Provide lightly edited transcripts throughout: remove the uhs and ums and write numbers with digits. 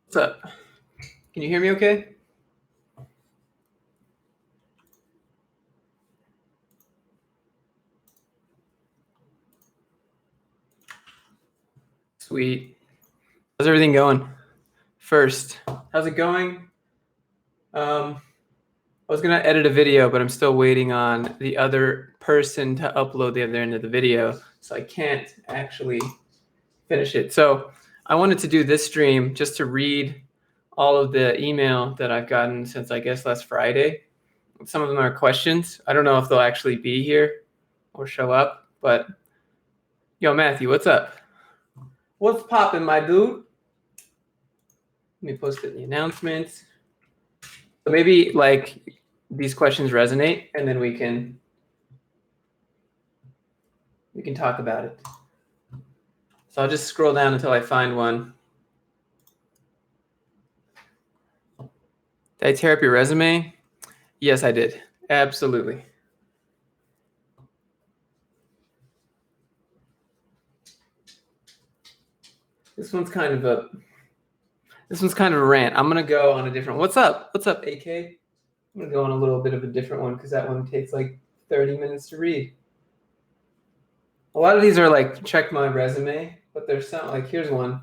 What's up? Can you hear me okay? Sweet. How's everything going? First, how's it going? I was gonna edit a video, but I'm still waiting on the other person to upload the other end of the video, so I can't actually finish it. So I wanted to do this stream just to read all of the email that I've gotten since I guess last Friday. Some of them are questions. I don't know if they'll actually be here or show up, but yo, Matthew, what's up? What's poppin', my dude? Let me post it in the announcements. So maybe like these questions resonate, and then we can talk about it. So I'll just scroll down until I find one. Did I tear up your resume? Yes, I did. Absolutely. This one's kind of a rant. I'm gonna go on a different. What's up? What's up, AK? I'm gonna go on a little bit of a different one because that one takes like 30 minutes to read. A lot of these are like check my resume, but there's some like here's one.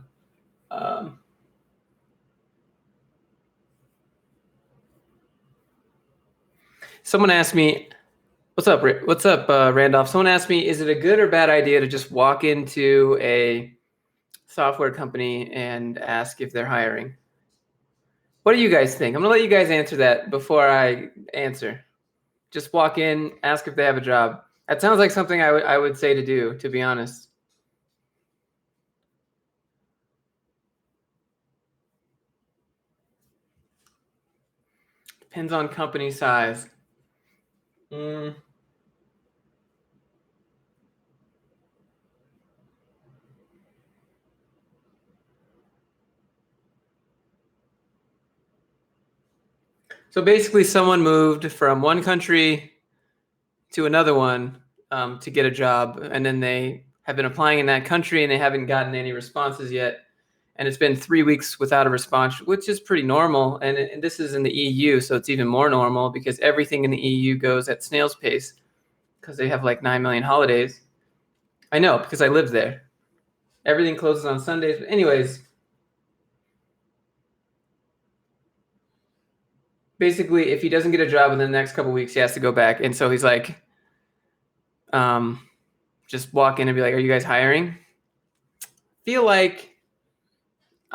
Someone asked me, what's up, Randolph? Someone asked me, is it a good or bad idea to just walk into a software company and ask if they're hiring? What do you guys think? I'm gonna let you guys answer that before I answer. Just walk in, ask if they have a job. That sounds like something I would say to do, to be honest. Depends on company size. So basically someone moved from one country to another one to get a job, and then they have been applying in that country and they haven't gotten any responses yet. And it's been 3 weeks without a response, which is pretty normal. And this is in the EU, so it's even more normal because everything in the EU goes at snail's pace because they have like 9 million holidays. I know, because I live there. Everything closes on Sundays. But anyways, basically, if he doesn't get a job within the next couple of weeks, he has to go back. And so he's like, just walk in and be like, are you guys hiring? Feel like,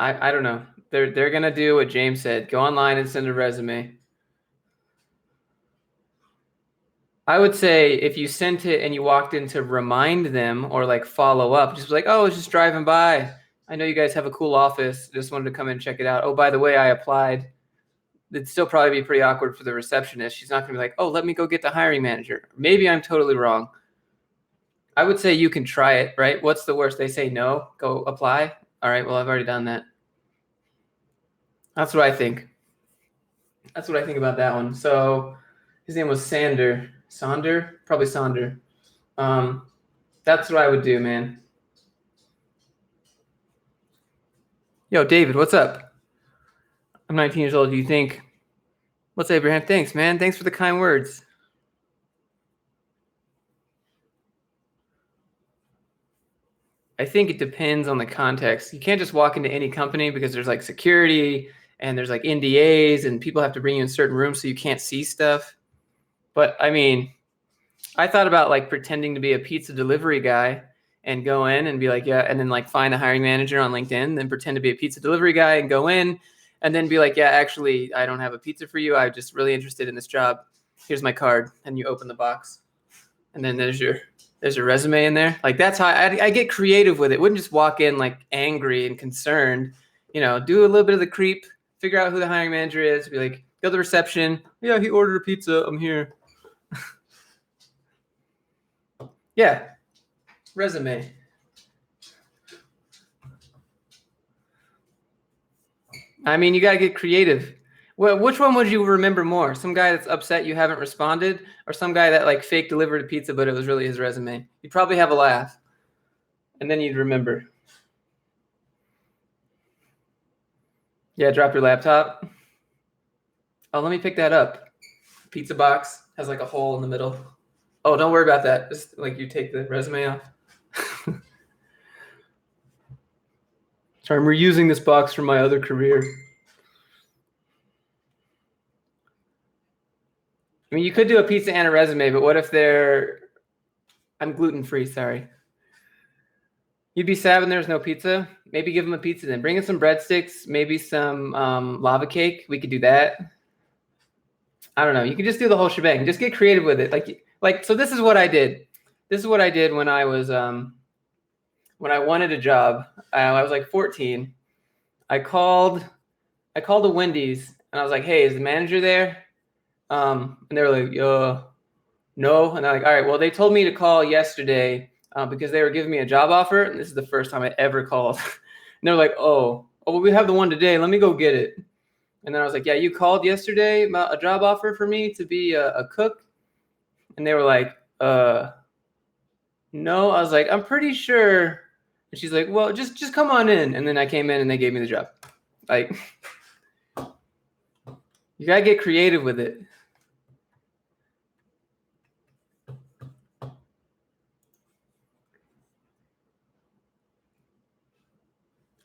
I don't know. They're going to do what James said. Go online and send a resume. I would say if you sent it and you walked in to remind them or like follow up, just be like, oh, I was just driving by. I know you guys have a cool office. Just wanted to come in and check it out. Oh, by the way, I applied. It'd still probably be pretty awkward for the receptionist. She's not going to be like, oh, let me go get the hiring manager. Maybe I'm totally wrong. I would say you can try it, right? What's the worst? They say no, go apply. All right, well, I've already done that. That's what I think. That's what I think about that one. So his name was Sonder. Probably Sonder. That's what I would do, man. Yo, David, what's up? I'm 19 years old. Do you think? What's Abraham? Thanks, man. Thanks for the kind words. I think it depends on the context. You can't just walk into any company because there's like security and there's like NDAs and people have to bring you in certain rooms so you can't see stuff. But I mean, I thought about like pretending to be a pizza delivery guy and go in and be like, yeah, and then like find a hiring manager on LinkedIn, then pretend to be a pizza delivery guy and go in and then be like, yeah, actually, I don't have a pizza for you. I'm just really interested in this job. Here's my card. And you open the box. And then there's your resume in there. Like that's how I get creative with it. Wouldn't just walk in like angry and concerned, do a little bit of the creep, figure out who the hiring manager is, be like, go to the reception. Yeah, he ordered a pizza. I'm here. Yeah. Resume. I mean, you got to get creative. Well, which one would you remember more? Some guy that's upset you haven't responded, or some guy that like fake delivered a pizza, but it was really his resume? You'd probably have a laugh, and then you'd remember. Yeah, drop your laptop. Oh, let me pick that up. Pizza box has like a hole in the middle. Oh, don't worry about that. Just like you take the resume off. Sorry, I'm reusing this box from my other career. I mean, you could do a pizza and a resume, but what if I'm gluten-free, sorry. You'd be sad when there's no pizza. Maybe give them a pizza then. Bring in some breadsticks, maybe some lava cake. We could do that. I don't know. You can just do the whole shebang. Just get creative with it. So this is what I did. This is what I did when I was when I wanted a job. I was like 14. I called a Wendy's and I was like, "Hey, is the manager there?" And they were like, no. And I'm like, all right, well, they told me to call yesterday because they were giving me a job offer. And this is the first time I ever called. And they're like, well, we have the one today. Let me go get it. And then I was like, yeah, you called yesterday about a job offer for me to be a cook? And they were like, no. I was like, I'm pretty sure. And she's like, well, just come on in. And then I came in and they gave me the job. Like, you got to get creative with it.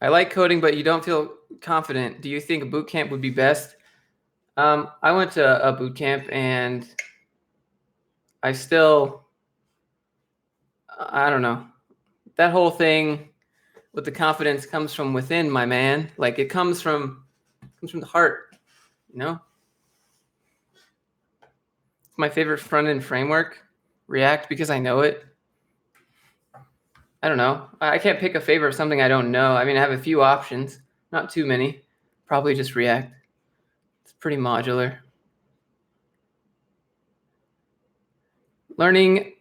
I like coding, but you don't feel confident. Do you think a boot camp would be best? I went to a boot camp and I don't know. That whole thing with the confidence comes from within, my man. Like it comes from the heart, you know? It's my favorite front-end framework, React, because I know it. I don't know. I can't pick a favorite of something I don't know. I mean, I have a few options, not too many. Probably just React. It's pretty modular. Learning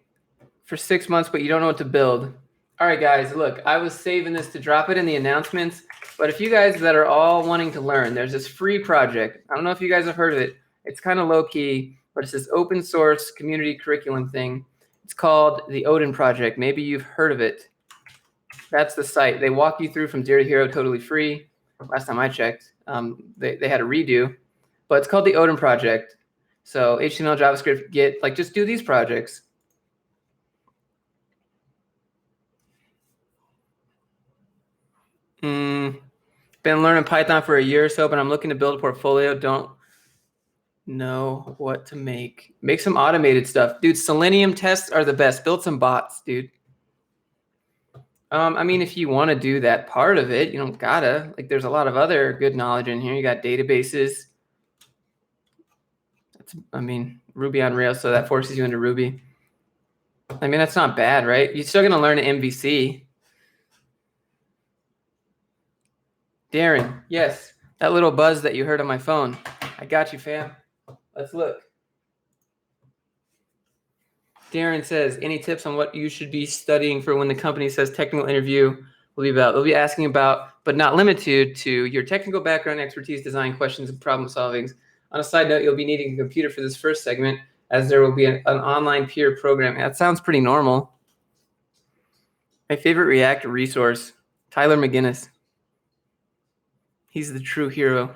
for 6 months, but you don't know what to build. All right, guys, look, I was saving this to drop it in the announcements, but if you guys that are all wanting to learn, there's this free project. I don't know if you guys have heard of it. It's kind of low key, but it's this open source community curriculum thing. It's called the Odin Project. Maybe you've heard of it. That's the site. They walk you through from zero to hero totally free. Last time I checked, they had a redo, but it's called the Odin Project. So HTML, JavaScript, Git, like just do these projects. Been learning Python for a year or so, but I'm looking to build a portfolio. Don't know what to make. Make some automated stuff. Dude, Selenium tests are the best. Build some bots, dude. I mean, if you want to do that part of it, you don't gotta. Like, there's a lot of other good knowledge in here. You got databases. I mean, Ruby on Rails, so that forces you into Ruby. I mean, that's not bad, right? You're still going to learn MVC. Darren, yes, that little buzz that you heard on my phone. I got you, fam. Let's look. Darren says, any tips on what you should be studying for when the company says technical interview will be about? They'll be asking about, but not limited to, your technical background, expertise, design, questions, and problem solving. On a side note, you'll be needing a computer for this first segment, as there will be an online peer program. That sounds pretty normal. My favorite React resource, Tyler McGinnis. He's the true hero.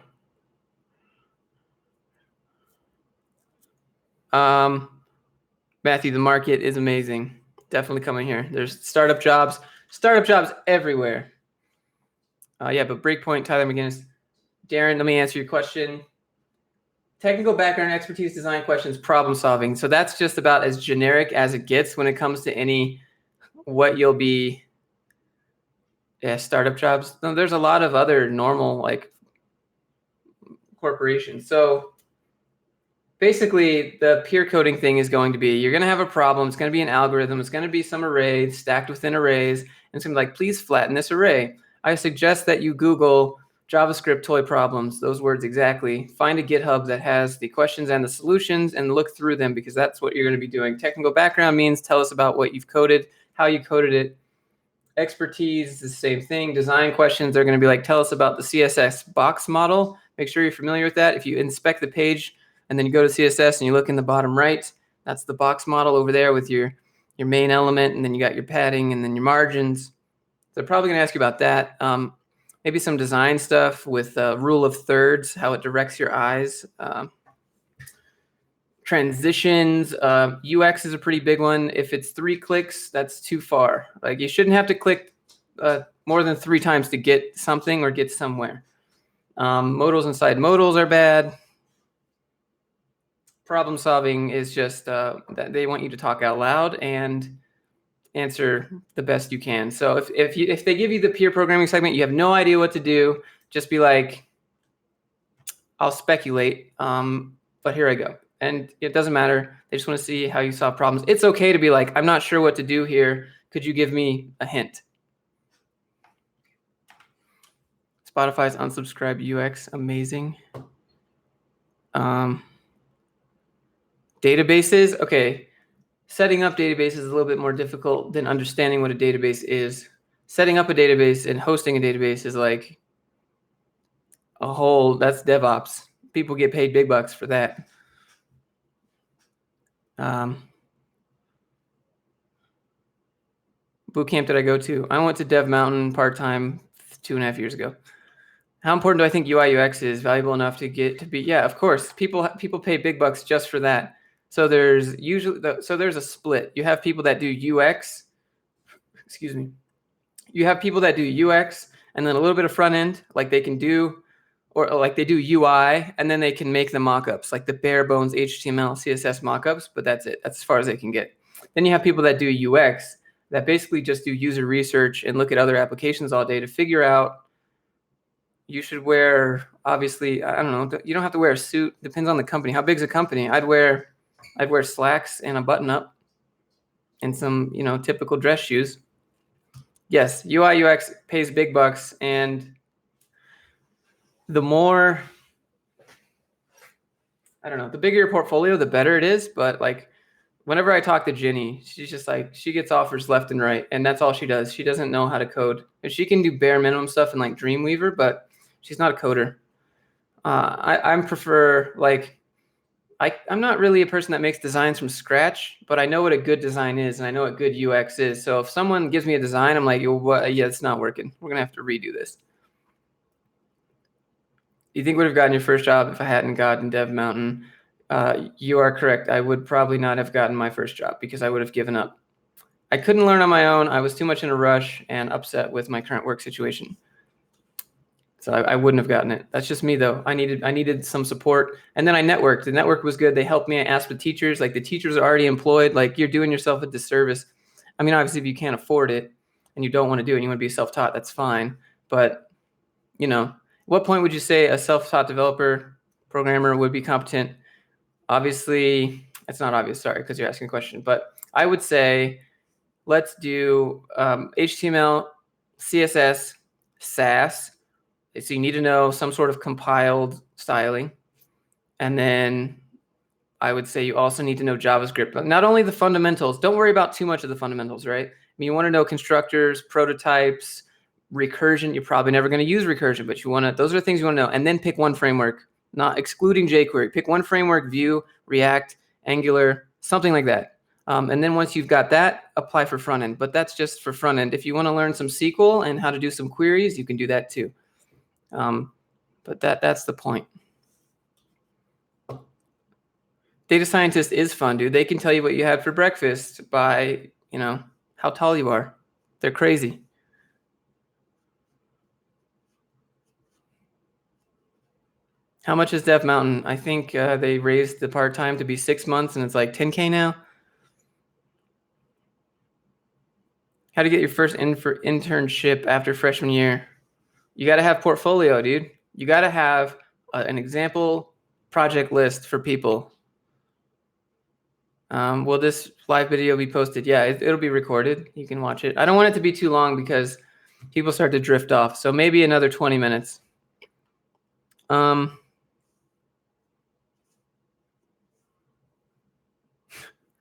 Matthew, the market is amazing. Definitely coming here. There's startup jobs everywhere. Yeah, but Breakpoint, Tyler McGinnis. Darren, let me answer your question. Technical background, expertise, design questions, problem solving. So that's just about as generic as it gets when it comes to what you'll be. Yeah, startup jobs. No, there's a lot of other normal like corporations. So basically, the peer coding thing is going to be, you're going to have a problem. It's going to be an algorithm. It's going to be some array stacked within arrays. And it's going to be like, please flatten this array. I suggest that you Google JavaScript toy problems, those words exactly. Find a GitHub that has the questions and the solutions and look through them, because that's what you're going to be doing. Technical background means tell us about what you've coded, how you coded it. Expertise is the same thing. Design questions, they're going to be like, tell us about the CSS box model. Make sure you're familiar with that. If you inspect the page, and then you go to CSS and you look in the bottom right, that's the box model over there with your main element, and then you got your padding and then your margins. They're probably going to ask you about that. maybe some design stuff with rule of thirds, how it directs your eyes. Transitions, UX is a pretty big one. If it's 3 clicks, that's too far. Like you shouldn't have to click more than 3 times to get something or get somewhere. Modals inside modals are bad. Problem solving is just that they want you to talk out loud and answer the best you can. So if they give you the peer programming segment, you have no idea what to do, just be like, I'll speculate, but here I go. And it doesn't matter. They just want to see how you solve problems. It's okay to be like, I'm not sure what to do here. Could you give me a hint? Spotify's unsubscribe UX, amazing. Databases, okay. Setting up databases is a little bit more difficult than understanding what a database is. Setting up a database and hosting a database is like a whole, that's DevOps. People get paid big bucks for that. Bootcamp did I go to? I went to Dev Mountain part-time 2.5 years ago. How important do I think UI UX is? Valuable enough to get to be? Yeah, of course. People pay big bucks just for that. So there's there's a split. You have people that do UX. Excuse me. You have people that do UX and then a little bit of front end, like they can do, or like they do UI, and then they can make the mockups, like the bare bones HTML, CSS mockups. But that's it. That's as far as they can get. Then you have people that do UX that basically just do user research and look at other applications all day to figure out. You should wear, obviously, I don't know, you don't have to wear a suit. Depends on the company. How big's a company? I'd wear slacks and a button up and some, typical dress shoes. Yes, UI UX pays big bucks, and the more, I don't know, the bigger your portfolio, the better it is. But like, whenever I talk to Ginny, she's just like, she gets offers left and right, and that's all she does. She doesn't know how to code. And she can do bare minimum stuff in like Dreamweaver, but she's not a coder. I prefer, like, I'm not really a person that makes designs from scratch, but I know what a good design is, and I know what good UX is. So if someone gives me a design, I'm like, what? Yeah, it's not working. We're going to have to redo this. You think would have gotten your first job if I hadn't gotten Dev Mountain? You are correct. I would probably not have gotten my first job because I would have given up. I couldn't learn on my own. I was too much in a rush and upset with my current work situation. So I wouldn't have gotten it. That's just me, though. I needed some support. And then I networked. The network was good. They helped me. I asked the teachers. Like, the teachers are already employed. Like, you're doing yourself a disservice. I mean, obviously, if you can't afford it and you don't want to do it and you want to be self-taught, that's fine. But, what point would you say a self-taught developer, programmer would be competent? Obviously, it's not obvious, sorry, because you're asking a question. But I would say let's do HTML, CSS, Sass. So you need to know some sort of compiled styling. And then I would say you also need to know JavaScript. But not only the fundamentals. Don't worry about too much of the fundamentals, right? I mean, you want to know constructors, prototypes, recursion. You're probably never going to use recursion, but those are the things you want to know. And then pick one framework, not excluding jQuery. Pick one framework, Vue, React, Angular, something like that. And then once you've got that, apply for front end. But that's just for front end. If you want to learn some SQL and how to do some queries, you can do that too. But that's the point. Data scientist is fun, dude. They can tell you what you had for breakfast by, how tall you are. They're crazy. How much is Dev Mountain? I think they raised the part-time to be 6 months, and it's like $10K now. How to get your first internship after freshman year? You got to have portfolio, dude. You got to have an example project list for people. Will this live video be posted? Yeah, it'll be recorded. You can watch it. I don't want it to be too long because people start to drift off. So maybe another 20 minutes.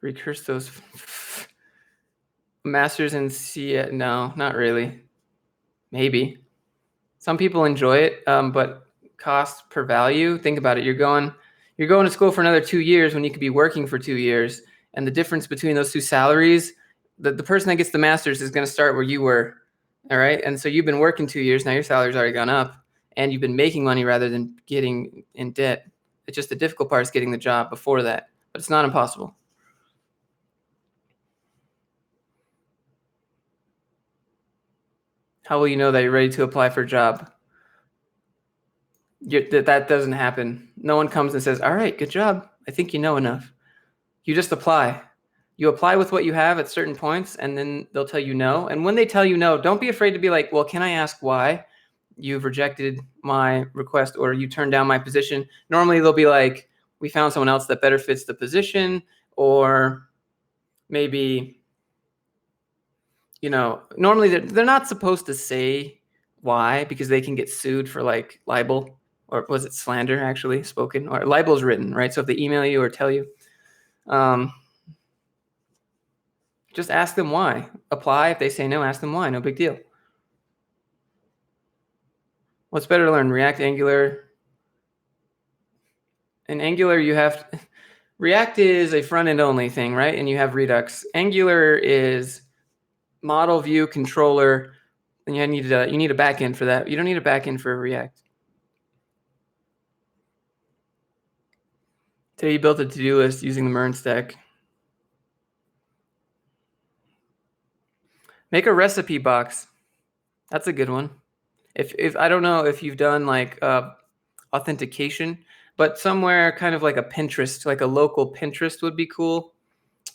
Recurse those masters in C. No, not really. Maybe. Some people enjoy it, but cost per value, think about it. You're going to school for another 2 years when you could be working for 2 years. And the difference between those two salaries, the person that gets the master's is going to start where you were. All right. And so you've been working 2 years. Now your salary's already gone up and you've been making money rather than getting in debt. It's just the difficult part is getting the job before that, but it's not impossible. How will you know that you're ready to apply for a job? That doesn't happen. No one comes and says, all right, good job. I think you know enough. You just apply. You apply with what you have at certain points, and then they'll tell you no. And when they tell you no, don't be afraid to be like, well, can I ask why you've rejected my request or you turned down my position? Normally they'll be like, we found someone else that better fits the position, or maybe, normally they're not supposed to say why because they can get sued for like libel, or was it slander actually spoken, or libel's written, right? So if they email you or tell you, just ask them why. Apply. If they say no, ask them why. No big deal. What's better to learn, React, Angular? In Angular, you have React is a front-end only thing, right? And you have Redux. Angular is model, view, controller, and you need a backend for that. You don't need a backend for React. Today you built a to-do list using the Mern stack. Make a recipe box. That's a good one. If I don't know if you've done like authentication, but somewhere kind of like a Pinterest, like a local Pinterest would be cool.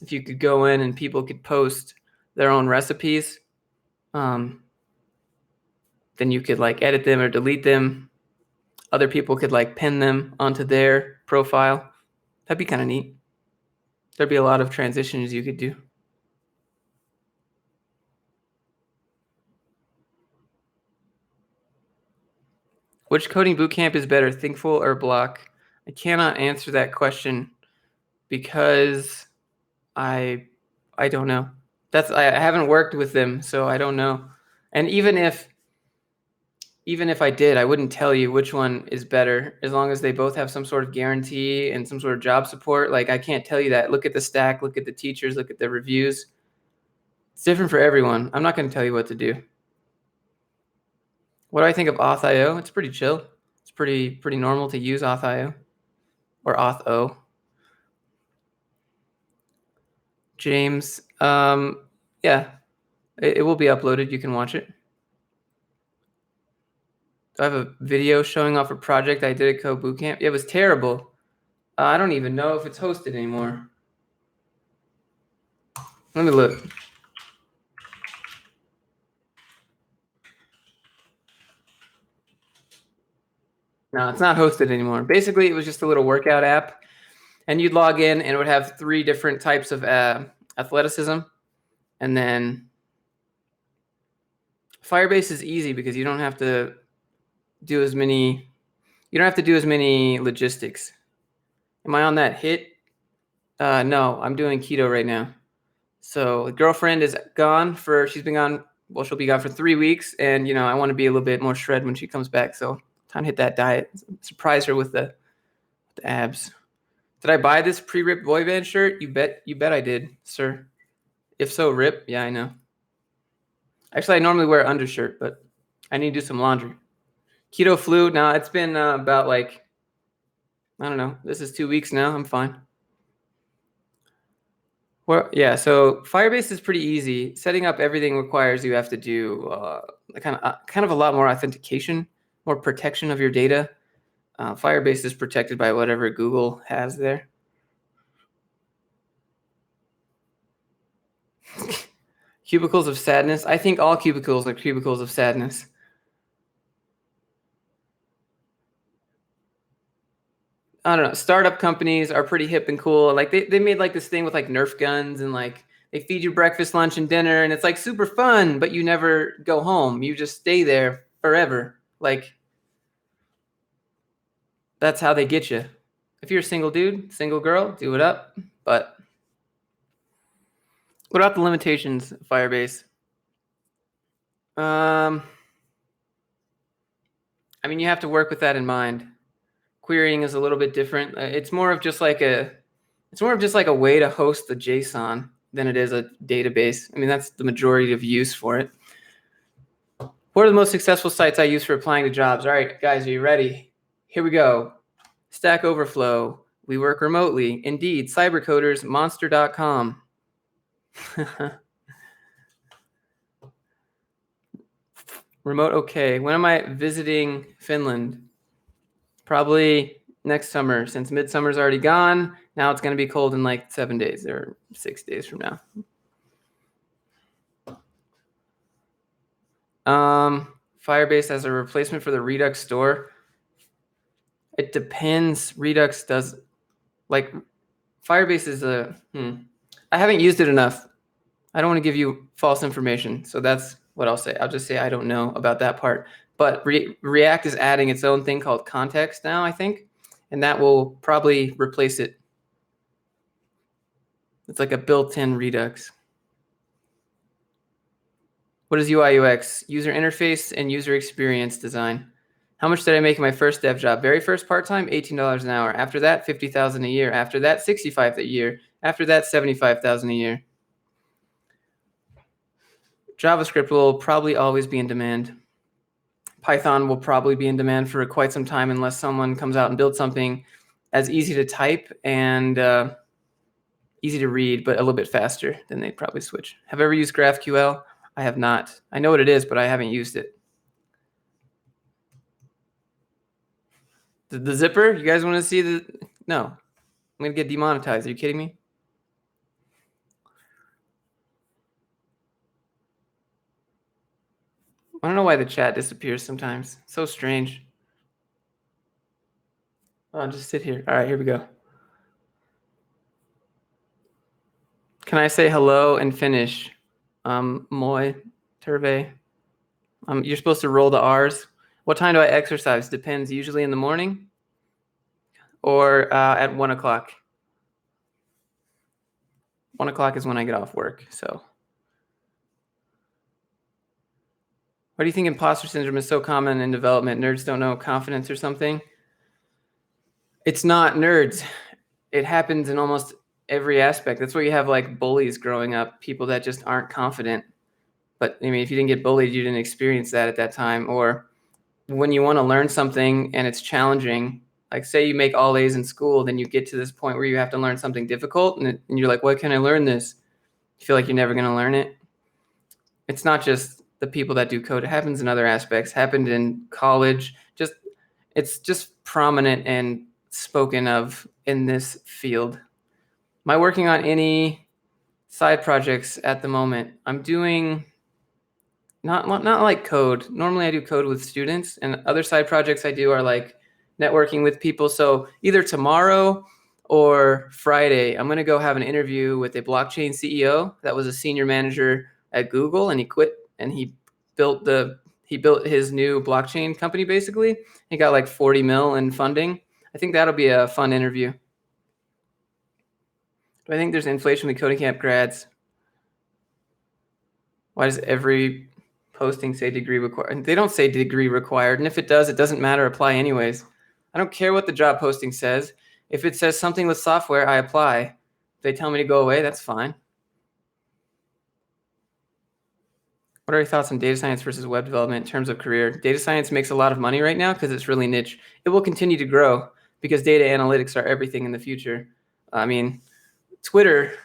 If you could go in and people could post their own recipes, then you could like edit them or delete them. Other people could like pin them onto their profile. That'd be kind of neat. There'd be a lot of transitions you could do. Which coding bootcamp is better, Thinkful or Block? I cannot answer that question because I don't know. I haven't worked with them, so I don't know. And even if I did, I wouldn't tell you which one is better, as long as they both have some sort of guarantee and some sort of job support. Like, I can't tell you that. Look at the stack, look at the teachers, look at the reviews. It's different for everyone. I'm not going to tell you what to do. What do I think of Auth.io? It's pretty chill. It's pretty normal to use Auth.io or Auth.o. James, yeah, it will be uploaded. You can watch it. I have a video showing off a project I did at Code Bootcamp. It was terrible. I don't even know if it's hosted anymore. Let me look. No, it's not hosted anymore. Basically, it was just a little workout app, and you'd log in, and it would have 3 different types of athleticism, and then Firebase is easy because you don't have to do as many. You don't have to do as many logistics. Am I on that hit? No, I'm doing keto right now. So the girlfriend is gone she's been gone. Well, she'll be gone for 3 weeks, and I want to be a little bit more shred when she comes back. So time to hit that diet. Surprise her with the abs. Did I buy this pre-ripped boy band shirt? You bet I did, sir. If so, rip. Yeah, I know. Actually, I normally wear undershirt, but I need to do some laundry. Keto flu. Now it's been about like, I don't know. This is 2 weeks now. I'm fine. Well, yeah. So Firebase is pretty easy. Setting up everything requires you have to do kind of a lot more authentication, more protection of your data. Firebase is protected by whatever Google has there. Cubicles of sadness. I think all cubicles are cubicles of sadness. I don't know. Startup companies are pretty hip and cool. Like they made like this thing with like Nerf guns, and like they feed you breakfast, lunch, and dinner, and it's like super fun, but you never go home. You just stay there forever. Like that's how they get you. If you're a single dude, single girl, do it up. But what about the limitations of Firebase? I mean, you have to work with that in mind. Querying is a little bit different. It's more of just like a way to host the JSON than it is a database. I mean, that's the majority of use for it. What are the most successful sites I use for applying to jobs? All right, guys, are you ready? Here we go. Stack Overflow, We Work Remotely, Indeed, Cybercoders, Monster.com. Remote okay. When am I visiting Finland? Probably next summer, since midsummer's already gone. Now it's going to be cold in like 7 days or 6 days from now. Firebase as a replacement for the Redux store. It depends. Redux does, like, Firebase is I haven't used it enough. I don't want to give you false information. So that's what I'll say. I'll just say I don't know about that part. But React is adding its own thing called context now, I think. And that will probably replace it. It's like a built-in Redux. What is UI UX? User interface and user experience design. How much did I make in my first dev job? Very first part-time, $18 an hour. After that, $50,000 a year. After that, $65,000 a year. After that, $75,000 a year. JavaScript will probably always be in demand. Python will probably be in demand for quite some time unless someone comes out and builds something as easy to type and easy to read, but a little bit faster. Then they'd probably switch. Have I ever used GraphQL? I have not. I know what it is, but I haven't used it. The zipper? You guys want to see the? No. I'm going to get demonetized. Are you kidding me? I don't know why the chat disappears sometimes. So strange. I'll just sit here. All right, here we go. Can I say hello and finish? Moi, Turve. You're supposed to roll the R's. What time do I exercise? Depends. Usually in the morning or at 1 o'clock. 1 o'clock is when I get off work. So, why do you think imposter syndrome is so common in development? Nerds don't know confidence or something? It's not nerds. It happens in almost every aspect. That's why you have like bullies growing up, people that just aren't confident. But I mean, if you didn't get bullied, you didn't experience that at that time. Or when you want to learn something and it's challenging, like say you make all A's in school, then you get to this point where you have to learn something difficult and you're like, why can't I learn this? You feel like you're never going to learn it. It's not just the people that do code. It happens in other aspects. Happened in college. It's just prominent and spoken of in this field. Am I working on any side projects at the moment? I'm doing not like code. Normally I do code with students, and other side projects I do are like networking with people. So either tomorrow or Friday, I'm going to go have an interview with a blockchain CEO that was a senior manager at Google, and he quit and he built his new blockchain company. Basically, he got like 40 mil in funding. I think that'll be a fun interview. Do I think there's inflation with coding camp grads? Why does every posting say degree required? They don't say degree required, and if it does, it doesn't matter. Apply anyways. I don't care what the job posting says. If it says something with software, I apply. If they tell me to go away, that's fine. What are your thoughts on data science versus web development in terms of career? Data science makes a lot of money right now because it's really niche. It will continue to grow because data analytics are everything in the future. I mean, Twitter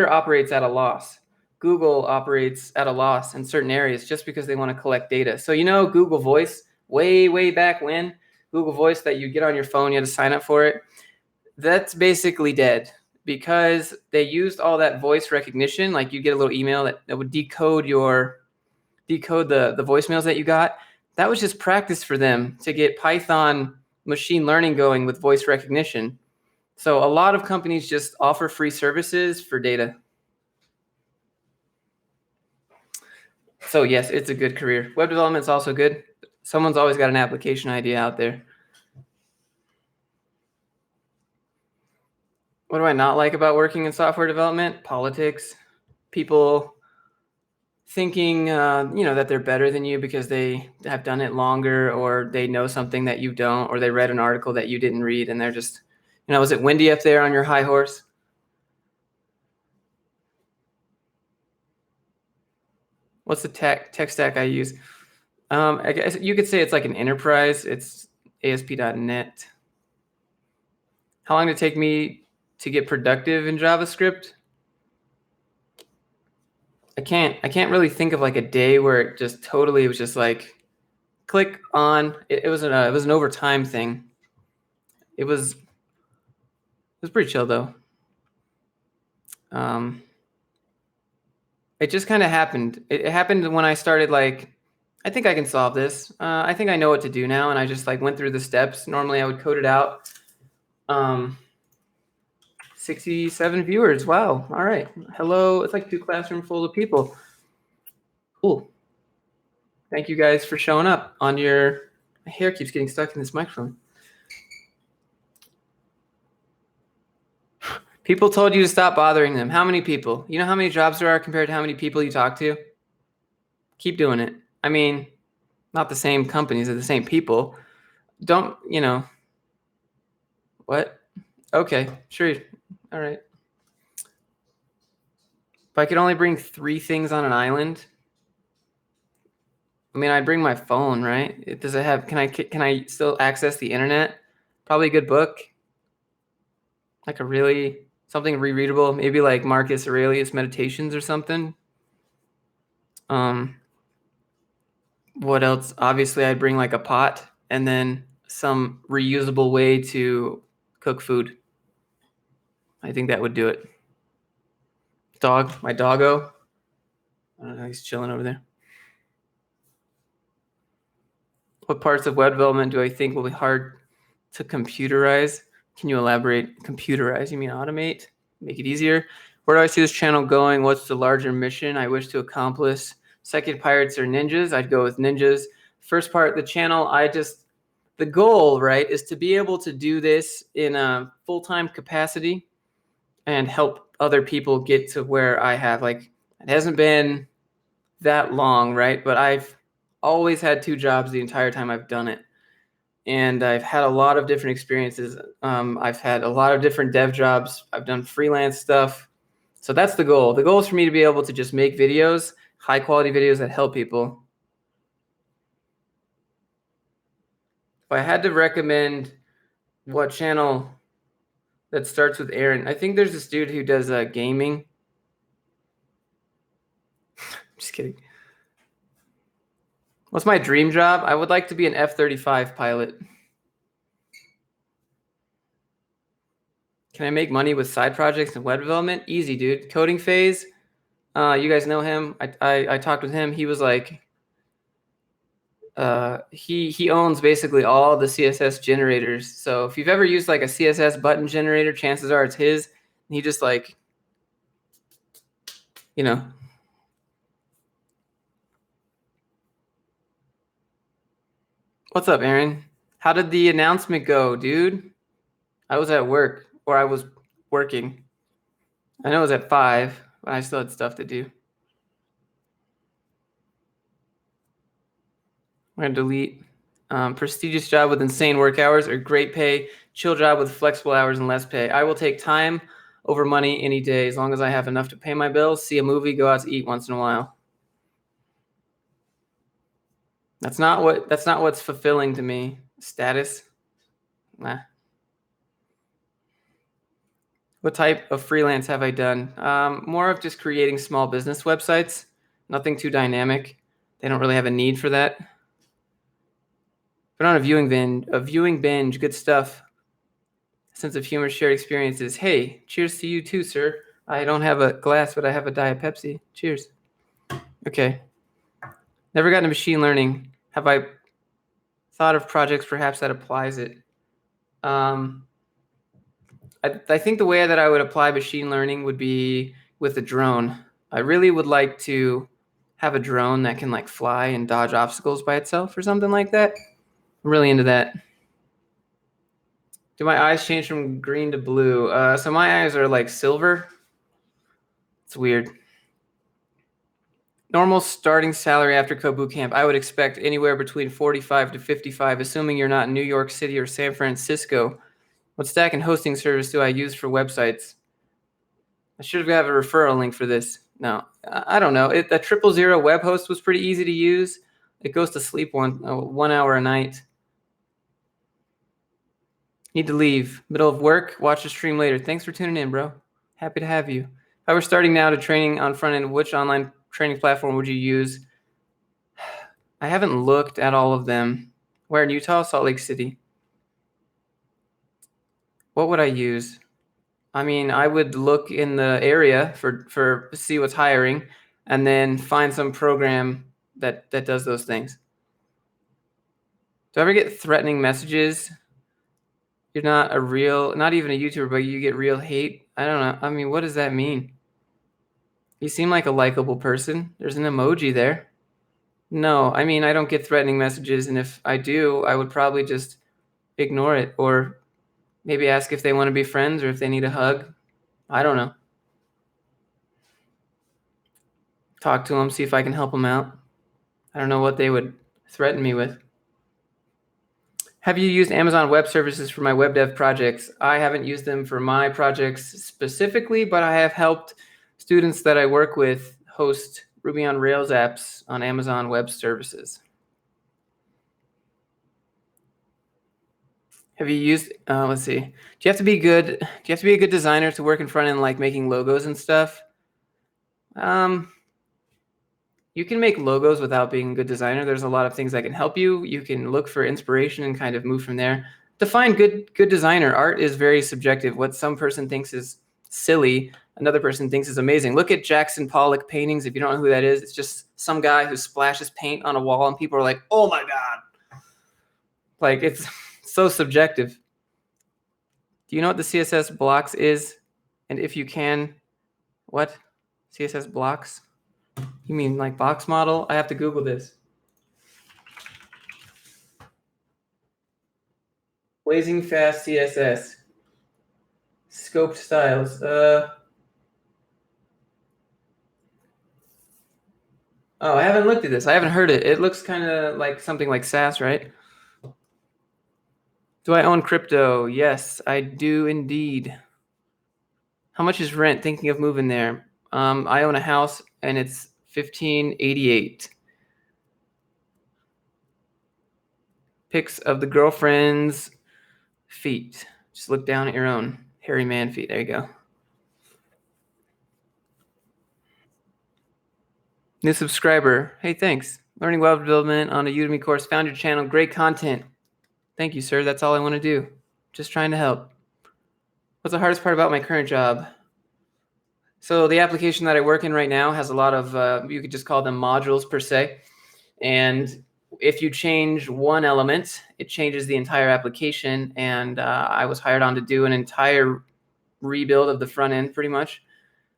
operates at a loss. Google operates at a loss in certain areas just because they want to collect data. So Google Voice, way back when, Google Voice that you get on your phone, you had to sign up for it. That's basically dead because they used all that voice recognition. Like you get a little email that would decode the voicemails that you got. That was just practice for them to get Python machine learning going with voice recognition. So a lot of companies just offer free services for data. So yes, it's a good career. Web development is also good. Someone's always got an application idea out there. What do I not like about working in software development? Politics. People thinking, that they're better than you because they have done it longer, or they know something that you don't, or they read an article that you didn't read, and they're just, was it windy up there on your high horse? What's the tech stack I use? I guess you could say it's like an enterprise. It's ASP.NET. How long did it take me to get productive in JavaScript? I can't really think of like a day where it just totally was just like click on. It was an overtime thing. It was pretty chill though. It just kind of happened. It happened when I started like, I think I can solve this. I think I know what to do now, and I just like went through the steps. Normally I would code it out. 67 viewers. Wow. All right. Hello. It's like 2 classrooms full of people. Cool. Thank you guys for showing up on your. My hair keeps getting stuck in this microphone. People told you to stop bothering them. How many people? You know how many jobs there are compared to how many people you talk to? Keep doing it. I mean, not the same companies, they're the same people. Don't, what? Okay, sure. All right. If I could only bring 3 things on an island, I mean, I'd bring my phone, right? Does it have, can I still access the internet? Probably a good book. Like something rereadable, maybe like Marcus Aurelius Meditations or something. What else? Obviously, I'd bring like a pot and then some reusable way to cook food. I think that would do it. My doggo. I don't know, he's chilling over there. What parts of web development do I think will be hard to computerize? Can you elaborate? Computerize, you mean automate? Make it easier? Where do I see this channel going? What's the larger mission I wish to accomplish? Second, pirates or ninjas? I'd go with ninjas. First part, the channel, the goal, right, is to be able to do this in a full-time capacity and help other people get to where I have. Like, it hasn't been that long, right? But I've always had 2 jobs the entire time I've done it. And I've had a lot of different experiences. I've had a lot of different dev jobs. I've done freelance stuff. So that's the goal. The goal is for me to be able to just make videos, high quality videos that help people. If I had to recommend what channel that starts with Aaron, I think there's this dude who does gaming. Just kidding. What's my dream job? I would like to be an F-35 pilot. Can I make money with side projects and web development? Easy, dude. Coding phase. You guys know him. I talked with him. He was like, he owns basically all the CSS generators. So if you've ever used like a CSS button generator, chances are it's his. And he just like, What's up, Aaron? How did the announcement go, dude? I was at work, or I was working. I know it was at 5, but I still had stuff to do. I'm going to delete. Prestigious job with insane work hours or great pay. Chill job with flexible hours and less pay. I will take time over money any day as long as I have enough to pay my bills, see a movie, go out to eat once in a while. That's not what's fulfilling to me. Status. Nah. What type of freelance have I done? More of just creating small business websites. Nothing too dynamic. They don't really have a need for that. But on a viewing binge, good stuff. Sense of humor, shared experiences. Hey, cheers to you too, sir. I don't have a glass, but I have a Diet Pepsi. Cheers. Okay. Never gotten to machine learning. Have I thought of projects perhaps that applies it? I think the way that I would apply machine learning would be with a drone. I really would like to have a drone that can like fly and dodge obstacles by itself or something like that. I'm really into that. Do my eyes change from green to blue? So my eyes are like silver. It's weird. Normal starting salary after Code Bootcamp, I would expect anywhere between 45 to 55, assuming you're not in New York City or San Francisco. What stack and hosting service do I use for websites? I should have a referral link for this. No, I don't know. The 000 web host was pretty easy to use. It goes to sleep 1 hour a night. Need to leave. Middle of work. Watch the stream later. Thanks for tuning in, bro. Happy to have you. If I were starting now to training on front end, which online training platform would you use? I haven't looked at all of them. Where in Utah? Salt Lake City. What would I use? I mean, I would look in the area for see what's hiring, and then find some program that does those things. Do I ever get threatening messages? You're not even a YouTuber, but you get real hate. I don't know. I mean, what does that mean? You seem like a likable person. There's an emoji there. No, I mean, I don't get threatening messages, and if I do, I would probably just ignore it, or maybe ask if they want to be friends or if they need a hug. I don't know. Talk to them, see if I can help them out. I don't know what they would threaten me with. Have you used Amazon Web Services for my web dev projects? I haven't used them for my projects specifically, but I have helped students that I work with host Ruby on Rails apps on Amazon Web Services. Have you used, let's see. Do you have to be good? Do you have to be a good designer to work in front end, like making logos and stuff? You can make logos without being a good designer. There's a lot of things that can help you. You can look for inspiration and kind of move from there. Define good designer. Art is very subjective. What some person thinks is silly, another person thinks is amazing. Look at Jackson Pollock paintings. If you don't know who that is, it's just some guy who splashes paint on a wall and people are like, oh my God. Like, it's so subjective. Do you know what the CSS blocks is? And if you can, what? CSS blocks? You mean like box model? I have to Google this. Blazing fast CSS. Scoped styles. Oh, I haven't looked at this. I haven't heard it. It looks kind of like something like Sass, right? Do I own crypto? Yes, I do indeed. How much is rent? Thinking of moving there. I own a house and it's $1,588. Pics of the girlfriend's feet. Just look down at your own hairy man feet. There you go. New subscriber. Hey, thanks. Learning web development on a Udemy course. Found your channel. Great content. Thank you, sir. That's all I want to do. Just trying to help. What's the hardest part about my current job? So the application that I work in right now has a lot of, you could just call them modules per se. And if you change one element, it changes the entire application. And I was hired on to do an entire rebuild of the front end pretty much.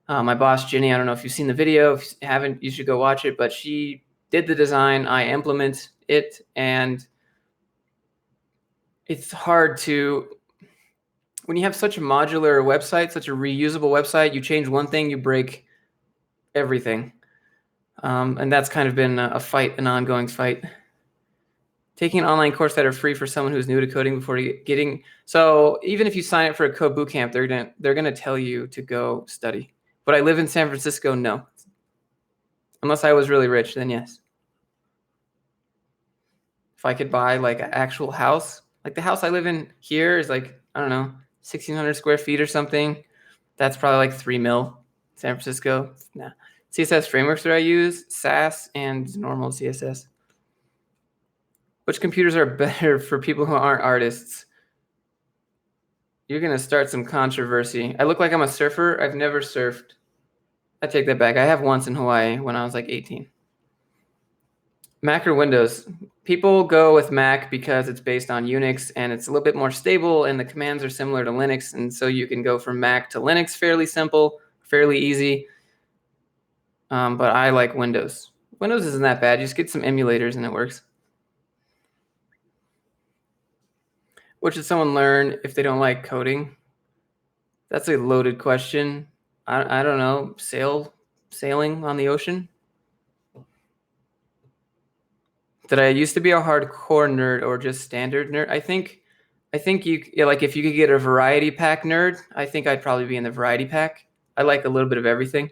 My boss, Ginny, I don't know if you've seen the video. If you haven't, you should go watch it. But she did the design. I implement it. And it's hard to, when you have such a modular website, such a reusable website, you change one thing, you break everything. And that's kind of been a fight, an ongoing fight. Taking an online course that are free for someone who's new to coding before getting, so even if you sign up for a code bootcamp, they're gonna tell you to go study. But I live in San Francisco, no. Unless I was really rich, then yes. If I could buy like an actual house, like the house I live in here is like, I don't know, 1,600 square feet or something. That's probably like 3 mil. San Francisco, nah. CSS frameworks that I use, Sass and normal CSS. Which computers are better for people who aren't artists? You're gonna start some controversy. I look like I'm a surfer. I've never surfed. I take that back. I have once in Hawaii when I was like 18. Mac or Windows? People go with Mac because it's based on Unix and it's a little bit more stable and the commands are similar to Linux. And so you can go from Mac to Linux fairly simple, fairly easy. But I like Windows. Windows isn't that bad. You just get some emulators and it works. What should someone learn if they don't like coding? That's a loaded question. I don't know. Sailing on the ocean? Did I used to be a hardcore nerd or just standard nerd? I think you, like, if you could get a variety pack nerd, I think I'd probably be in the variety pack. I like a little bit of everything.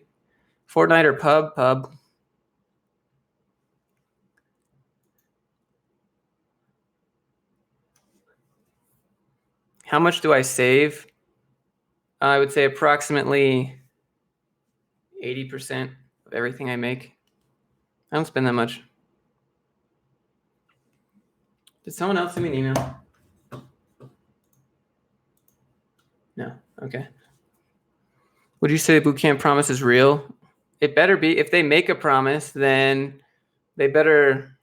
Fortnite or pub? Pub. How much do I save? I would say approximately 80% of everything I make. I don't spend that much. Did someone else send me an email? No. Okay. Would you say Bootcamp promise is real? It better be. If they make a promise, then they better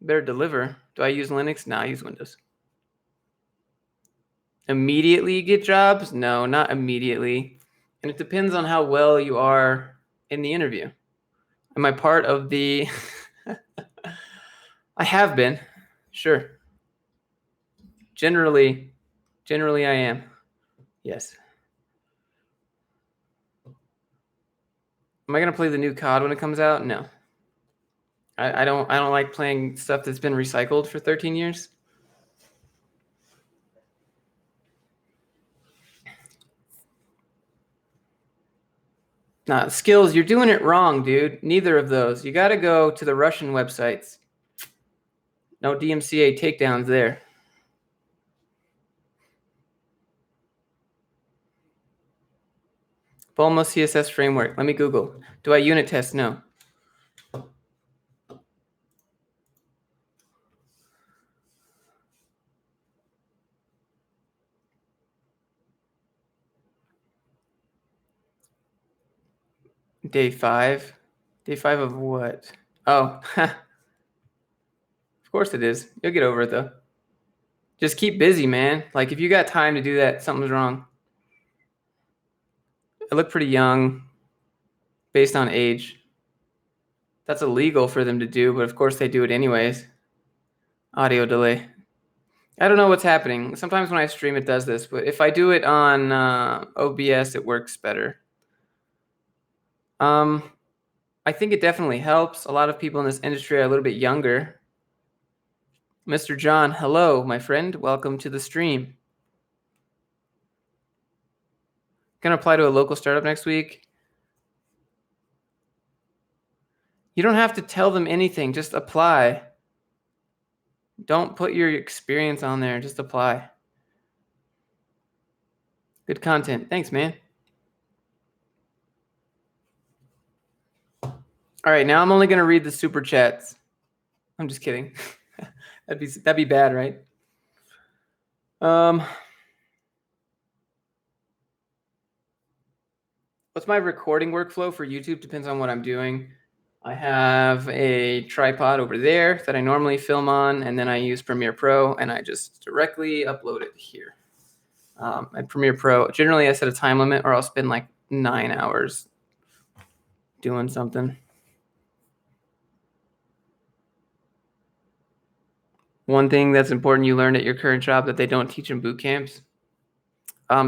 deliver. Do I use Linux? No, I use Windows. Immediately get jobs? No, not immediately. And it depends on how well you are in the interview. Am I part of the... I have been. Sure. Generally I am. Yes. Am I gonna play the new COD when it comes out? No. I don't like playing stuff that's been recycled for 13 years. Nah, skills, you're doing it wrong, dude. Neither of those. You gotta go to the Russian websites. No DMCA takedowns there. Bulma CSS framework. Let me Google. Do I unit test? No. Day 5. Day 5 of what? Oh, of course it is. You'll get over it though. Just keep busy, man. Like if you got time to do that, something's wrong. I look pretty young based on age. That's illegal for them to do, but of course they do it anyways. Audio delay. I don't know what's happening. Sometimes when I stream, it does this, but if I do it on OBS, it works better. I think it definitely helps. A lot of people in this industry are a little bit younger. Mr. John, hello, my friend. Welcome to the stream. Gonna apply to a local startup next week. You don't have to tell them anything. Just apply. Don't put your experience on there. Just apply. Good content. Thanks, man. All right, now I'm only gonna read the super chats. I'm just kidding. that'd be bad, right? What's my recording workflow for YouTube? Depends on what I'm doing. I have a tripod over there that I normally film on, and then I use Premiere Pro, and I just directly upload it here. At Premiere Pro, generally I set a time limit, or I'll spend like 9 hours doing something. One thing that's important you learned at your current job that they don't teach in boot camps.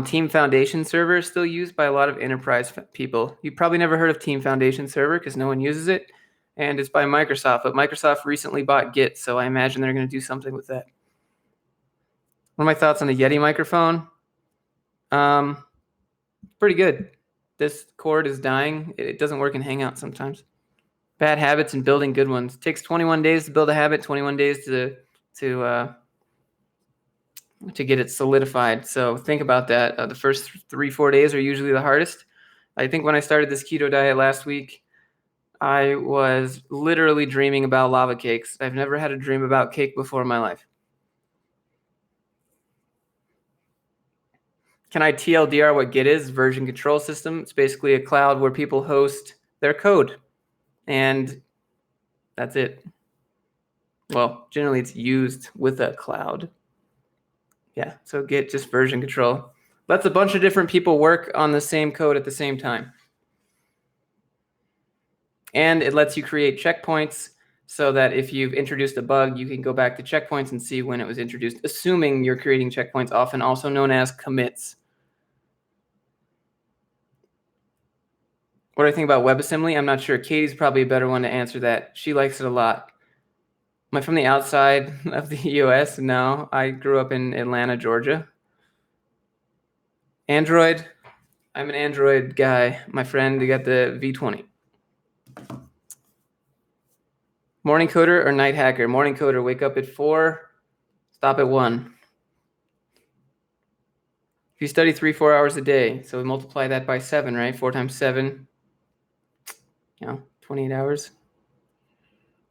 Team Foundation Server is still used by a lot of enterprise people. You probably never heard of Team Foundation Server because no one uses it, and it's by Microsoft. But Microsoft recently bought Git, so I imagine they're going to do something with that. What are my thoughts on the Yeti microphone? Pretty good. This cord is dying. It doesn't work in Hangout sometimes. Bad habits and building good ones. It takes 21 days to build a habit, 21 days to get it solidified. So think about that. The first 3-4 days are usually the hardest. I think when I started this keto diet last week, I was literally dreaming about lava cakes. I've never had a dream about cake before in my life. Can I TLDR what Git is? Version control system. It's basically a cloud where people host their code. And that's it. Well, generally it's used with a cloud. Yeah, so Git just version control. Lets a bunch of different people work on the same code at the same time. And it lets you create checkpoints so that if you've introduced a bug, you can go back to checkpoints and see when it was introduced, assuming you're creating checkpoints, often also known as commits. What do I think about WebAssembly? I'm not sure. Katie's probably a better one to answer that. She likes it a lot. Am I from the outside of the US? No, I grew up in Atlanta, Georgia. Android, I'm an Android guy. My friend, you got the V20. Morning coder or night hacker? Morning coder, wake up at 4, stop at 1. If you study 3-4 hours a day, so we multiply that by 7, right? 4 times 7, 28 hours.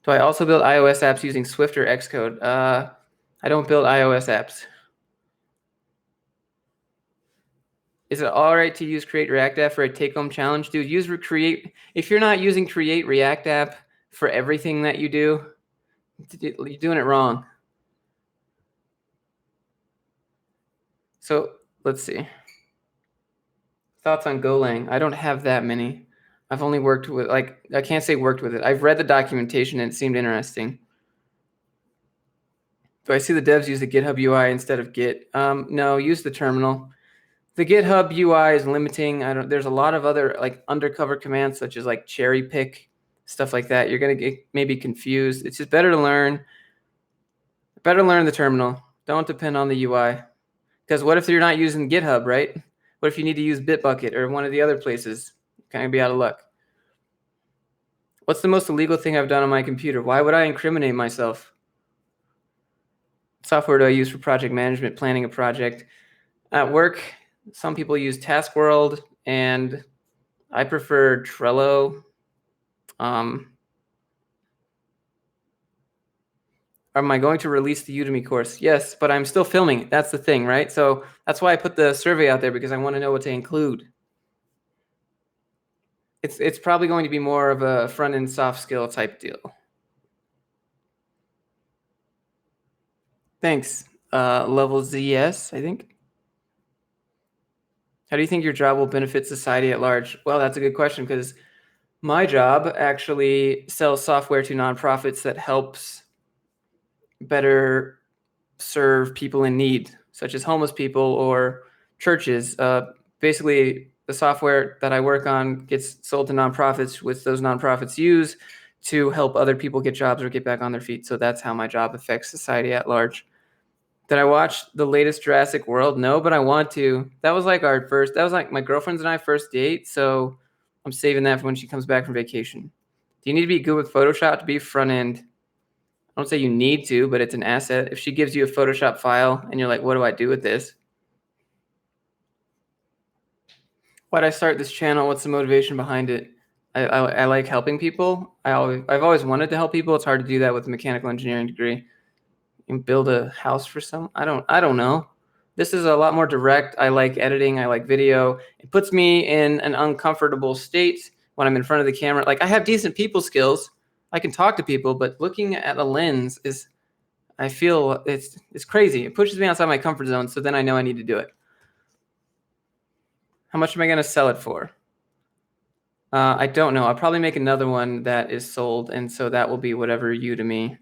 Do I also build iOS apps using Swift or Xcode? I don't build iOS apps. Is it all right to use Create React App for a take-home challenge? Dude, use Create. If you're not using Create React App for everything that you do, you're doing it wrong. So let's see. Thoughts on Golang? I don't have that many. I've only worked with, I can't say worked with it. I've read the documentation and it seemed interesting. Do I see the devs use the GitHub UI instead of Git? No, use the terminal. The GitHub UI is limiting. There's a lot of other like undercover commands such as like cherry pick, stuff like that. You're gonna get maybe confused. It's just better to learn the terminal. Don't depend on the UI. Because what if you're not using GitHub, right? What if you need to use Bitbucket or one of the other places? You're kind of be out of luck. What's the most illegal thing I've done on my computer? Why would I incriminate myself? What software do I use for project management, planning a project? At work, some people use Task World, and I prefer Trello. Am I going to release the Udemy course? Yes, but I'm still filming it. That's the thing, right? So that's why I put the survey out there, because I want to know what to include. It's probably going to be more of a front-end soft skill type deal. Thanks. Level ZS, I think. How do you think your job will benefit society at large? Well, that's a good question, because my job actually sells software to nonprofits that helps better serve people in need, such as homeless people or churches. Basically, the software that I work on gets sold to nonprofits, which those nonprofits use to help other people get jobs or get back on their feet. So that's how my job affects society at large. Did I watch the latest Jurassic World? No, but I want to. That was like my girlfriend's and I first date. So I'm saving that for when she comes back from vacation. Do you need to be good with Photoshop to be front end? I don't say you need to, but it's an asset. If she gives you a Photoshop file and you're like, what do I do with this? Why'd I start this channel? What's the motivation behind it? I like helping people. I've always wanted to help people. It's hard to do that with a mechanical engineering degree. And build a house for some. I don't know. This is a lot more direct. I like editing. I like video. It puts me in an uncomfortable state when I'm in front of the camera. Like, I have decent people skills. I can talk to people, but looking at a lens is, I feel it's crazy. It pushes me outside my comfort zone. So then I know I need to do it. How much am I going to sell it for? I don't know. I'll probably make another one that is sold. And so that will be whatever Udemy.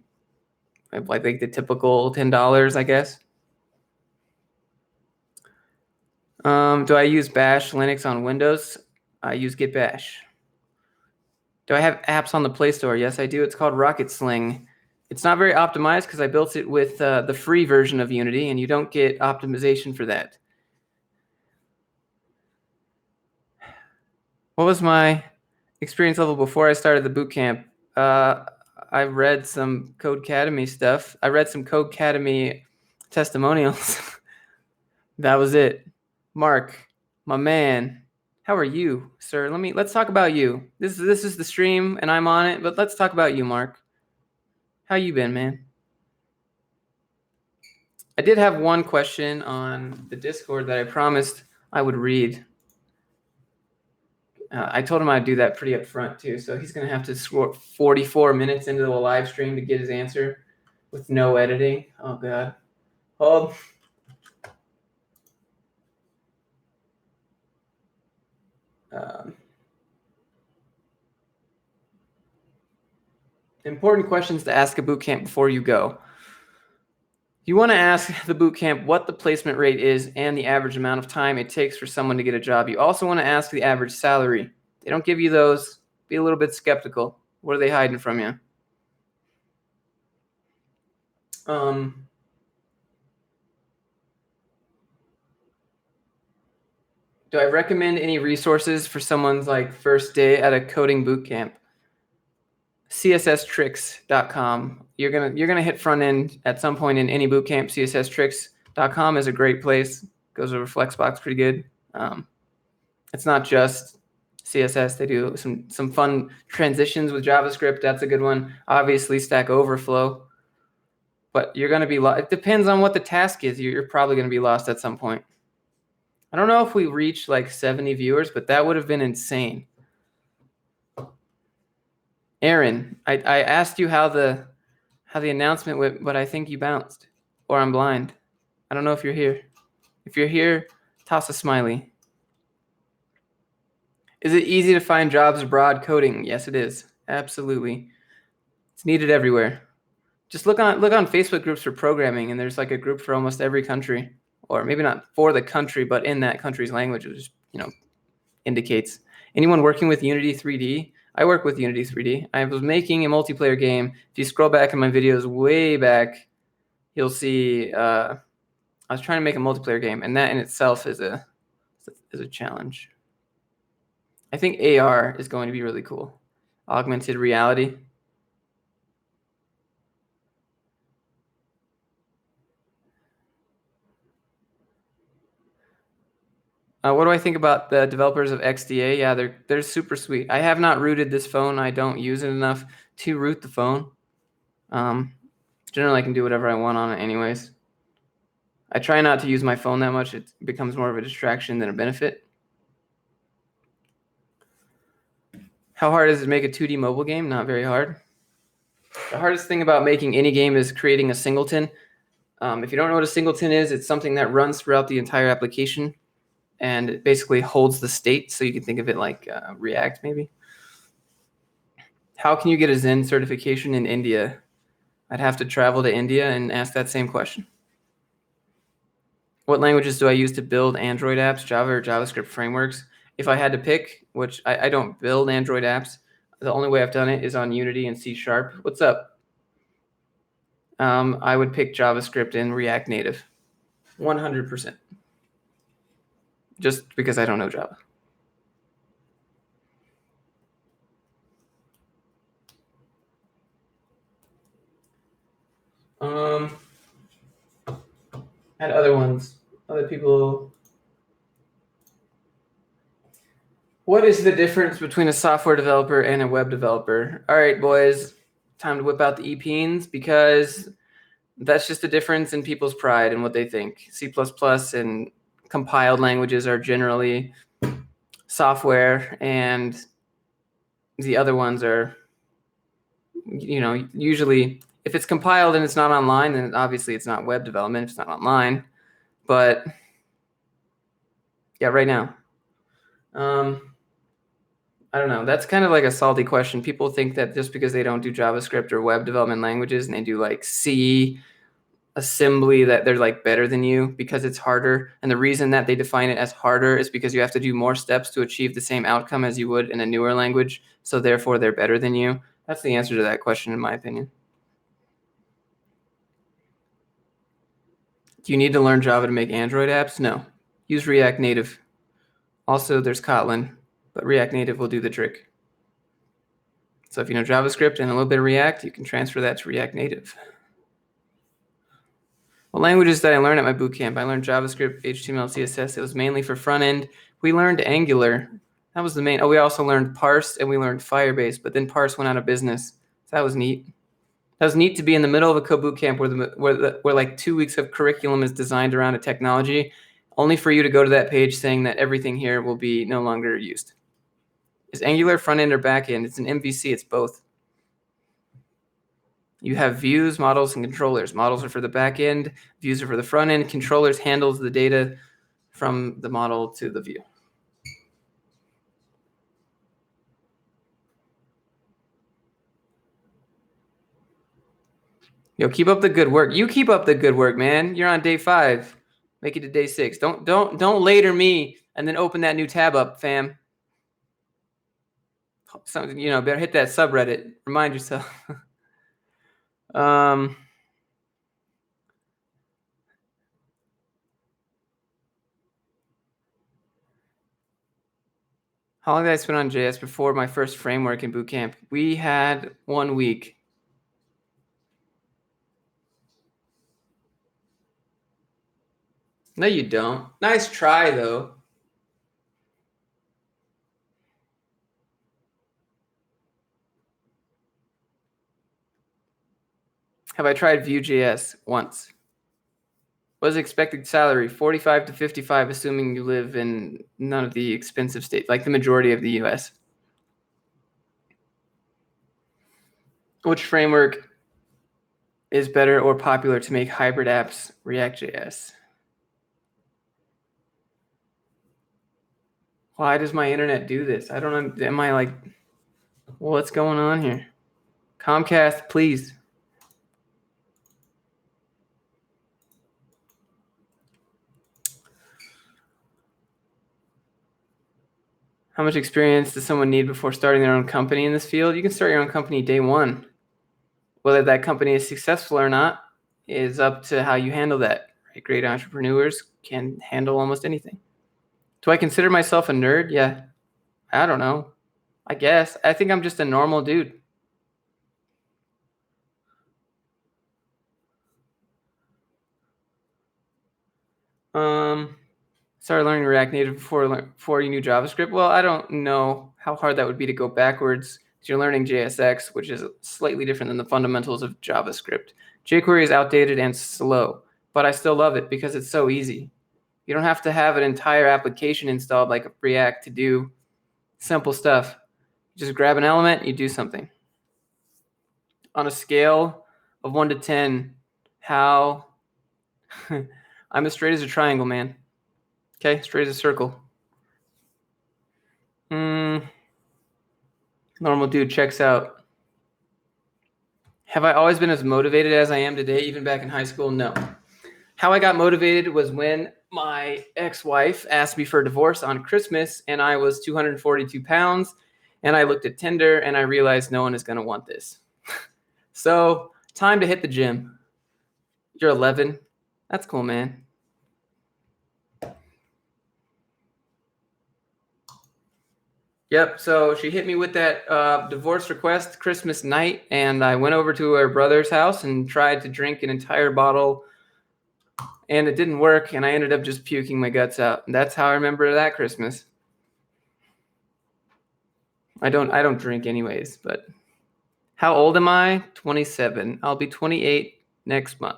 I think the typical $10, I guess. Do I use Bash Linux on Windows? I use Git Bash. Do I have apps on the Play Store? Yes, I do. It's called Rocket Sling. It's not very optimized because I built it with the free version of Unity, and you don't get optimization for that. What was my experience level before I started the bootcamp? I read some Codecademy stuff. I read some Codecademy testimonials. That was it. Mark, my man, how are you, sir? Let's talk about you. This is the stream and I'm on it, but let's talk about you, Mark. How you been, man? I did have one question on the Discord that I promised I would read. I told him I'd do that pretty upfront too, so he's gonna have to score 44 minutes into the live stream to get his answer with no editing. Oh God. Hold. Important questions to ask a bootcamp before you go. You want to ask the bootcamp what the placement rate is and the average amount of time it takes for someone to get a job. You also want to ask the average salary. They don't give you those. Be a little bit skeptical. What are they hiding from you? Do I recommend any resources for someone's like first day at a coding bootcamp? CSStricks.com. You're gonna hit front end at some point in any bootcamp. CSStricks.com is a great place. Goes over Flexbox pretty good. It's not just CSS. They do some fun transitions with JavaScript. That's a good one. Obviously, Stack Overflow. But you're gonna be lost. It depends on what the task is. You're probably gonna be lost at some point. I don't know if we reached like 70 viewers, but that would have been insane. Aaron, I asked you how the announcement went, but I think you bounced. Or I'm blind. I don't know if you're here. If you're here, toss a smiley. Is it easy to find jobs abroad coding? Yes, it is. Absolutely. It's needed everywhere. Just look on Facebook groups for programming, and there's like a group for almost every country. Or maybe not for the country, but in that country's language, which indicates. Anyone working with Unity 3D? I work with Unity 3D. I was making a multiplayer game. If you scroll back in my videos way back, you'll see I was trying to make a multiplayer game, and that in itself is a challenge. I think AR is going to be really cool. Augmented reality. What do I think about the developers of XDA? Yeah, they're super sweet. I have not rooted this phone. I don't use it enough to root the phone. Generally, I can do whatever I want on it anyways. I try not to use my phone that much. It becomes more of a distraction than a benefit. How hard is it to make a 2D mobile game? Not very hard. The hardest thing about making any game is creating a singleton. If you don't know what a singleton is, it's something that runs throughout the entire application, and it basically holds the state. So you can think of it like React, maybe. How can you get a Zen certification in India? I'd have to travel to India and ask that same question. What languages do I use to build Android apps, Java or JavaScript frameworks? If I had to pick, which I don't build Android apps, the only way I've done it is on Unity and C#. What's up? I would pick JavaScript and React Native, 100%. Just because I don't know Java. Had other ones. Other people. What is the difference between a software developer and a web developer? All right, boys, time to whip out the EPs because that's just a difference in people's pride and what they think. C++ and compiled languages are generally software, and the other ones are, usually if it's compiled and it's not online, then obviously it's not web development if it's not online. But yeah, right now. I don't know. That's kind of like a salty question. People think that just because they don't do JavaScript or web development languages and they do like C, assembly, that they're like better than you because it's harder. And the reason that they define it as harder is because you have to do more steps to achieve the same outcome as you would in a newer language. So therefore they're better than you. That's the answer to that question, in my opinion. Do you need to learn Java to make Android apps? No. Use React Native. Also, there's Kotlin, but React Native will do the trick. So if you know JavaScript and a little bit of React, you can transfer that to React Native. What languages did I learn at my bootcamp? I learned JavaScript, HTML, CSS. It was mainly for front end. We learned Angular. That was the main. Oh, we also learned Parse and we learned Firebase, but then Parse went out of business. So that was neat. That was neat to be in the middle of a code bootcamp where like 2 weeks of curriculum is designed around a technology, only for you to go to that page saying that everything here will be no longer used. Is Angular front end or back end? It's an MVC. It's both. You have views, models, and controllers. Models are for the back end. Views are for the front end. Controllers handles the data from the model to the view. Yo, keep up the good work. You keep up the good work, man. You're on day 5. Make it to day 6. Don't later me and then open that new tab up, fam. So, better hit that subreddit. Remind yourself. How long did I spend on JS before my first framework in Bootcamp? We had 1 week. No, you don't. Nice try, though. Have I tried Vue.js? Once. What is expected salary? 45 to 55, assuming you live in none of the expensive states, like the majority of the US. Which framework is better or popular to make hybrid apps? React.js. Why does my internet do this? I don't know. Am I like, what's going on here? Comcast, please. How much experience does someone need before starting their own company in this field? You can start your own company day one. Whether that company is successful or not is up to how you handle that. Right? Great entrepreneurs can handle almost anything. Do I consider myself a nerd? Yeah. I don't know. I guess. I think I'm just a normal dude. Started learning React Native before you knew JavaScript. Well, I don't know how hard that would be to go backwards. You're learning JSX, which is slightly different than the fundamentals of JavaScript. jQuery is outdated and slow, but I still love it because it's so easy. You don't have to have an entire application installed like React to do simple stuff. You just grab an element, you do something. On a scale of 1 to 10, how I'm as straight as a triangle, man. Okay, straight as a circle. Normal dude checks out. Have I always been as motivated as I am today, even back in high school? No. How I got motivated was when my ex-wife asked me for a divorce on Christmas, and I was 242 pounds, and I looked at Tinder, and I realized no one is going to want this. So, time to hit the gym. You're 11. That's cool, man. Yep. So she hit me with that divorce request Christmas night, and I went over to her brother's house and tried to drink an entire bottle, and it didn't work, and I ended up just puking my guts out. And that's how I remember that Christmas. I don't drink anyways, but how old am I? 27. I'll be 28 next month.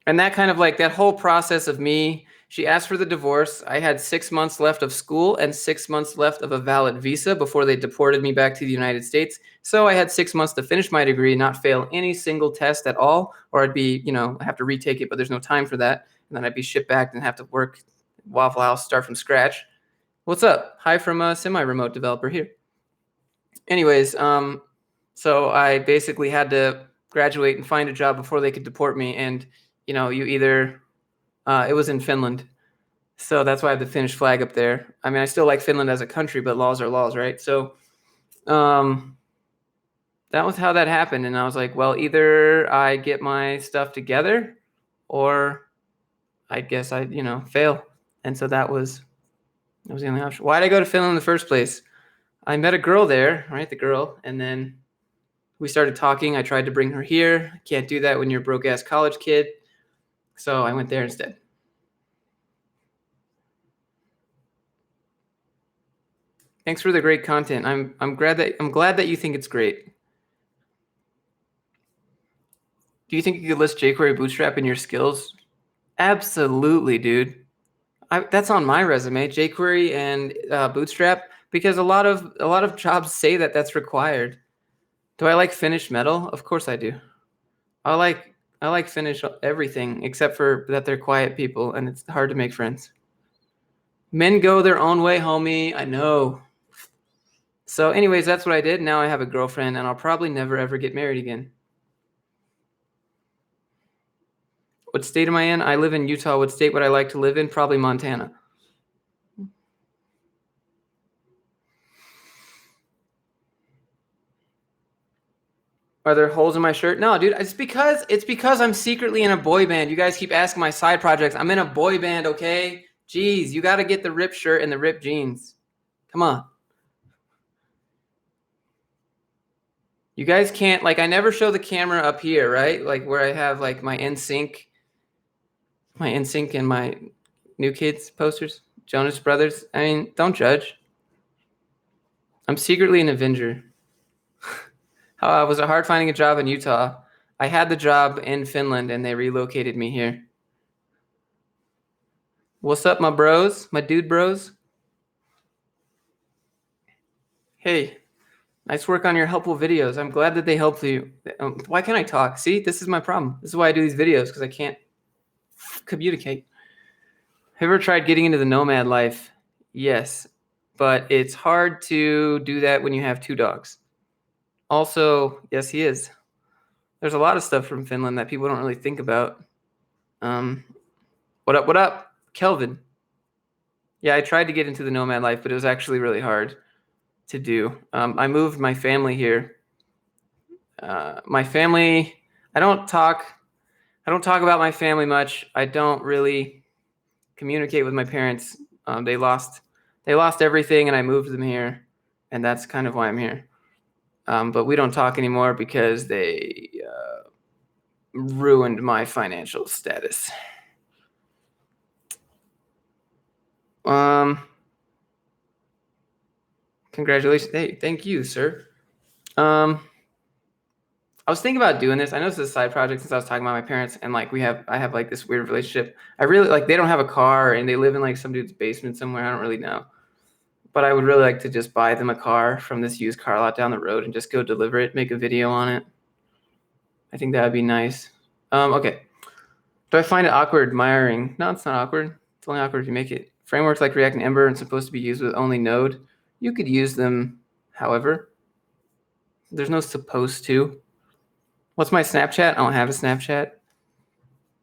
And that kind of like that whole process of me, she asked for the divorce. I had 6 months left of school and 6 months left of a valid visa before they deported me back to the United States. So I had 6 months to finish my degree, not fail any single test at all, or I'd be, have to retake it, but there's no time for that. And then I'd be shipped back and have to work Waffle House, start from scratch. What's up? Hi from a semi-remote developer here. Anyways, so I basically had to graduate and find a job before they could deport me. And, you either, it was in Finland. So that's why I have the Finnish flag up there. I mean, I still like Finland as a country, but laws are laws, right? So that was how that happened. And I was like, well, either I get my stuff together or I guess I, fail. And so that was the only option. Why did I go to Finland in the first place? I met a girl there, right? The girl. And then we started talking. I tried to bring her here. Can't do that when you're a broke ass college kid. So I went there instead. Thanks for the great content. I'm glad that you think it's great. Do you think you could list jQuery Bootstrap in your skills? Absolutely, dude. That's on my resume, jQuery and Bootstrap, because a lot of jobs say that that's required. Do I like finished metal? Of course I do. I like Finnish everything except for that they're quiet people and it's hard to make friends. Men go their own way, homie. I know. So anyways, that's what I did. Now I have a girlfriend and I'll probably never ever get married again. What state am I in? I live in Utah. What state would I like to live in? Probably Montana. Are there holes in my shirt? No, dude. It's because I'm secretly in a boy band. You guys keep asking my side projects. I'm in a boy band, okay? Jeez, you got to get the ripped shirt and the ripped jeans. Come on. You guys can't, like, I never show the camera up here, right? Like where I have like my NSYNC and my New Kids posters, Jonas Brothers. I mean, don't judge. I'm secretly an Avenger. Was it hard finding a job in Utah? I had the job in Finland and they relocated me here. What's up, my bros? My dude bros? Hey, nice work on your helpful videos. I'm glad that they helped you. Why can't I talk? See, this is my problem. This is why I do these videos, because I can't communicate. Have you ever tried getting into the nomad life? Yes, but it's hard to do that when you have 2 dogs. Also, yes, he is. There's a lot of stuff from Finland that people don't really think about. What up? What up, Kelvin? Yeah, I tried to get into the nomad life, but it was actually really hard to do. I moved my family here. My family, I don't talk about my family much. I don't really communicate with my parents. They lost everything, and I moved them here, and that's kind of why I'm here. But we don't talk anymore because they ruined my financial status. Congratulations. Hey, thank you, sir. I was thinking about doing this. I know this is a side project since I was talking about my parents, and like I have like this weird relationship. I really like, they don't have a car and they live in like some dude's basement somewhere. I don't really know. But I would really like to just buy them a car from this used car lot down the road and just go deliver it, make a video on it. I think that would be nice. Okay. Do I find it awkward admiring? No, it's not awkward. It's only awkward if you make it. Frameworks like React and Ember are supposed to be used with only Node. You could use them, however. There's no supposed to. What's my Snapchat? I don't have a Snapchat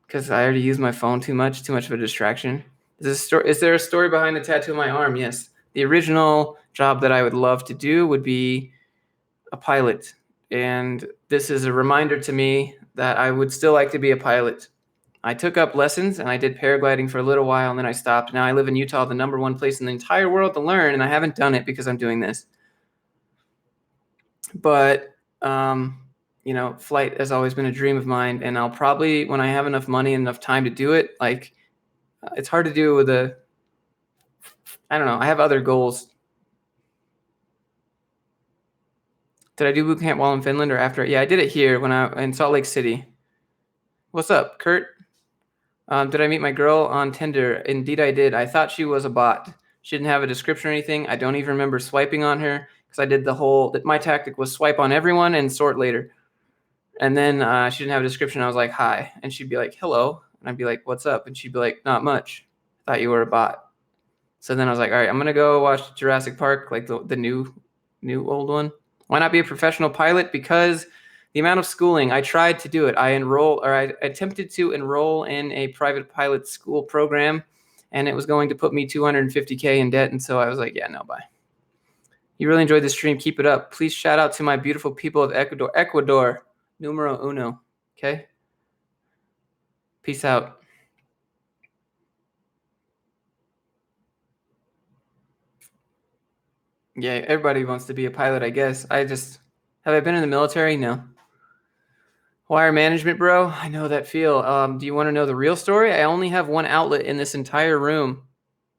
because I already use my phone too much of a distraction. Is there a story behind the tattoo on my arm? Yes. The original job that I would love to do would be a pilot. And this is a reminder to me that I would still like to be a pilot. I took up lessons and I did paragliding for a little while and then I stopped. Now I live in Utah, the #1 place in the entire world to learn, and I haven't done it because I'm doing this. But, flight has always been a dream of mine, and I'll probably, when I have enough money and enough time to do it, like, it's hard to do with I don't know, I have other goals. Did I do bootcamp while in Finland or after? Yeah, I did it here in Salt Lake City. What's up, Kurt? Did I meet my girl on Tinder? Indeed, I did. I thought she was a bot. She didn't have a description or anything. I don't even remember swiping on her because I did my tactic was swipe on everyone and sort later. And then she didn't have a description. I was like, hi. And she'd be like, hello. And I'd be like, what's up? And she'd be like, not much. Thought you were a bot. So then I was like, all right, I'm going to go watch Jurassic Park, like the new old one. Why not be a professional pilot? Because the amount of schooling, I tried to do it. I attempted to enroll in a private pilot school program, and it was going to put me $250K in debt. And so I was like, yeah, no, bye. You really enjoyed the stream. Keep it up. Please shout out to my beautiful people of Ecuador, numero uno. Okay. Peace out. Yeah, everybody wants to be a pilot, I guess. Have I been in the military? No. Wire management, bro. I know that feel. Do you want to know the real story? I only have one outlet in this entire room,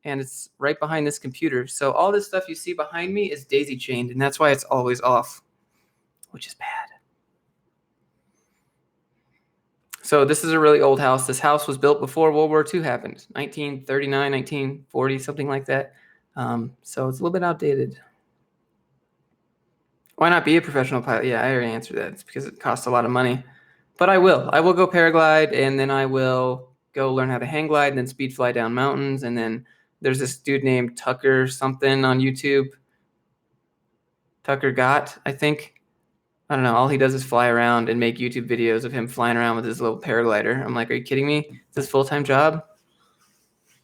and it's right behind this computer. So all this stuff you see behind me is daisy chained, and that's why it's always off, which is bad. So this is a really old house. This house was built before World War II happened, 1939, 1940, something like that. So it's a little bit outdated. Why not be a professional pilot? Yeah, I already answered that. It's because it costs a lot of money. But I will. I will go paraglide, and then I will go learn how to hang glide, and then speed fly down mountains. And then there's this dude named Tucker something on YouTube. Tucker Gott, I think. I don't know. All he does is fly around and make YouTube videos of him flying around with his little paraglider. I'm like, are you kidding me? Is this a full-time job?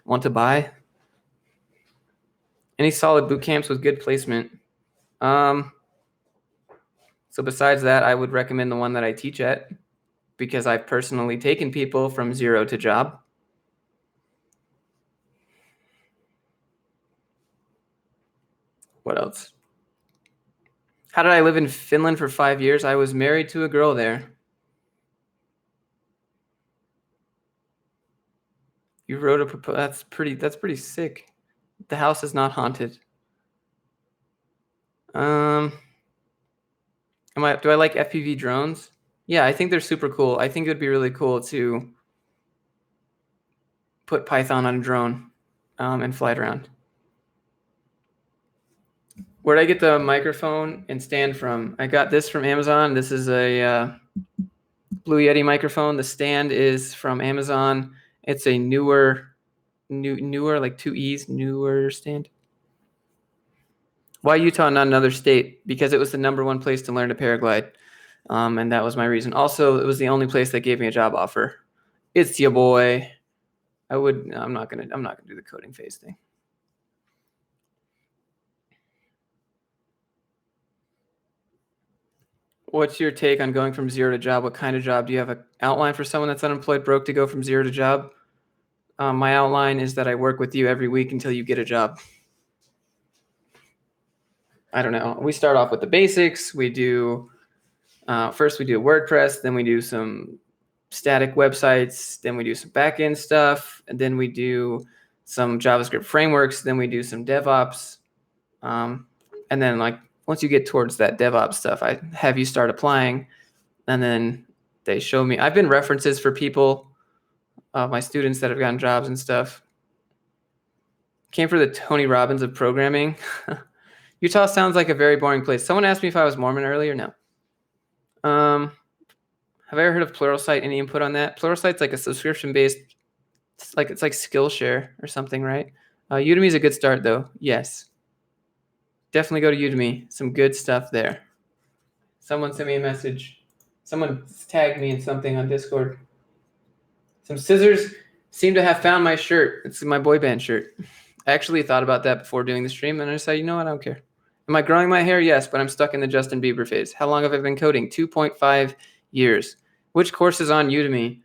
Want to buy? Any solid boot camps with good placement? So besides that, I would recommend the one that I teach at because I've personally taken people from zero to job. What else? How did I live in Finland for 5 years? I was married to a girl there. You wrote a proposal. That's pretty sick. The house is not haunted. Do I like FPV drones? Yeah, I think they're super cool. I think it would be really cool to put Python on a drone and fly it around. Where'd I get the microphone and stand from? I got this from Amazon. This is a Blue Yeti microphone. The stand is from Amazon. It's a newer, like 2 E's, newer stand. Why Utah, not another state? Because it was the *1 place to learn to paraglide. And that was my reason. Also, it was the only place that gave me a job offer. It's your boy. I'm not gonna do the coding phase thing. What's your take on going from zero to job? What kind of job? Do you have an outline for someone that's unemployed, broke to go from zero to job? My outline is that I work with you every week until you get a job. I don't know. We start off with the basics. We do first we do WordPress, then we do some static websites, then we do some backend stuff, and then we do some JavaScript frameworks, then we do some DevOps, and then like once you get towards that DevOps stuff, I have you start applying, and then they show me. I've been references for people, my students that have gotten jobs and stuff. Came for the Tony Robbins of programming. Utah sounds like a very boring place. Someone asked me if I was Mormon earlier. No. Have I ever heard of Pluralsight? Any input on that? Pluralsight's like a subscription-based, it's like Skillshare or something, right? Udemy is a good start, though. Yes. Definitely go to Udemy. Some good stuff there. Someone sent me a message. Someone tagged me in something on Discord. Some scissors seem to have found my shirt. It's my boy band shirt. I actually thought about that before doing the stream, and I decided, you know what, I don't care. Am I growing my hair? Yes, but I'm stuck in the Justin Bieber phase. How long have I been coding? 2.5 years. Which course is on Udemy?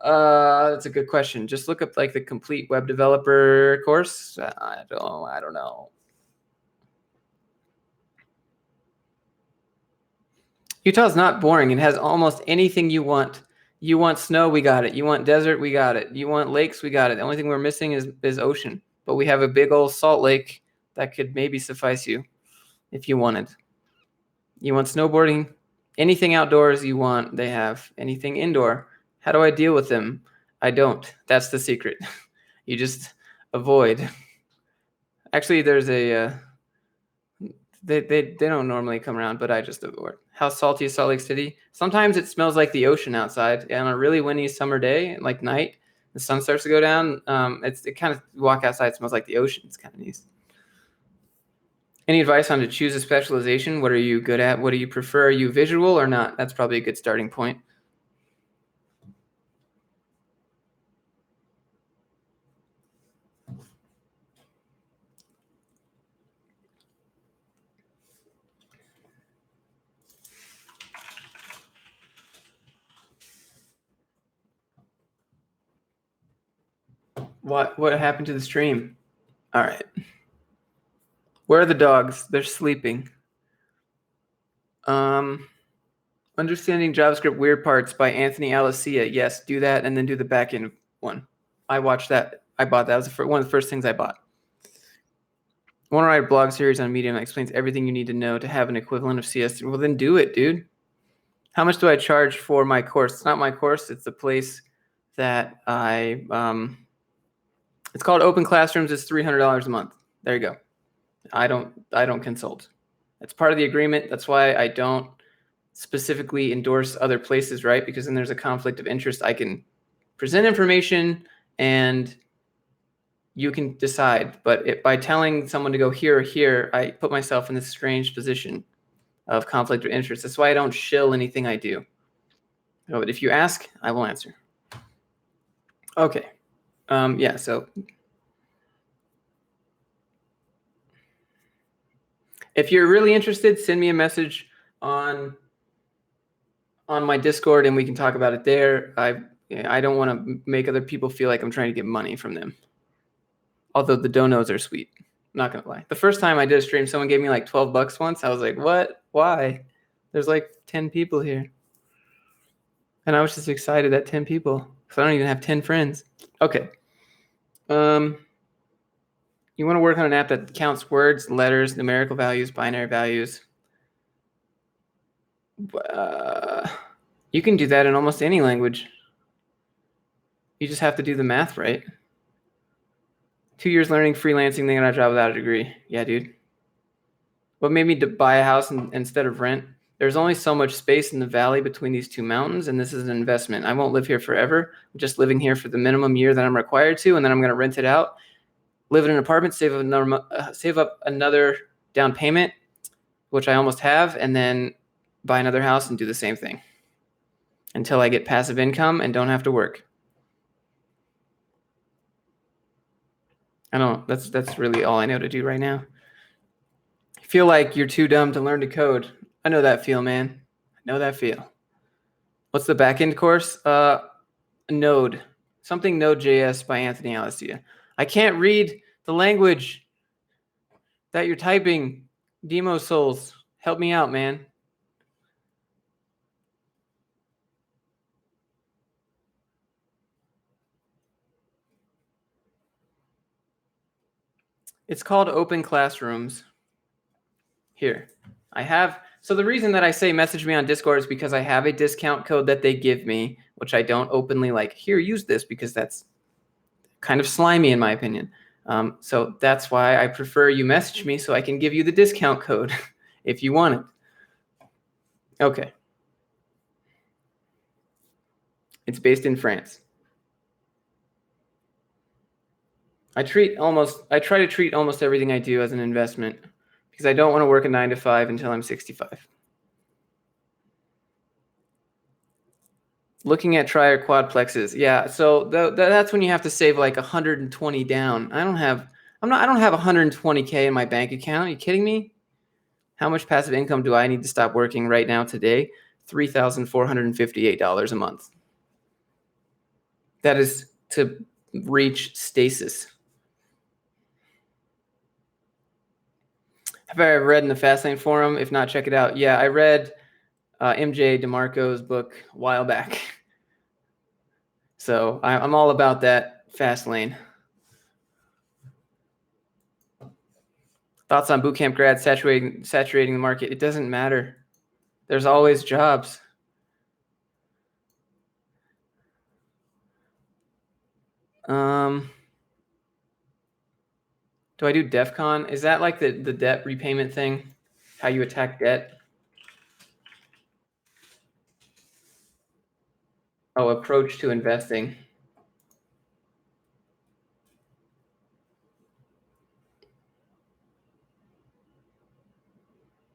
That's a good question. Just look up like the complete web developer course. I don't know. Utah's not boring. It has almost anything you want. You want snow, we got it. You want desert, we got it. You want lakes, we got it. The only thing we're missing is ocean. But we have a big old salt lake that could maybe suffice you if you wanted. You want snowboarding, anything outdoors you want, they have. Anything indoor. How do I deal with them? I don't. That's the secret. You just avoid. Actually, there's a they don't normally come around, but I just avoid. How salty is Salt Lake City? Sometimes it smells like the ocean outside. On a really windy summer day, like night, the sun starts to go down. It kind of, you walk outside, it smells like the ocean. It's kind of nice. Any advice on to choose a specialization? What are you good at? What do you prefer? Are you visual or not? That's probably a good starting point. What happened to the stream? All right. Where are the dogs? They're sleeping. Understanding JavaScript Weird Parts by Anthony Alicia. Yes, do that and then do the backend one. I watched that. I bought that. That was one of the first things I bought. I want to write a blog series on Medium that explains everything you need to know to have an equivalent of CS. Well, then do it, dude. How much do I charge for my course? It's not my course. It's the place that I it's called Open Classrooms. It's $300 a month. There you go. I don't consult. That's part of the agreement. That's why I don't specifically endorse other places, right? Because then there's a conflict of interest. I can present information and you can decide. But by telling someone to go here or here, I put myself in this strange position of conflict of interest. That's why I don't shill anything I do. But if you ask, I will answer. Okay. Yeah, so if you're really interested, send me a message on my Discord, and we can talk about it there. I don't want to make other people feel like I'm trying to get money from them. Although the donos are sweet. I'm not gonna lie. The first time I did a stream, someone gave me like $12 once. I was like, what? Why? There's like 10 people here. And I was just excited at 10 people because I don't even have 10 friends. Okay. You want to work on an app that counts words, letters, numerical values, binary values. You can do that in almost any language. You just have to do the math right. 2 years learning freelancing, then got a job without a degree. Yeah, dude. What made me buy a house instead of rent? There's only so much space in the valley between these two mountains, and this is an investment. I won't live here forever. I'm just living here for the minimum year that I'm required to, and then I'm going to rent it out, live in an apartment, save up another down payment, which I almost have, and then buy another house and do the same thing until I get passive income and don't have to work. I don't. That's really all I know to do right now. I feel like you're too dumb to learn to code. I know that feel, man. I know that feel. What's the backend course? Node. Something Node.js by Anthony Alessia. I can't read the language that you're typing. Demo Souls. Help me out, man. It's called Open Classrooms. Here. So the reason that I say message me on Discord is because I have a discount code that they give me, which I don't openly like, here, use this, because that's kind of slimy in my opinion. So that's why I prefer you message me so I can give you the discount code if you want it. Okay. It's based in France. I try to treat almost everything I do as an investment because I don't want to work a 9 to 5 until I'm 65. Looking at tri or quadplexes. Yeah. So that's when you have to save like 120 down. I don't have 120K in my bank account. Are you kidding me? How much passive income do I need to stop working right now today? $3,458 a month. That is to reach stasis. Have I read in the Fastlane forum? If not, check it out. Yeah, I read MJ DeMarco's book a while back. So I'm all about that Fastlane. Thoughts on bootcamp grads saturating the market? It doesn't matter. There's always jobs. Do I do DEF CON? Is that like the debt repayment thing? How you attack debt? Oh, approach to investing.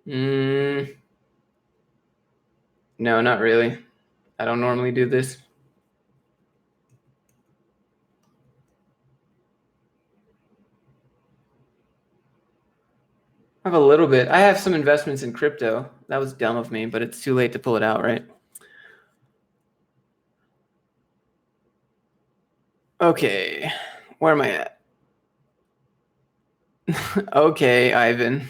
No, not really. I don't normally do this. I have a little bit. I have some investments in crypto. That was dumb of me, but it's too late to pull it out, right? Okay, where am I at? Okay, Ivan.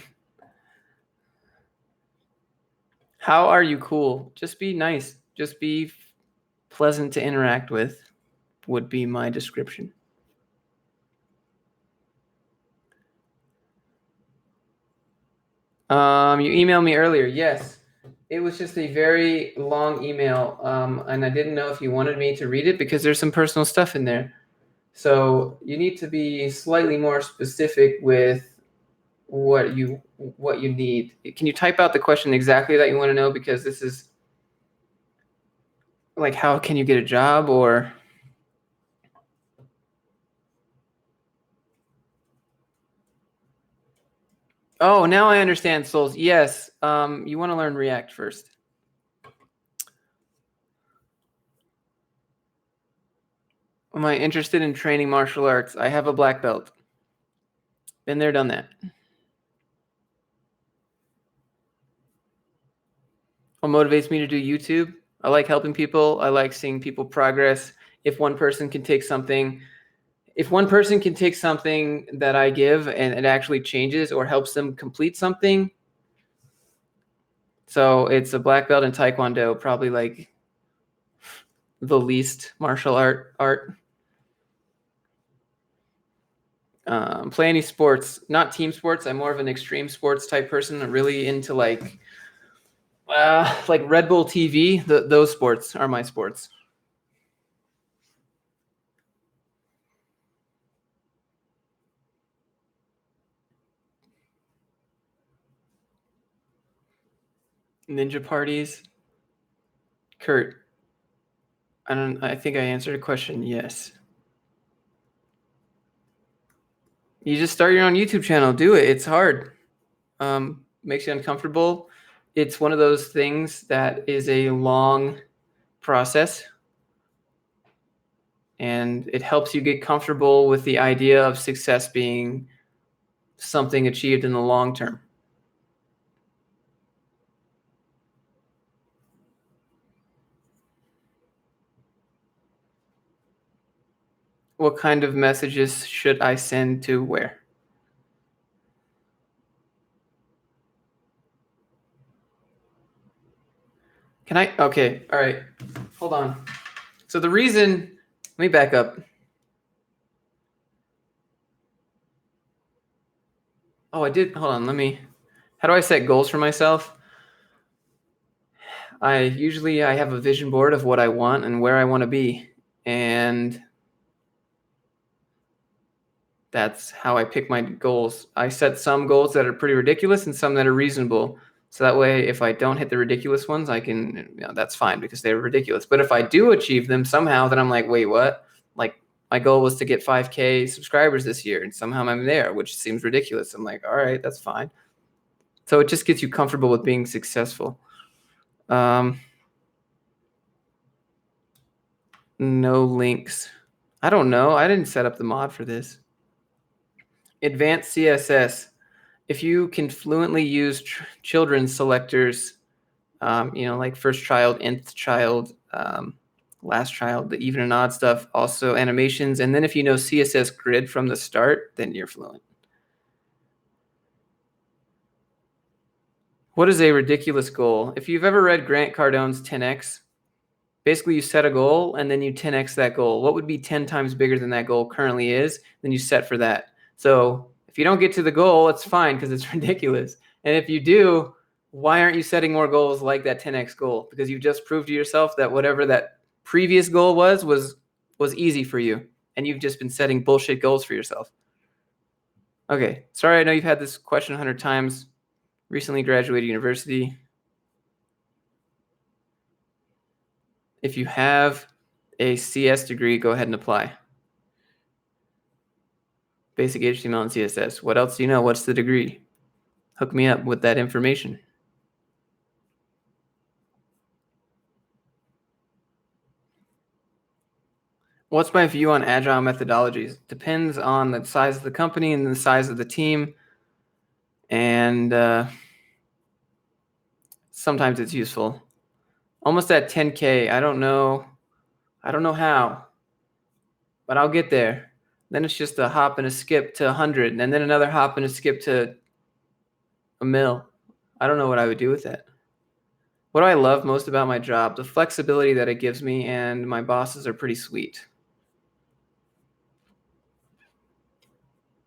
How are you cool? Just be nice. Just be pleasant to interact with would be my description. You emailed me earlier. Yes. It was just a very long email, and I didn't know if you wanted me to read it because there's some personal stuff in there. So you need to be slightly more specific with what you need. Can you type out the question exactly that you want to know? Because this is like, how can you get a job? Or oh, now I understand, Souls. Yes, you want to learn React first. Am I interested in training martial arts? I have a black belt. Been there, done that. What motivates me to do YouTube? I like helping people. I like seeing people progress. If one person can take something that I give and it actually changes or helps them complete something. So it's a black belt in Taekwondo, probably like the least martial art. Play any sports, not team sports. I'm more of an extreme sports type person. I'm really into like Red Bull TV. Those sports are my sports. Ninja parties. Kurt, I think I answered a question. Yes. You just start your own YouTube channel. Do it. It's hard. Makes you uncomfortable. It's one of those things that is a long process, and it helps you get comfortable with the idea of success being something achieved in the long term. What kind of messages should I send to where? Okay, all right, hold on. So the reason, let me back up. Oh, I did, hold on, how do I set goals for myself? I have a vision board of what I want and where I want to be. And that's how I pick my goals. I set some goals that are pretty ridiculous and some that are reasonable. So that way, if I don't hit the ridiculous ones, I can, that's fine because they're ridiculous. But if I do achieve them somehow, then I'm like, wait, what? Like my goal was to get 5K subscribers this year and somehow I'm there, which seems ridiculous. I'm like, all right, that's fine. So it just gets you comfortable with being successful. No links. I don't know. I didn't set up the mod for this. Advanced CSS. If you can fluently use children's selectors, like first child, nth child, last child, the even and odd stuff, also animations. And then if you know CSS grid from the start, then you're fluent. What is a ridiculous goal? If you've ever read Grant Cardone's 10X, basically you set a goal and then you 10X that goal. What would be 10 times bigger than that goal currently is? Then you set for that. So if you don't get to the goal, it's fine because it's ridiculous. And if you do, why aren't you setting more goals like that 10X goal? Because you just proved to yourself that whatever that previous goal was easy for you. And you've just been setting bullshit goals for yourself. Okay, sorry, I know you've had this question 100 times. Recently graduated university. If you have a CS degree, go ahead and apply. Basic HTML and CSS. What else do you know? What's the degree? Hook me up with that information. What's my view on agile methodologies? Depends on the size of the company and the size of the team. And sometimes it's useful. Almost at 10K. I don't know how, but I'll get there. Then it's just a hop and a skip to 100, and then another hop and a skip to a mil. I don't know what I would do with that. What do I love most about my job? The flexibility that it gives me, and my bosses are pretty sweet.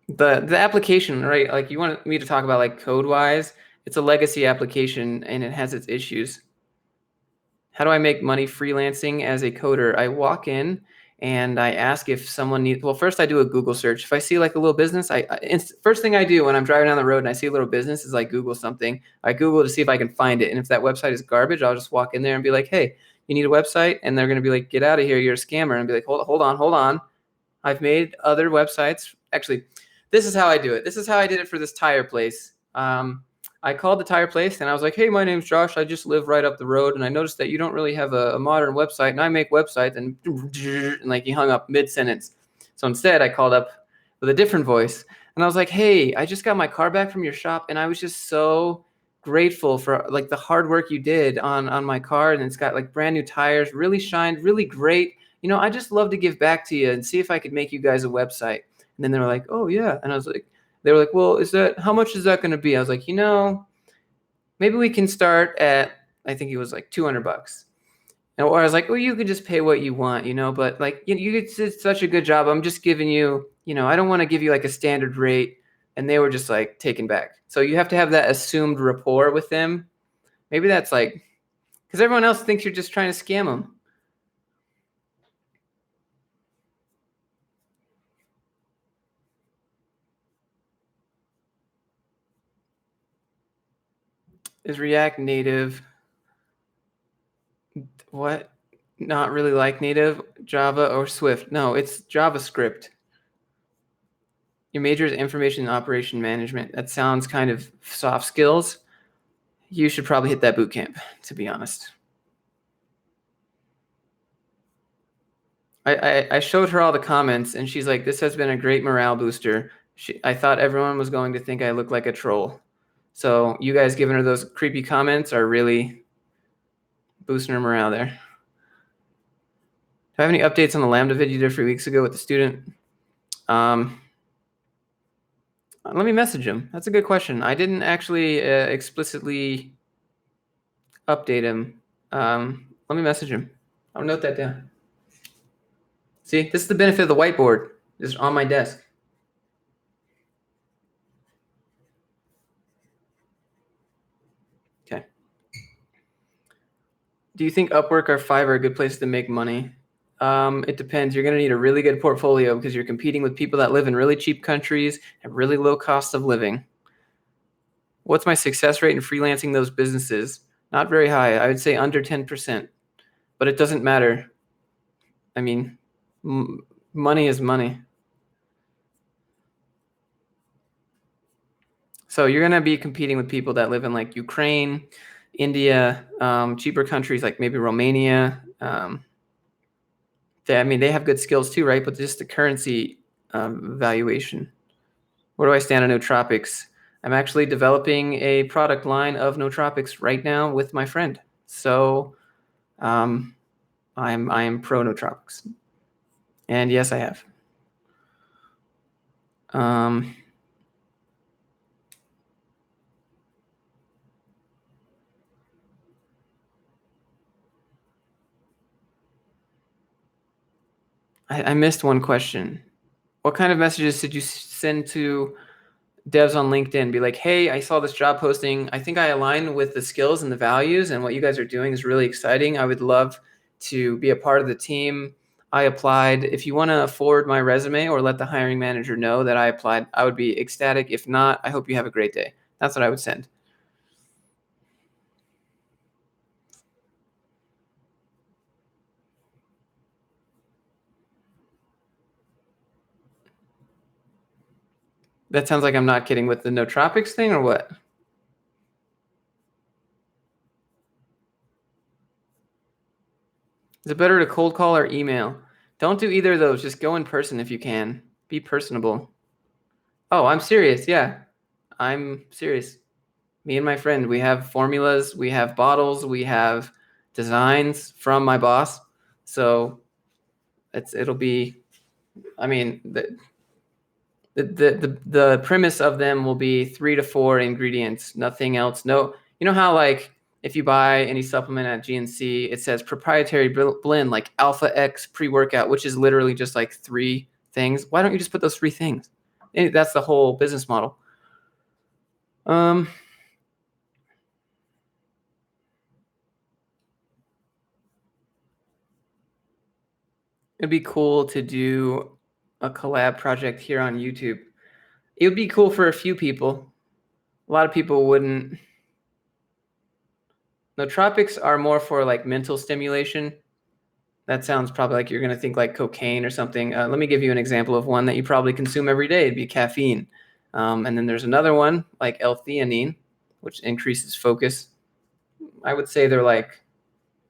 The application, right? Like you want me to talk about like code-wise, it's a legacy application and it has its issues. How do I make money freelancing as a coder? I walk in and I ask if someone needs, well, first I do a Google search. If I see like a little business, first thing I do when I'm driving down the road and I see a little business is like Google something. I Google to see if I can find it. And if that website is garbage, I'll just walk in there and be like, hey, you need a website? And they're going to be like, get out of here. You're a scammer. And I'll be like, hold on. I've made other websites. Actually, this is how I do it. This is how I did it for this tire place. I called the tire place and I was like, hey, my name's Josh. I just live right up the road. And I noticed that you don't really have a modern website and I make websites, and like he hung up mid-sentence. So instead I called up with a different voice and I was like, hey, I just got my car back from your shop and I was just so grateful for like the hard work you did on my car, and it's got like brand new tires, really shined, really great. I just love to give back to you and see if I could make you guys a website. And then they were like, oh yeah. And they were like, well, how much is that going to be? I was like, maybe we can start at, I think it was like $200. Or I was like, well, you can just pay what you want, but like, you did such a good job. I'm just giving you, I don't want to give you like a standard rate. And they were just like taken back. So you have to have that assumed rapport with them. Maybe that's like, because everyone else thinks you're just trying to scam them. Is React Native what? Not really like native Java or Swift. No, it's JavaScript. Your major is information and operation management. That sounds kind of soft skills. You should probably hit that boot camp, to be honest. I showed her all the comments, and she's like, this has been a great morale booster. I thought everyone was going to think I look like a troll. So you guys giving her those creepy comments are really boosting her morale there. Do I have any updates on the Lambda video you did a few weeks ago with the student? Let me message him. That's a good question. I didn't actually explicitly update him. Let me message him. I'll note that down. See, this is the benefit of the whiteboard. It's on my desk. Okay. Do you think Upwork or Fiverr are a good place to make money? It depends. You're going to need a really good portfolio because you're competing with people that live in really cheap countries at really low cost of living. What's my success rate in freelancing those businesses? Not very high. I would say under 10%, but it doesn't matter. I mean, money is money. So you're going to be competing with people that live in like Ukraine, India, cheaper countries like maybe Romania. They have good skills too, right? But just the currency valuation. Where do I stand on Nootropics? I'm actually developing a product line of Nootropics right now with my friend. So I am pro Nootropics. And yes, I have. I missed one question. What kind of messages did you send to devs on LinkedIn? Be like, hey, I saw this job posting. I think I align with the skills and the values, and what you guys are doing is really exciting. I would love to be a part of the team. I applied. If you want to forward my resume or let the hiring manager know that I applied, I would be ecstatic. If not, I hope you have a great day. That's what I would send. That sounds like I'm not kidding with the Nootropics thing, or what? Is it better to cold call or email? Don't do either of those. Just go in person if you can. Be personable. Oh, I'm serious. Yeah, I'm serious. Me and my friend, we have formulas, we have bottles, we have designs from my boss. So it'll be, I mean, the premise of them will be 3 to 4 ingredients, nothing else. No, you know how like if you buy any supplement at GNC, it says proprietary blend like Alpha X pre-workout, which is literally just like 3 things. Why don't you just put those 3 things? That's the whole business model. It'd be cool to do a collab project here on YouTube. It would be cool for a few people. A lot of people wouldn't. Nootropics are more for like mental stimulation. That sounds probably like you're going to think like cocaine or something. Let me give you an example of one that you probably consume every day. It'd be caffeine. And then there's another one like L-theanine, which increases focus. I would say they're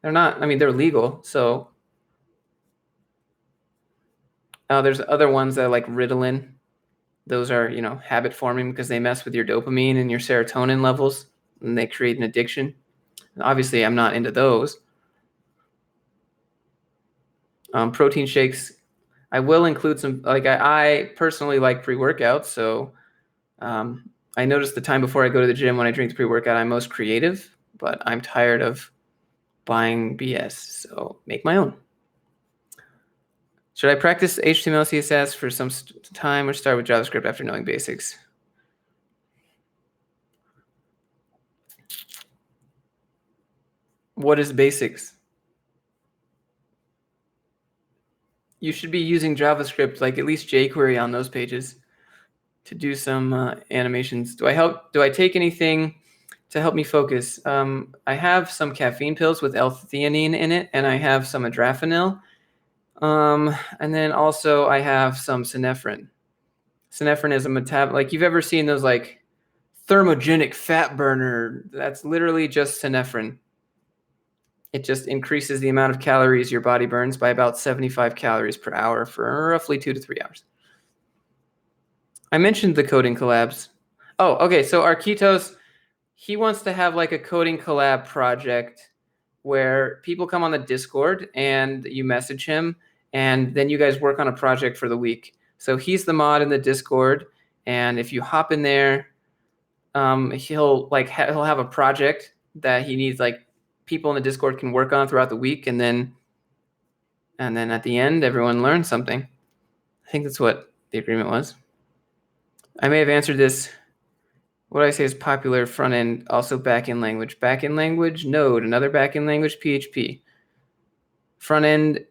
not, I mean, they're legal. So there's other ones that are like Ritalin. Those are, habit forming because they mess with your dopamine and your serotonin levels. and they create an addiction. And obviously, I'm not into those. Protein shakes, I will include some, like I personally like pre-workouts. So I notice the time before I go to the gym when I drink the pre-workout, I'm most creative, but I'm tired of buying BS. So make my own. Should I practice HTML, CSS for some time or start with JavaScript after knowing basics? What is basics? You should be using JavaScript, like at least jQuery on those pages to do some animations. Do I take anything to help me focus? I have some caffeine pills with L-theanine in it, and I have some adrafinil. And then also I have some synephrine. Synephrine is a metabolite. Like you've ever seen those like thermogenic fat burner? That's literally just synephrine. It just increases the amount of calories your body burns by about 75 calories per hour for roughly 2 to 3 hours. I mentioned the coding collabs. Oh, okay. So Arquitos, he wants to have like a coding collab project where people come on the Discord and you message him, and then you guys work on a project for the week. So he's the mod in the Discord, and if you hop in there, he'll have a project that he needs like people in the Discord can work on throughout the week, and then at the end everyone learns something. I think that's what the agreement was. I may have answered this. What I say is popular front end, also back-end language. Back-end language, Node. Another back-end language, PHP. Front end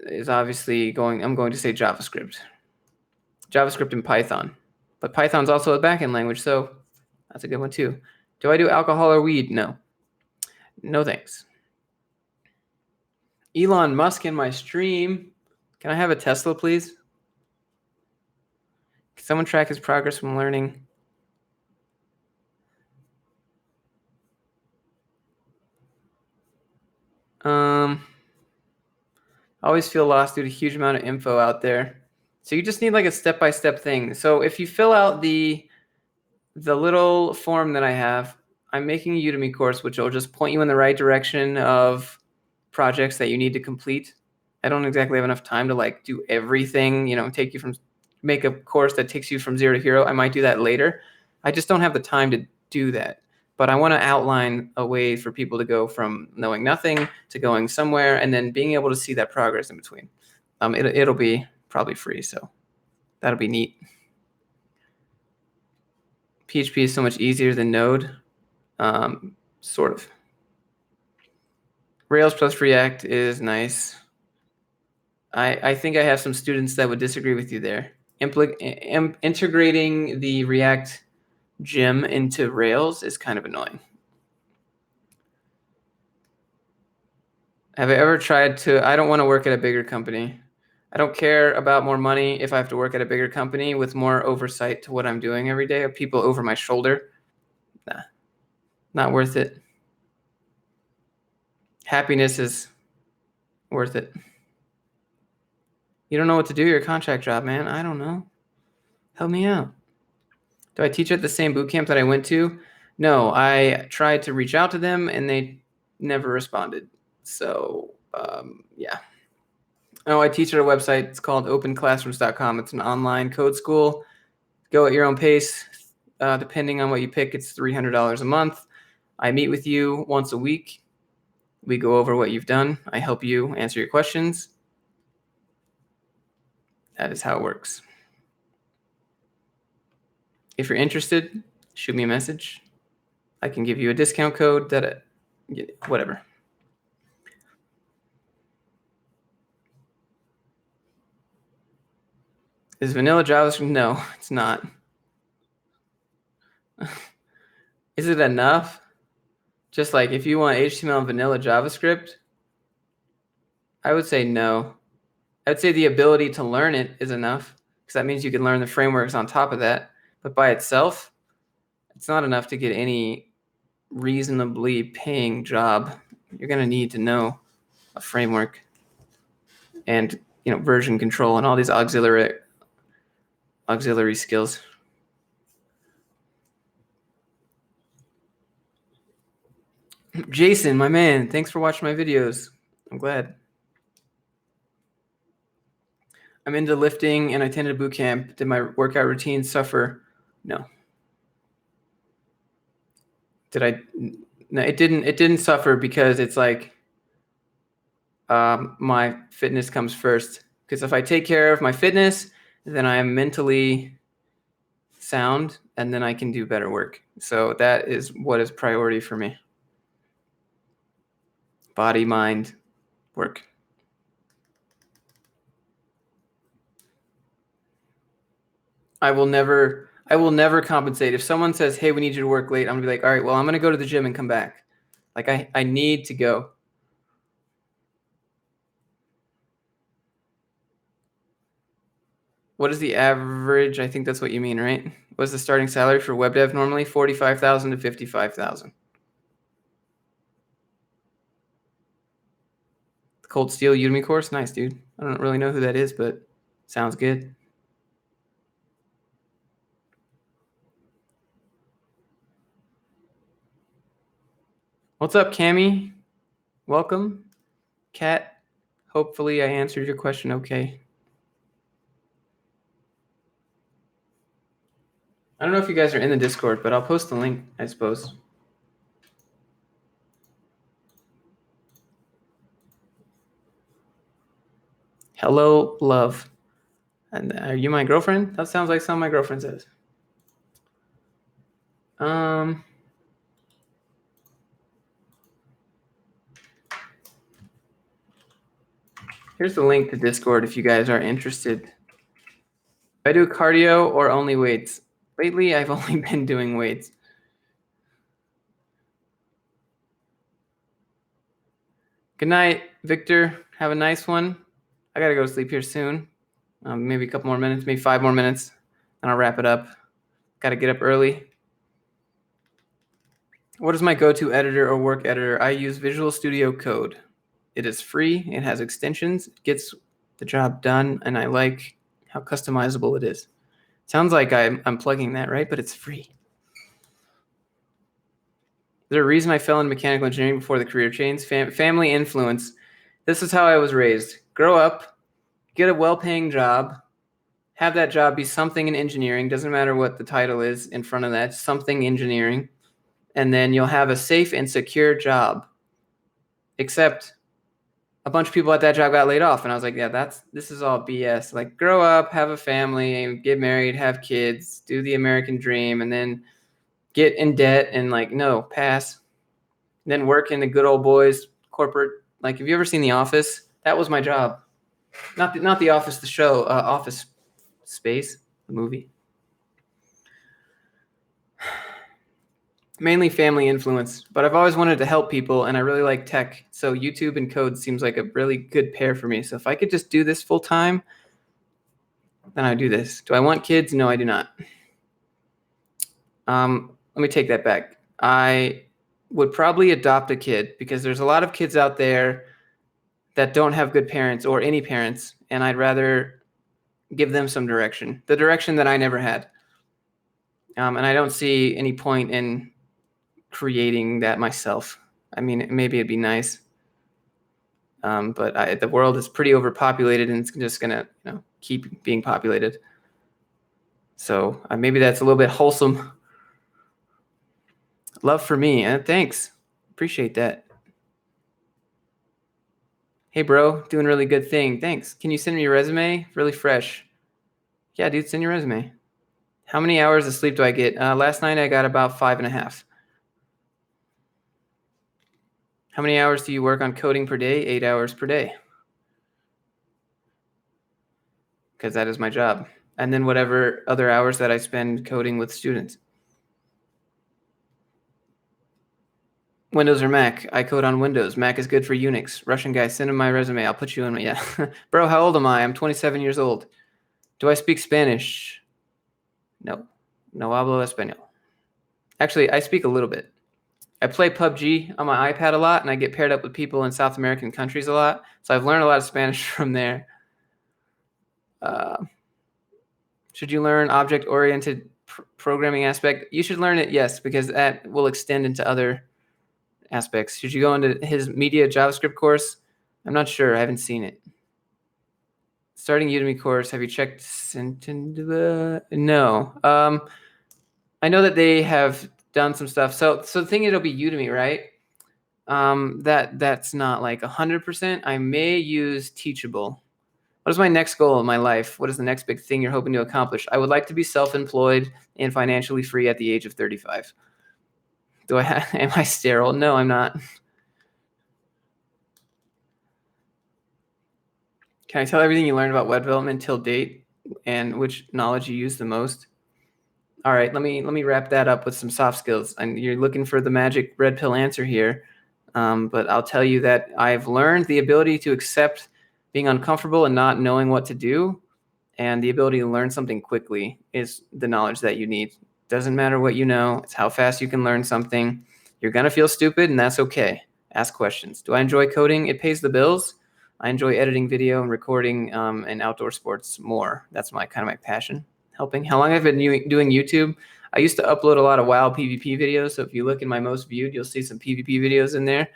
is obviously I'm going to say JavaScript. JavaScript and Python. But Python's also a back-end language, so that's a good one too. Do I do alcohol or weed? No. No thanks. Elon Musk in my stream. Can I have a Tesla, please? Can someone track his progress from learning? I always feel lost due to a huge amount of info out there. So you just need like a step-by-step thing. So if you fill out the little form that I have, I'm making a Udemy course, which will just point you in the right direction of projects that you need to complete. I don't exactly have enough time to like do everything, make a course that takes you from 0 to hero. I might do that later. I just don't have the time to do that. But I want to outline a way for people to go from knowing nothing to going somewhere, and then being able to see that progress in between. It'll be probably free, so that'll be neat. PHP is so much easier than Node, sort of. Rails plus React is nice. I think I have some students that would disagree with you there. Integrating the React gem into Rails is kind of annoying. Have I ever tried to? I don't want to work at a bigger company. I don't care about more money if I have to work at a bigger company with more oversight to what I'm doing every day, of people over my shoulder. Nah, not worth it. Happiness is worth it. You don't know what to do, your contract job, man. I don't know. Help me out. Do I teach at the same bootcamp that I went to? No, I tried to reach out to them and they never responded. So, yeah. Oh, I teach at a website. It's called openclassrooms.com. It's an online code school. Go at your own pace. Depending on what you pick, it's $300 a month. I meet with you once a week. We go over what you've done. I help you answer your questions. That is how it works. If you're interested, shoot me a message. I can give you a discount code whatever. Is vanilla JavaScript? No, it's not. Is it enough? Just like if you want HTML and vanilla JavaScript, I would say no. I'd say the ability to learn it is enough, because that means you can learn the frameworks on top of that. But by itself, it's not enough to get any reasonably paying job. You're going to need to know a framework and version control and all these auxiliary skills. Jason, my man, thanks for watching my videos. I'm glad. I'm into lifting and I attended a boot camp. Did my workout routine suffer? No. Did I? No, it didn't. It didn't suffer because it's like my fitness comes first. Because if I take care of my fitness, then I am mentally sound and then I can do better work. So that is what is priority for me. Body, mind, work. I will never compensate. If someone says, hey, we need you to work late, I'm gonna be like, all right, well, I'm gonna go to the gym and come back. Like I need to go. What is the average? I think that's what you mean, right? What's the starting salary for web dev normally? 45,000 to 55,000. Cold Steel Udemy course? Nice, dude. I don't really know who that is, but sounds good. What's up, Cami? Welcome. Kat, hopefully I answered your question okay. I don't know if you guys are in the Discord, but I'll post the link, I suppose. Hello, love. And are you my girlfriend? That sounds like something my girlfriend says. Here's the link to Discord if you guys are interested. Do I do cardio or only weights? Lately, I've only been doing weights. Good night, Victor. Have a nice one. I gotta go to sleep here soon. Maybe a couple more minutes, maybe 5 more minutes, and I'll wrap it up. Gotta get up early. What is my go-to editor or work editor? I use Visual Studio Code. It is free. It has extensions. It gets the job done, and I like how customizable it is. Sounds like I'm plugging that, right? But it's free. There's a reason I fell into mechanical engineering before the career change. Family influence. This is how I was raised. Grow up, get a well-paying job, have that job be something in engineering. Doesn't matter what the title is in front of that, something engineering. And then you'll have a safe and secure job. Except a bunch of people at that job got laid off. And I was like, yeah, this is all BS. Like, grow up, have a family, get married, have kids, do the American dream, and then get in debt and like, no, pass. And then work in the good old boys corporate. Like, have you ever seen The Office? That was my job. Not the Office, the show, Office Space, the movie. Mainly family influence, but I've always wanted to help people and I really like tech. So YouTube and code seems like a really good pair for me. So if I could just do this full time, then I do this. Do I want kids? No, I do not. Let me take that back. I would probably adopt a kid because there's a lot of kids out there that don't have good parents or any parents, and I'd rather give them some direction, the direction that I never had. And I don't see any point in creating that myself. I mean, maybe it'd be nice, but the world is pretty overpopulated, and it's just gonna, keep being populated. So maybe that's a little bit wholesome. Love for me, thanks, appreciate that. Hey, bro, doing really good thing. Thanks. Can you send me your resume? Really fresh. Yeah, dude, send your resume. How many hours of sleep do I get? Last night I got about 5.5. How many hours do you work on coding per day? 8 hours per day. Because that is my job. And then whatever other hours that I spend coding with students. Windows or Mac? I code on Windows. Mac is good for Unix. Russian guy, send him my resume. I'll put you in. Yeah. Bro, how old am I? I'm 27 years old. Do I speak Spanish? No. No hablo español. Actually, I speak a little bit. I play PUBG on my iPad a lot, and I get paired up with people in South American countries a lot. So I've learned a lot of Spanish from there. Should you learn object-oriented programming aspect? You should learn it, yes, because that will extend into other aspects. Should you go into his media JavaScript course? I'm not sure. I haven't seen it. Starting Udemy course. Have you checked? No. I know that they have done some stuff. So the thing, it'll be Udemy, right? That's not like 100%. I may use Teachable. What is my next goal in my life? What is the next big thing you're hoping to accomplish? I would like to be self-employed and financially free at the age of 35. Am I sterile? No, I'm not. Can I tell everything you learned about web development till date and which knowledge you use the most? All right, let me wrap that up with some soft skills. And you're looking for the magic red pill answer here, but I'll tell you that I've learned the ability to accept being uncomfortable and not knowing what to do, and the ability to learn something quickly is the knowledge that you need. Doesn't matter what you know, it's how fast you can learn something. You're gonna feel stupid, and that's okay. Ask questions. Do I enjoy coding? It pays the bills. I enjoy editing video and recording and outdoor sports more. That's my kind of my passion. Helping. How long I've been doing YouTube? I used to upload a lot of WoW PvP videos. So if you look in my most viewed, you'll see some PvP videos in there.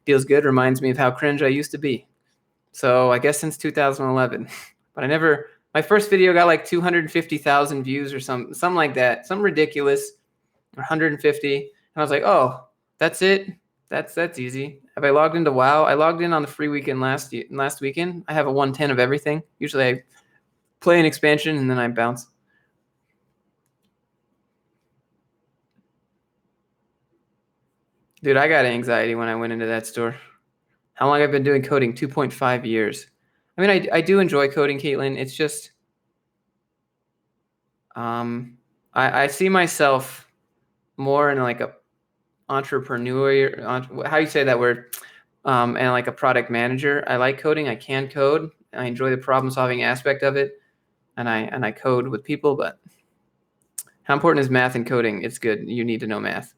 Feels good. Reminds me of how cringe I used to be. So I guess since 2011. But my first video got like 250,000 views or something like that. Something ridiculous. 150. And I was like, oh, that's it. That's easy. Have I logged into WoW? I logged in on the free weekend last weekend. I have a 110 of everything. Usually I play an expansion and then I bounce. Dude, I got anxiety when I went into that store. How long I've been doing coding? 2.5 years. I mean, I do enjoy coding, Caitlin. It's just, I see myself more in like a entrepreneur, how you say that word, and like a product manager. I like coding. I can code. I enjoy the problem solving aspect of it, and I code with people. But how important is math and coding? It's good. You need to know math.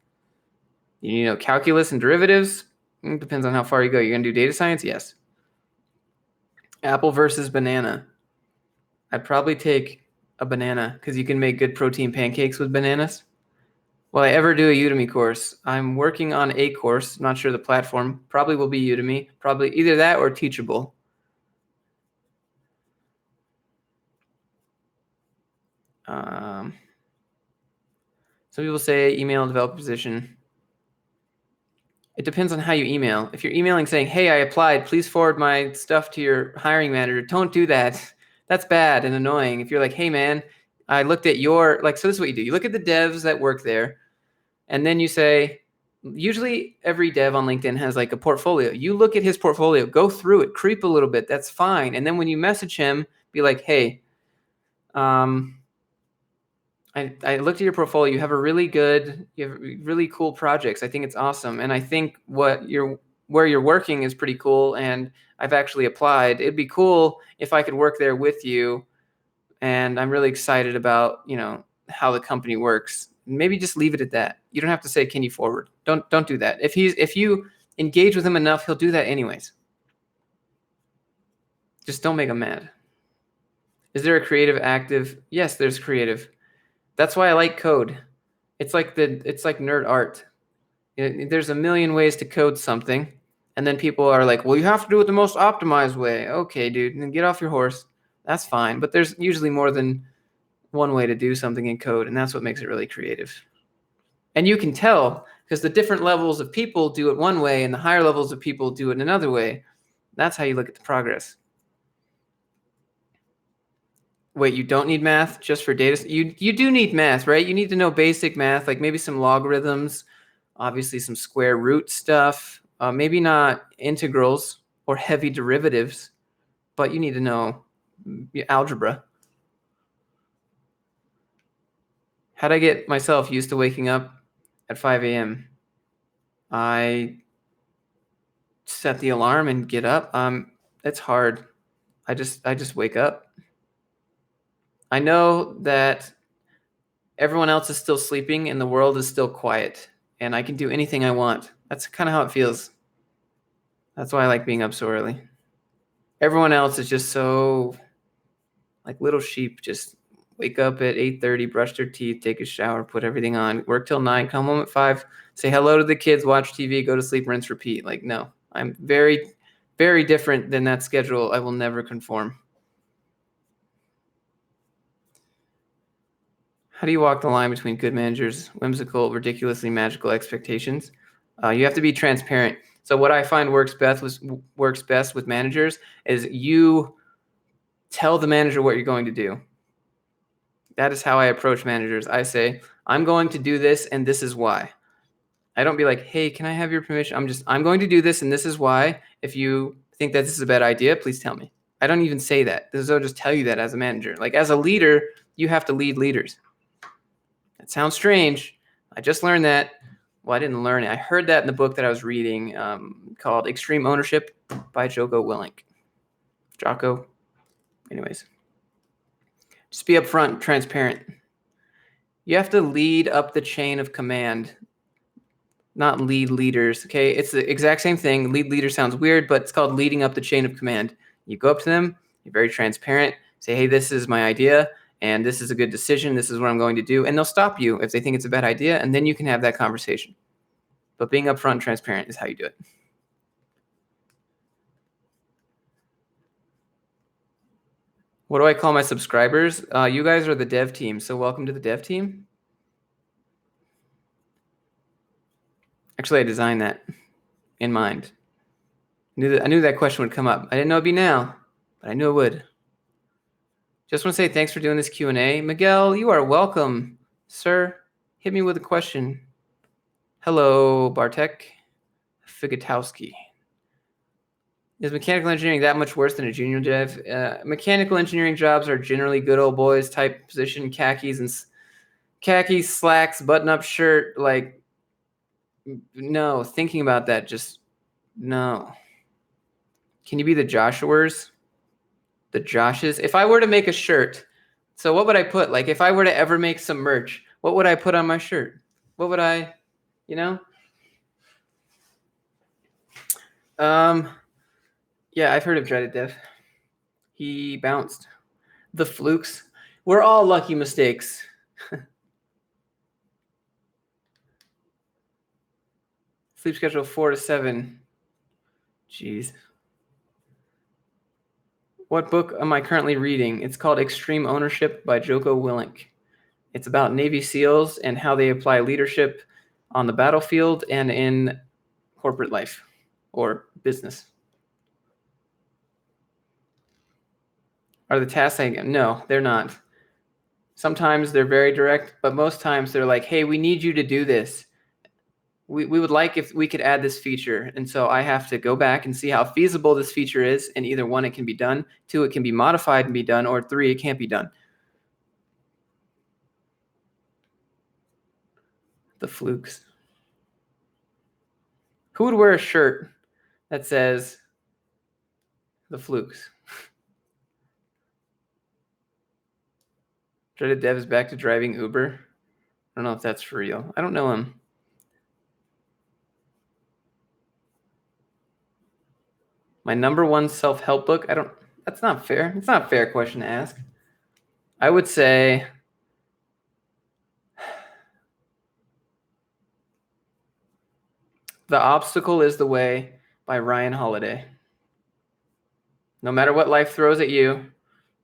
You need to know calculus and derivatives. It depends on how far you go. You're gonna do data science? Yes. Apple versus banana. I'd probably take a banana because you can make good protein pancakes with bananas. Will I ever do a Udemy course? I'm working on a course. Not sure the platform. Probably will be Udemy. Probably either that or Teachable. Some people say email developer position. It depends on how you email. If you're emailing saying, hey, I applied, please forward my stuff to your hiring manager, don't do that. That's bad and annoying. If you're like, hey, man, I looked at your, like, so this is what you do. You look at the devs that work there, and then you say, usually every dev on LinkedIn has like a portfolio. You look at his portfolio, go through it, creep a little bit. That's fine. And then when you message him, be like, hey, I looked at your portfolio. You have really cool projects. I think it's awesome. And I think where you're working is pretty cool. And I've actually applied. It'd be cool if I could work there with you. And I'm really excited about, how the company works. Maybe just leave it at that. You don't have to say, can you forward? Don't do that. If you engage with him enough, he'll do that anyways. Just don't make him mad. Is there a creative active? Yes, there's creative. That's why I like code. It's like nerd art. There's a million ways to code something, and then people are like, well, you have to do it the most optimized way. Okay, dude, then get off your horse. That's fine. But there's usually more than one way to do something in code, and that's what makes it really creative. And you can tell because the different levels of people do it one way and the higher levels of people do it another way. That's how you look at the progress. Wait, you don't need math just for data? You do need math, right? You need to know basic math, like maybe some logarithms, obviously some square root stuff, maybe not integrals or heavy derivatives, but you need to know algebra. How'd I get myself used to waking up at 5 a.m.? I set the alarm and get up. It's hard. I just wake up. I know that everyone else is still sleeping and the world is still quiet and I can do anything I want. That's kind of how it feels. That's why I like being up so early. Everyone else is just so like little sheep just Wake up at 8:30, brush their teeth, take a shower, put everything on, work till 9, come home at 5, say hello to the kids, watch TV, go to sleep, rinse, repeat. Like, no, I'm very, very different than that schedule. I will never conform. How do you walk the line between good managers, whimsical, ridiculously magical expectations? You have to be transparent. So what I find works best with managers is you tell the manager what you're going to do. That is how I approach managers. I say, I'm going to do this, and this is why. I don't be like, hey, can I have your permission? I'm going to do this, and this is why. If you think that this is a bad idea, please tell me. I don't even say that. I'll just tell you that as a manager. Like, as a leader, you have to lead leaders. That sounds strange. I just learned that. Well, I didn't learn it. I heard that in the book that I was reading called Extreme Ownership by Jocko Willink. Jocko. Anyways. Just be upfront, transparent. You have to lead up the chain of command, not lead leaders, okay? It's the exact same thing. Lead leader sounds weird, but it's called leading up the chain of command. You go up to them, you're very transparent, say, hey, this is my idea, and this is a good decision, this is what I'm going to do, and they'll stop you if they think it's a bad idea, and then you can have that conversation. But being upfront and transparent is how you do it. What do I call my subscribers? You guys are the dev team, so welcome to the dev team. Actually, I designed that in mind. I knew that question would come up. I didn't know it'd be now, but I knew it would. Just want to say thanks for doing this Q&A. Miguel, you are welcome, sir. Hit me with a question. Hello, Bartek Figatowski. Is mechanical engineering that much worse than a junior dev? Mechanical engineering jobs are generally good old boys type position, khakis, slacks, button-up shirt. Like, no, thinking about that, just no. Can you be the Joshuas? The Joshes? If I were to make a shirt, so what would I put? Like, if I were to ever make some merch, what would I put on my shirt? What would I, you know? Yeah, I've heard of Dreaded Dev. He bounced. The flukes. We're all lucky mistakes. Sleep schedule 4 to 7. Jeez. What book am I currently reading? It's called Extreme Ownership by Jocko Willink. It's about Navy SEALs and how they apply leadership on the battlefield and in corporate life or business. Are the tasks no, they're not. Sometimes they're very direct, but most times they're like, hey, we need you to do this. We would like if we could add this feature. And so I have to go back and see how feasible this feature is. And either 1, it can be done, 2, it can be modified and be done, or 3, it can't be done. The flukes. Who would wear a shirt that says the flukes? Dreaded Dev is back to driving Uber. I don't know if that's for real. I don't know him. My number 1 self-help book? That's not fair. It's not a fair question to ask. I would say The Obstacle is the Way by Ryan Holiday. No matter what life throws at you,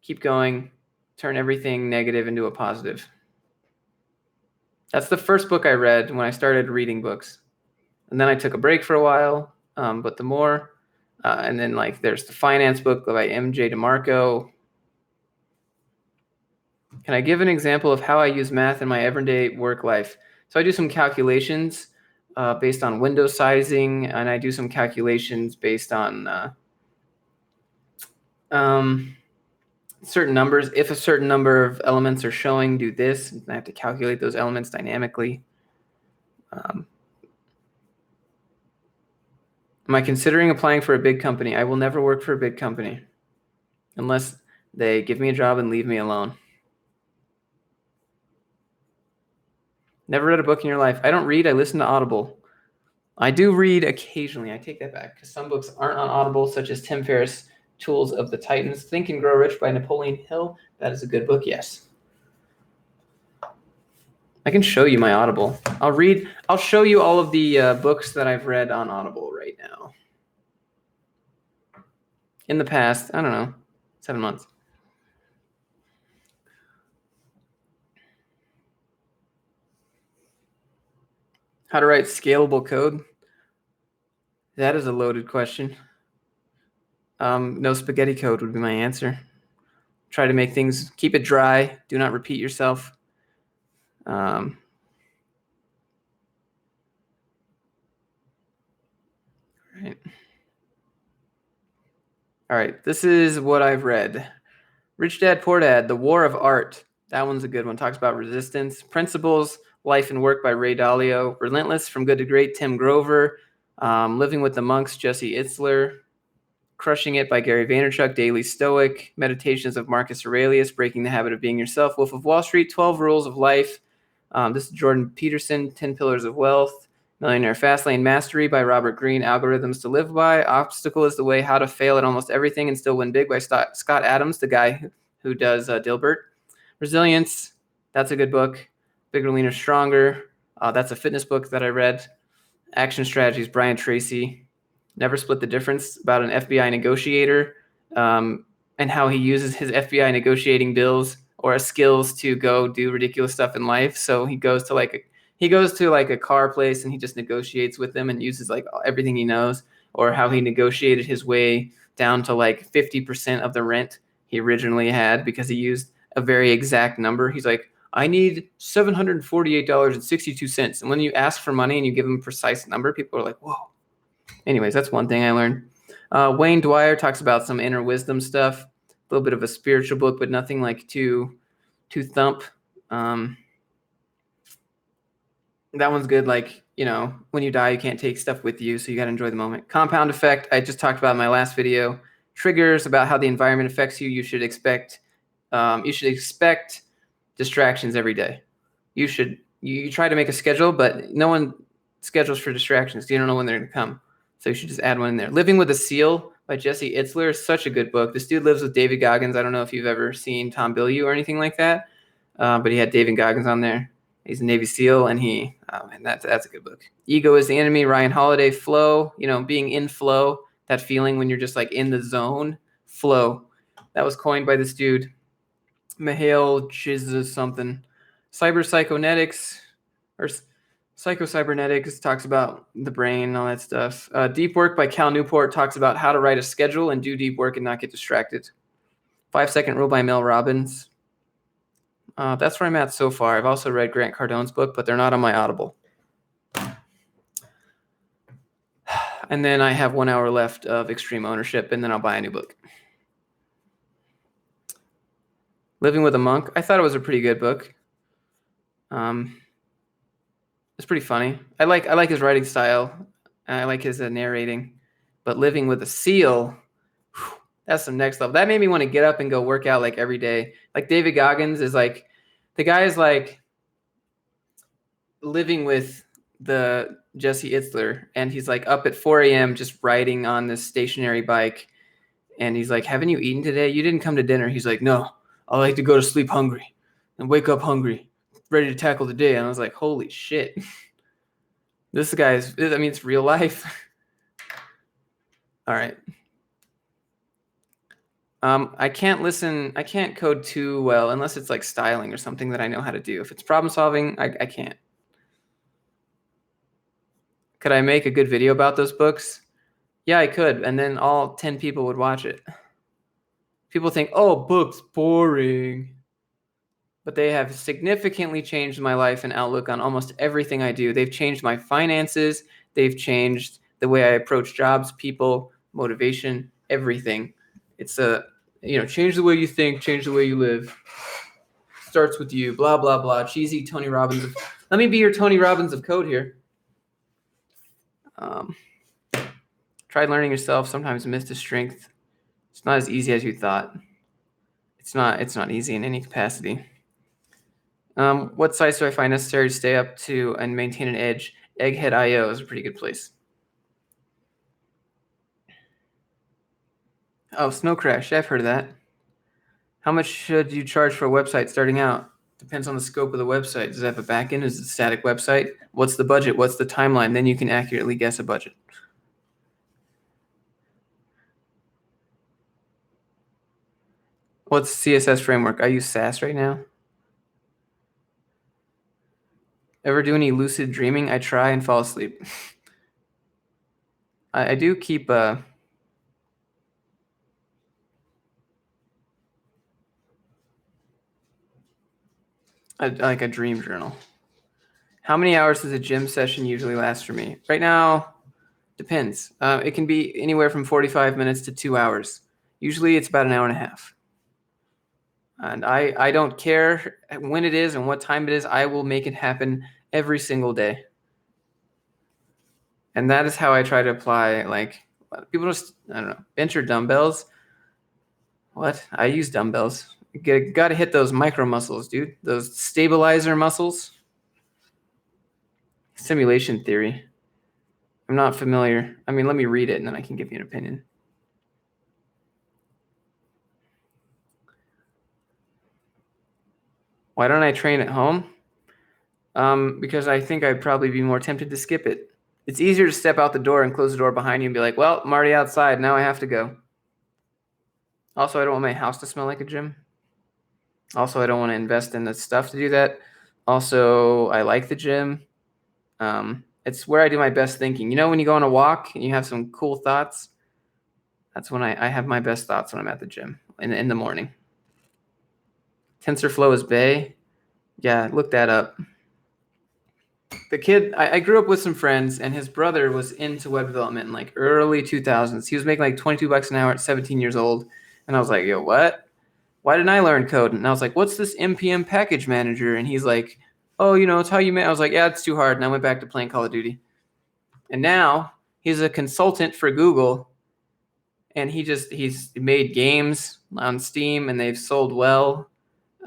keep going. Turn everything negative into a positive. That's the first book I read when I started reading books. And then I took a break for a while, but the more, and then like there's the finance book by M.J. DeMarco. Can I give an example of how I use math in my everyday work life? So I do some calculations based on window sizing, and I do some calculations based on certain numbers. If a certain number of elements are showing, do this. I have to calculate those elements dynamically. Am I considering applying for a big company? I will never work for a big company unless they give me a job and leave me alone. Never read a book in your life. I don't read. I listen to Audible. I do read occasionally. I take that back because some books aren't on Audible, such as Tim Ferriss' Tools of the Titans. Think and Grow Rich by Napoleon Hill. That is a good book, yes. I can show you my Audible. I'll show you all of the books that I've read on Audible right now. In the past, I don't know, 7 months. How to write scalable code? That is a loaded question. No spaghetti code would be my answer. Try to make things, keep it dry. Do not repeat yourself. Right. All right. This is what I've read. Rich Dad, Poor Dad, The War of Art. That one's a good one. Talks about resistance. Principles, Life and Work by Ray Dalio. Relentless, From Good to Great, Tim Grover. Living with the Monks, Jesse Itzler. Crushing It by Gary Vaynerchuk, Daily Stoic. Meditations of Marcus Aurelius, Breaking the Habit of Being Yourself. Wolf of Wall Street, 12 Rules of Life. This is Jordan Peterson, 10 Pillars of Wealth. Millionaire Fastlane Mastery by Robert Greene, Algorithms to Live By. Obstacle is the Way, How to Fail at Almost Everything and Still Win Big by Scott Adams, the guy who does Dilbert. Resilience, that's a good book. Bigger, Leaner, Stronger. That's a fitness book that I read. Action Strategies, Brian Tracy. Never Split the Difference, about an FBI negotiator and how he uses his FBI negotiating bills or skills to go do ridiculous stuff in life. So he goes to like a car place and he just negotiates with them and uses like everything he knows, or how he negotiated his way down to like 50% of the rent he originally had because he used a very exact number. He's like, I need $748.62. And when you ask for money and you give them a precise number, people are like, whoa. Anyways, that's one thing I learned. Wayne Dwyer talks about some inner wisdom stuff, a little bit of a spiritual book, but nothing like too thump. That one's good. Like, when you die, you can't take stuff with you, so you got to enjoy the moment. Compound Effect, I just talked about in my last video. Triggers, about how the environment affects you. You should expect distractions every day. You try to make a schedule, but no one schedules for distractions. You don't know when they're going to come. So you should just add one in there. Living with a Seal by Jesse Itzler is such a good book. This dude lives with David Goggins. I don't know if you've ever seen Tom Bilyeu or anything like that, but he had David Goggins on there. He's a Navy SEAL, and that's a good book. Ego is the Enemy, Ryan Holiday. Flow, being in flow, that feeling when you're just like in the zone. Flow. That was coined by this dude, Mihail Jesus something. Cyber-psychonetics, or Psycho-cybernetics, talks about the brain and all that stuff. Deep Work by Cal Newport talks about how to write a schedule and do deep work and not get distracted. 5-Second Rule by Mel Robbins. That's where I'm at so far. I've also read Grant Cardone's book, but they're not on my Audible. And then I have 1 hour left of Extreme Ownership, and then I'll buy a new book. Living with a Monk. I thought it was a pretty good book. It's pretty funny. I like his writing style. I like his narrating. But Living with a Seal, that's some next level. That made me want to get up and go work out like every day. Like David Goggins is like, the guy is like living with the Jesse Itzler, and he's like up at 4 a.m. just riding on this stationary bike. And he's like, haven't you eaten today? You didn't come to dinner. He's like, no, I like to go to sleep hungry and wake up hungry, ready to tackle the day. And I was like, holy shit. This guy it's real life. All right. I can't code too well unless it's like styling or something that I know how to do. If it's problem solving, I can't. Could I make a good video about those books? Yeah, I could. And then all 10 people would watch it. People think, oh, books, boring. But they have significantly changed my life and outlook on almost everything I do. They've changed my finances. They've changed the way I approach jobs, people, motivation, everything. It's change the way you think, change the way you live. Starts with you, blah, blah, blah. Cheesy Tony Robbins. Let me be your Tony Robbins of code here. Try learning yourself. Sometimes myth to strength. It's not as easy as you thought. It's not easy in any capacity. What sites do I find necessary to stay up to and maintain an edge? Egghead.io is a pretty good place. Oh, Snow Crash. I've heard of that. How much should you charge for a website starting out? Depends on the scope of the website. Does it have a backend? Is it a static website? What's the budget? What's the timeline? Then you can accurately guess a budget. What's CSS framework? I use Sass right now. Ever do any lucid dreaming? I try and fall asleep. I do keep like a dream journal. How many hours does a gym session usually last for me? Right now, depends. It can be anywhere from 45 minutes to 2 hours. Usually it's about an hour and a half. And I don't care when it is and what time it is. I will make it happen every single day. And that is how I try to apply, like, people just, I don't know, bench or dumbbells. What? I use dumbbells. Got to hit those micro muscles, dude. Those stabilizer muscles. Simulation theory. I'm not familiar. I mean, let me read it and then I can give you an opinion. Why don't I train at home? Because I think I'd probably be more tempted to skip it. It's easier to step out the door and close the door behind you and be like, well, I'm already outside. Now I have to go. Also, I don't want my house to smell like a gym. Also, I don't want to invest in the stuff to do that. Also, I like the gym. It's where I do my best thinking. You know, when you go on a walk and you have some cool thoughts, that's when I have my best thoughts when I'm at the gym in the morning. TensorFlow is Bay. Yeah, look that up. The kid, I grew up with some friends, and his brother was into web development in like early 2000s. He was making like $22 an hour at 17 years old. And I was like, yo, what? Why didn't I learn code? And I was like, what's this NPM package manager? And he's like, oh, you know, it's how you make. I was like, yeah, it's too hard. And I went back to playing Call of Duty. And now he's a consultant for Google. And he's made games on Steam and they've sold well.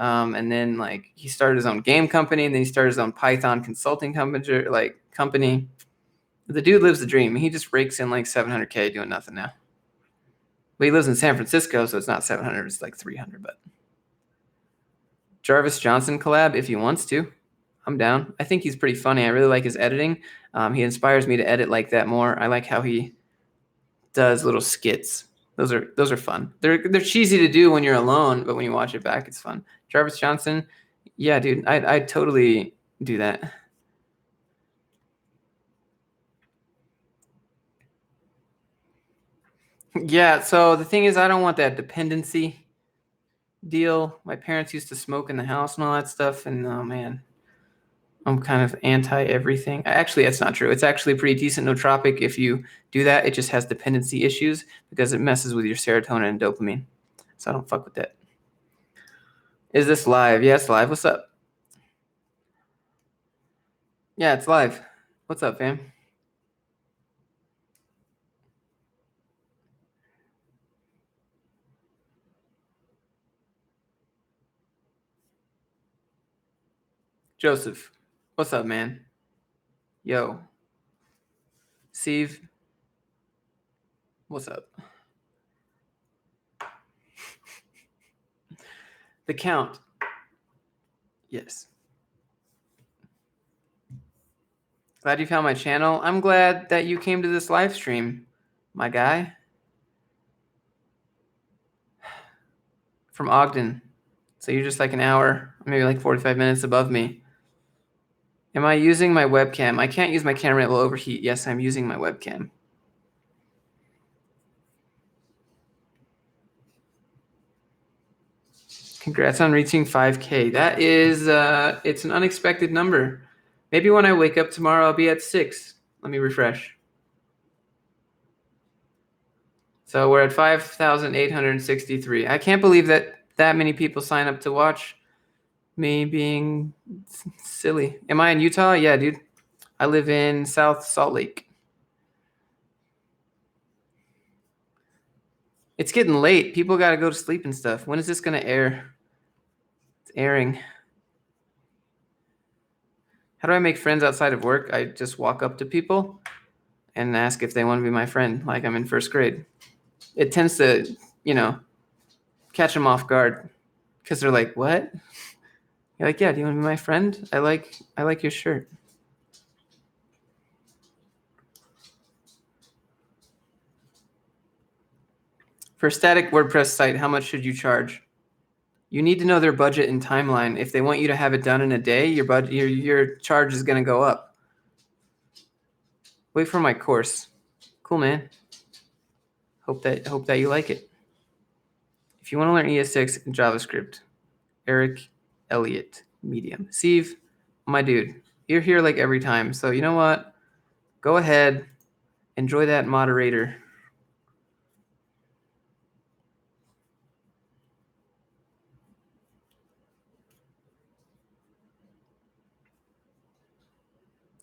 And then like he started his own game company and then he started his own Python consulting company. The dude lives the dream. He just rakes in like 700K doing nothing now. But he lives in San Francisco, so it's not 700, it's like 300. But Jarvis Johnson collab if he wants to. I'm down. I think he's pretty funny. I really like his editing. He inspires me to edit like that more. I like how he does little skits. Those are fun. They're cheesy to do when you're alone, but when you watch it back, it's fun. Jarvis Johnson, yeah, dude, I'd totally do that. Yeah, so the thing is, I don't want that dependency deal. My parents used to smoke in the house and all that stuff, and oh man, I'm kind of anti everything. Actually, that's not true. It's actually a pretty decent nootropic if you do that. It just has dependency issues because it messes with your serotonin and dopamine. So I don't fuck with that. Is this live? Yeah, it's live. What's up? Yeah, it's live. What's up, fam? Joseph, what's up, man? Yo. Steve, what's up? The count. Yes. Glad you found my channel. I'm glad that you came to this live stream, my guy. From Ogden. So you're just like an hour, maybe like 45 minutes above me. Am I using my webcam? I can't use my camera, it will overheat. Yes, I'm using my webcam. Congrats on reaching 5K. That is, it's an unexpected number. Maybe when I wake up tomorrow, I'll be at 6. Let me refresh. So we're at 5,863. I can't believe that many people sign up to watch me being silly. Am I in Utah? Yeah, dude. I live in South Salt Lake. It's getting late. People got to go to sleep and stuff. When is this going to air? It's airing. How do I make friends outside of work? I just walk up to people and ask if they want to be my friend, like I'm in first grade. It tends to, catch them off guard because they're like, what? You're like, yeah, do you want to be my friend? I like your shirt. For a static WordPress site, how much should you charge? You need to know their budget and timeline. If they want you to have it done in a day, your charge is going to go up. Wait for my course. Cool, man. Hope that you like it. If you want to learn ES6 and JavaScript, Eric Elliott, Medium. Steve, my dude, you're here like every time. So you know what? Go ahead, enjoy that moderator.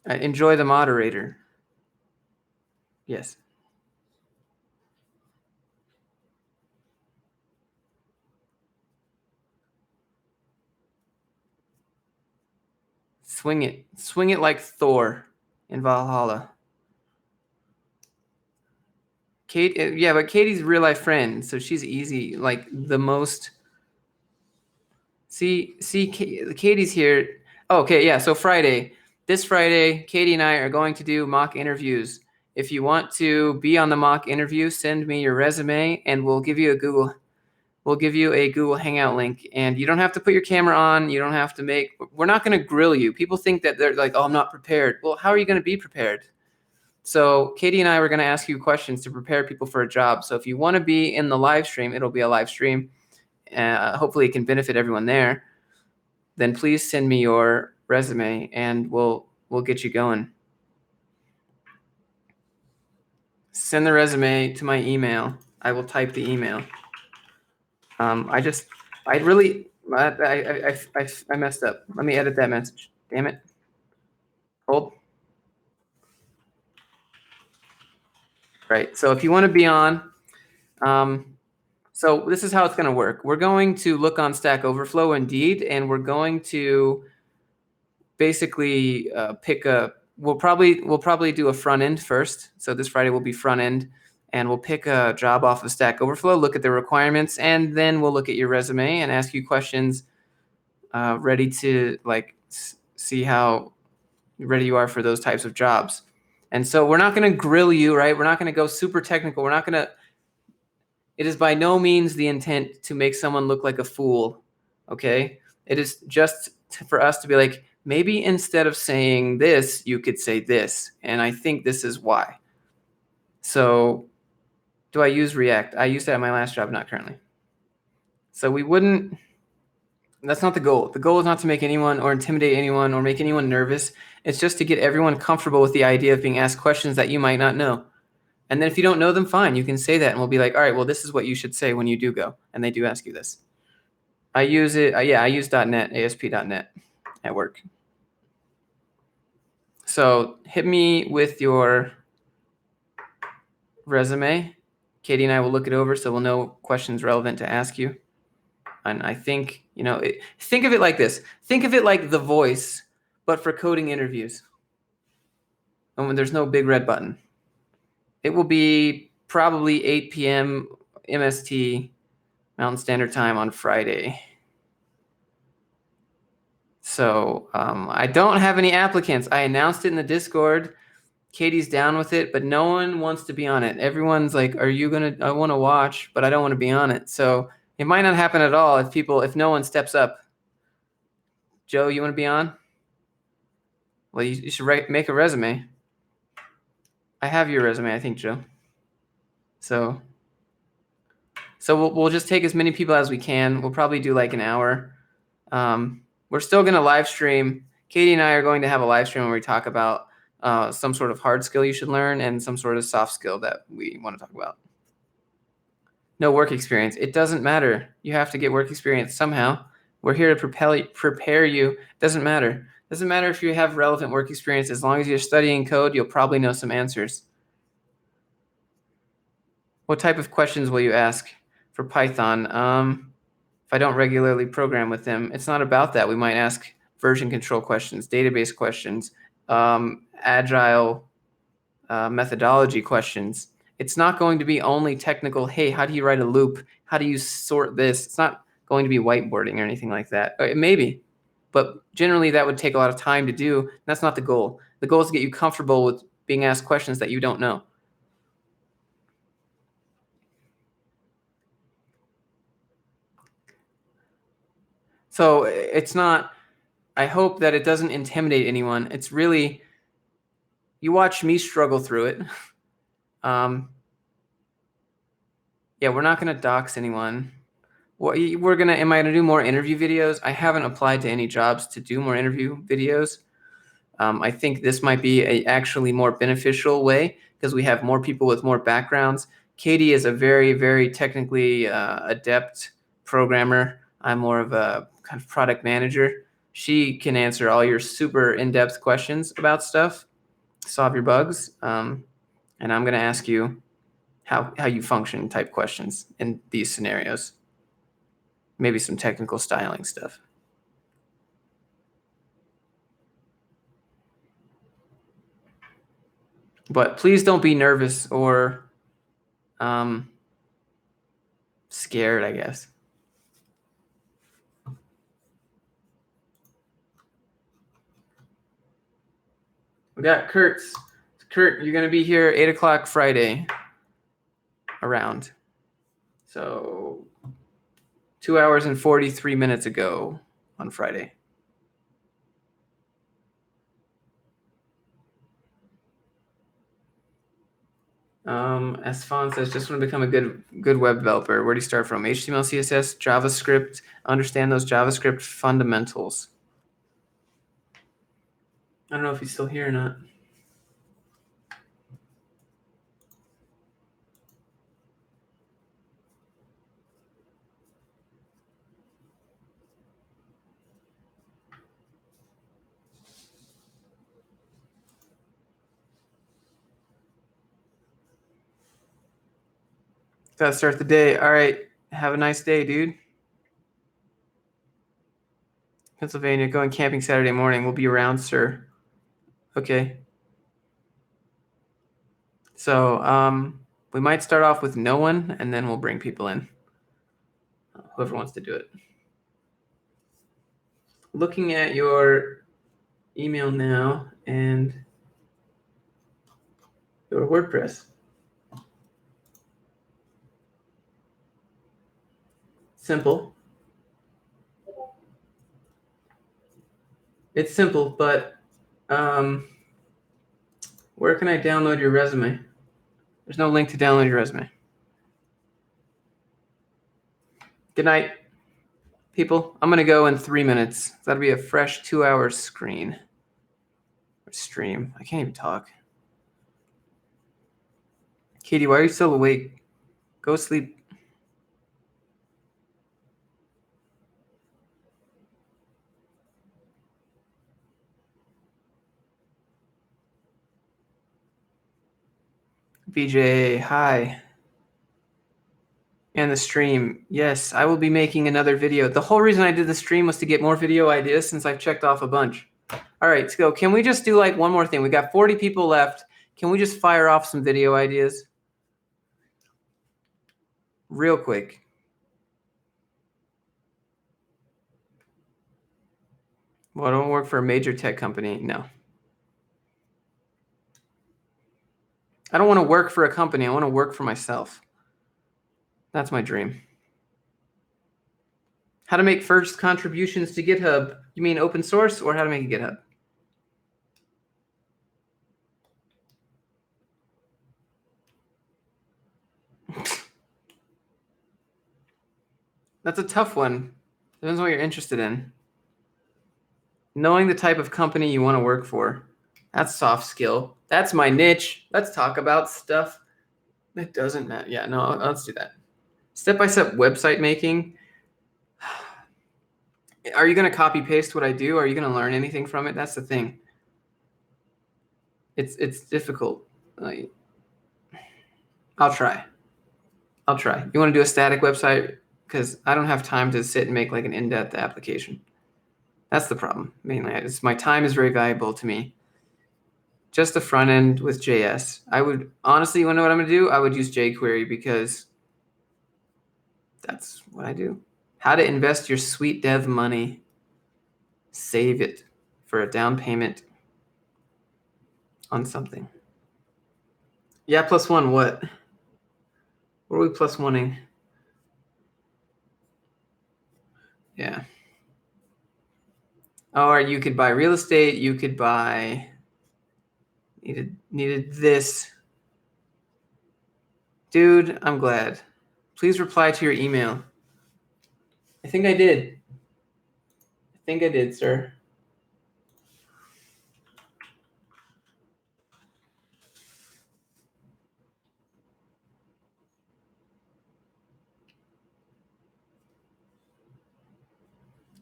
Enjoy the moderator. Yes. Swing it like Thor in Valhalla. Kate, yeah, but Katie's real life friend, so she's easy. Like the most. See, Katie's here. Oh, okay, yeah. So this Friday, Katie and I are going to do mock interviews. If you want to be on the mock interview, send me your resume, and we'll give you a Google Hangout link. And you don't have to put your camera on. You don't have to we're not going to grill you. People think that they're like, oh, I'm not prepared. Well, how are you going to be prepared? So Katie and I were going to ask you questions to prepare people for a job. So if you want to be in the live stream, it'll be a live stream. Hopefully it can benefit everyone there. Then please send me your resume and we'll get you going. Send the resume to my email. I will type the email. I messed up. Let me edit that message. Damn it. Hold. Right. So if you want to be on, so this is how it's going to work. We're going to look on Stack Overflow Indeed, and we're going to basically we'll probably do a front end first. So this Friday will be front end, and we'll pick a job off of Stack Overflow, look at the requirements, and then we'll look at your resume and ask you questions, ready to see how ready you are for those types of jobs. And so we're not going to grill you, right? We're not going to go super technical. It is by no means the intent to make someone look like a fool, okay? It is just for us to be like, maybe instead of saying this, you could say this. And I think this is why. So do I use React? I used that at my last job, not currently. So that's not the goal. The goal is not to make anyone or intimidate anyone or make anyone nervous. It's just to get everyone comfortable with the idea of being asked questions that you might not know. And then if you don't know them, fine, you can say that and we'll be like, all right, well, this is what you should say when you do go. And they do ask you this. I use it. I use .NET, ASP.NET at work. So hit me with your resume. Katie and I will look it over so we'll know questions relevant to ask you. And I think, think of it like this. Think of it like The Voice, but for coding interviews. And when there's no big red button. It will be probably 8 p.m. MST, Mountain Standard Time on Friday. So I don't have any applicants. I announced it in the Discord. Katie's down with it, but no one wants to be on it. Everyone's like, I want to watch, but I don't want to be on it. So it might not happen at all if no one steps up. Joe, you want to be on? Well, you should make a resume. I have your resume, I think, Joe. So we'll just take as many people as we can. We'll probably do like an hour. We're still going to live stream. Katie and I are going to have a live stream where we talk about some sort of hard skill you should learn and some sort of soft skill that we want to talk about. No work experience. It doesn't matter. You have to get work experience somehow. We're here to prepare you. Doesn't matter. Doesn't matter if you have relevant work experience. As long as you're studying code, you'll probably know some answers. What type of questions will you ask for Python? If I don't regularly program with them, it's not about that. We might ask version control questions, database questions, agile methodology questions. It's not going to be only technical, hey, how do you write a loop? How do you sort this? It's not going to be whiteboarding or anything like that. Maybe. but generally that would take a lot of time to do. That's not the goal. The goal is to get you comfortable with being asked questions that you don't know. So it's not, I hope that it doesn't intimidate anyone. It's really, you watch me struggle through it. Yeah, we're not going to dox anyone. Am I going to do more interview videos? I haven't applied to any jobs to do more interview videos. I think this might be a actually more beneficial way because we have more people with more backgrounds. Katie is a very, very technically adept programmer. I'm more of a kind of product manager. She can answer all your super in-depth questions about stuff, solve your bugs, and I'm going to ask you how you function type questions in these scenarios. Maybe some technical styling stuff. But please don't be nervous or scared, I guess. We got Kurt's. Kurt, you're going to be here 8 o'clock Friday around. So 2 hours and 43 minutes ago on Friday. Asfan says, just want to become a good web developer. Where do you start from? HTML, CSS, JavaScript. Understand those JavaScript fundamentals. I don't know if he's still here or not. Gotta start the day. All right. Have a nice day, dude. Pennsylvania, going camping Saturday morning. We'll be around, sir. Okay. So we might start off with no one, and then we'll bring people in. Whoever wants to do it. Looking at your email now and your WordPress. Simple. It's simple, but where can I download your resume? There's no link to download your resume. Good night, people. I'm going to go in 3 minutes. That'll be a fresh 2-hour screen. Or stream. I can't even talk. Katie, why are you still awake? Go sleep. BJ, hi. And the stream. Yes, I will be making another video. The whole reason I did the stream was to get more video ideas since I've checked off a bunch. All right, let's go. Can we just do like one more thing? We got 40 people left. Can we just fire off some video ideas? Real quick. Well, I don't work for a major tech company. No. I don't want to work for a company. I want to work for myself. That's my dream. How to make first contributions to GitHub. You mean open source or how to make a GitHub? That's a tough one. Depends on what you're interested in. Knowing the type of company you want to work for. That's soft skill. That's my niche. Let's talk about stuff that doesn't matter. Yeah, no, let's do that. Step-by-step website making. Are you going to copy paste what I do? Are you going to learn anything from it? That's the thing. It's difficult. I'll try. You want to do a static website? Because I don't have time to sit and make like an in-depth application. That's the problem. Mainly, my time is very valuable to me. Just the front end with JS. I would honestly, you want to know what I'm going to do? I would use jQuery because that's what I do. How to invest your sweet dev money. Save it for a down payment on something. Yeah, +1 what? What are we +1ing? Yeah. Or you could buy real estate. You could buy. Needed this. Dude, I'm glad. Please reply to your email. I think I did. Sir.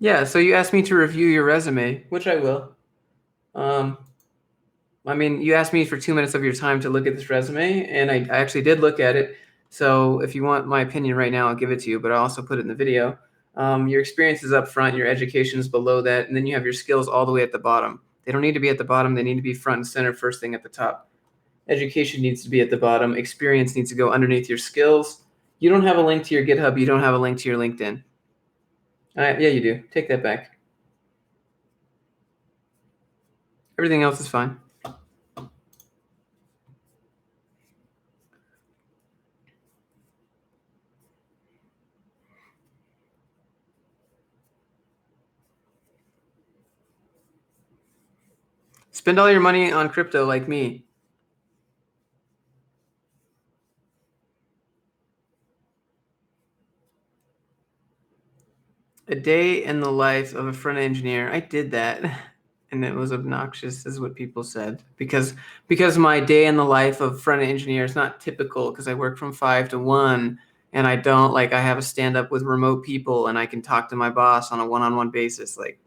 Yeah, so you asked me to review your resume, which I will. I mean, you asked me for 2 minutes of your time to look at this resume, and I actually did look at it. So if you want my opinion right now, I'll give it to you, but I'll also put it in the video. Your experience is up front, your education is below that, and then you have your skills all the way at the bottom. They don't need to be at the bottom. They need to be front and center, first thing at the top. Education needs to be at the bottom. Experience needs to go underneath your skills. You don't have a link to your GitHub. You don't have a link to your LinkedIn. Yeah, you do. Take that back. Everything else is fine. Spend all your money on crypto like me. A day in the life of a front engineer. I did that, and it was obnoxious, is what people said. Because my day in the life of front engineer is not typical, because I work from 5 to 1, and I don't I have a stand up with remote people, and I can talk to my boss on a one-on-one basis. Like,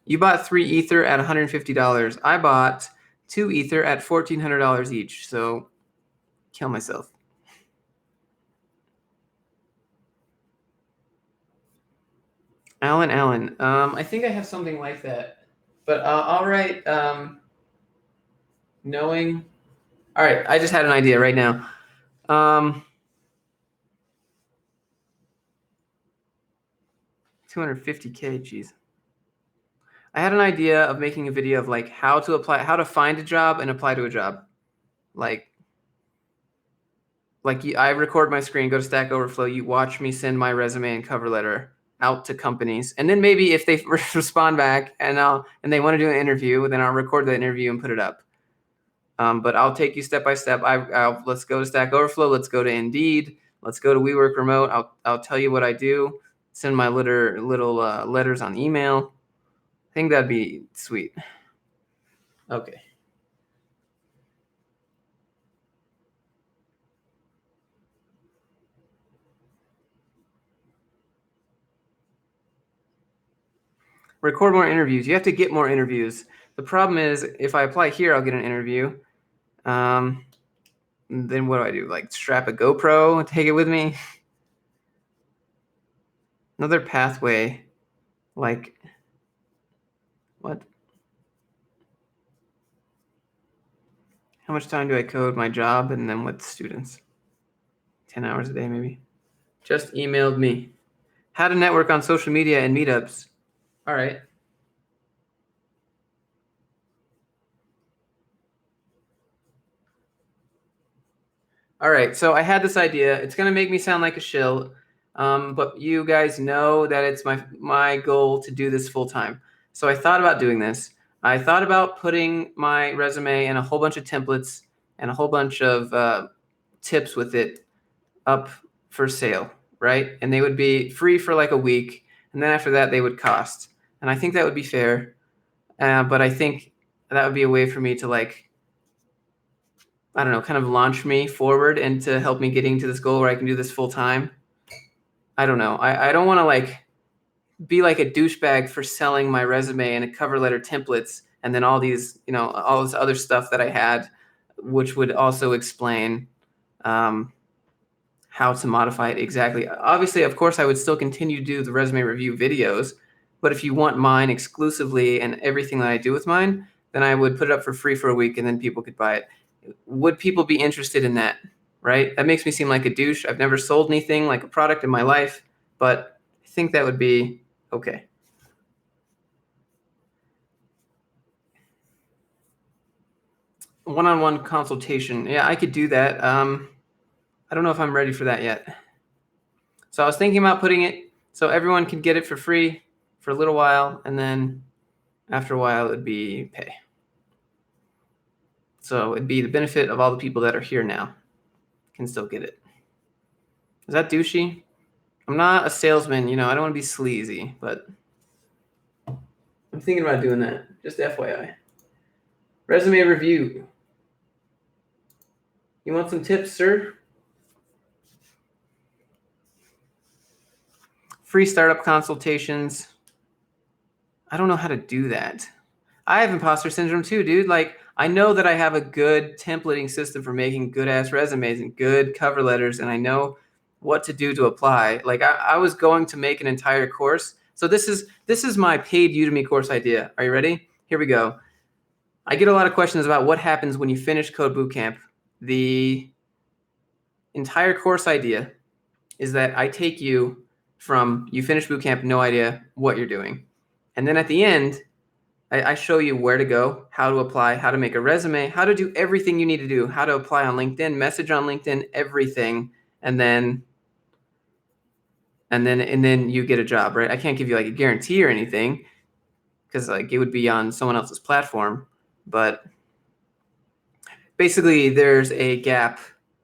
you bought 3 Ether at $150. I bought 2 Ether at $1,400 each. So, kill myself. Alan. I think I have something like that, but I'll write knowing. All right, I just had an idea right now. 250K, geez. I had an idea of making a video of how to find a job and apply to a job. I record my screen, go to Stack Overflow, you watch me send my resume and cover letter out to companies, and then maybe if they respond back and they want to do an interview, then I'll record the interview and put it up. But I'll take you step by step. Let's go to Stack Overflow. Let's go to Indeed. Let's go to WeWork Remote. I'll tell you what I do. Send my little letters on email. I think that'd be sweet. Okay. Record more interviews. You have to get more interviews. The problem is, if I apply here, I'll get an interview. Then what do? Strap a GoPro and take it with me? Another pathway. What? How much time do I code my job and then with students? 10 hours a day, maybe. Just emailed me. How to network on social media and meetups. All right. All right, so I had this idea. It's going to make me sound like a shill, but you guys know that it's my goal to do this full time. So I thought about doing this. I thought about putting my resume and a whole bunch of templates and a whole bunch of tips with it up for sale, right? And they would be free for a week, and then after that they would cost. And I think that would be fair, but I think that would be a way for me to I don't know, kind of launch me forward and to help me getting to this goal where I can do this full time. I don't know. I don't want to be like a douchebag for selling my resume and a cover letter templates and then all these, all this other stuff that I had, which would also explain how to modify it exactly. Obviously, of course, I would still continue to do the resume review videos, but if you want mine exclusively and everything that I do with mine, then I would put it up for free for a week and then people could buy it. Would people be interested in that? Right? That makes me seem like a douche. I've never sold anything like a product in my life, but I think that would be okay. One-on-one consultation. Yeah, I could do that. I don't know if I'm ready for that yet. So I was thinking about putting it so everyone can get it for free for a little while, and then after a while it'd be pay. So it'd be the benefit of all the people that are here now can still get it. Is that douchey? I'm not a salesman, I don't want to be sleazy, but I'm thinking about doing that. Just FYI. Resume review. You want some tips, sir? Free startup consultations. I don't know how to do that. I have imposter syndrome too, dude. Like, I know that I have a good templating system for making good ass resumes and good cover letters, and I know what to do to apply. Like, I was going to make an entire course. So this is my paid Udemy course idea. Are you ready? Here we go. I get a lot of questions about what happens when you finish Code Bootcamp. The entire course idea is that I take you from you finish Bootcamp, no idea what you're doing. And then at the end, I show you where to go, how to apply, how to make a resume, how to do everything you need to do, how to apply on LinkedIn, message on LinkedIn, everything. And then you get a job, right? I can't give you like a guarantee or anything because like it would be on someone else's platform. But basically there's a gap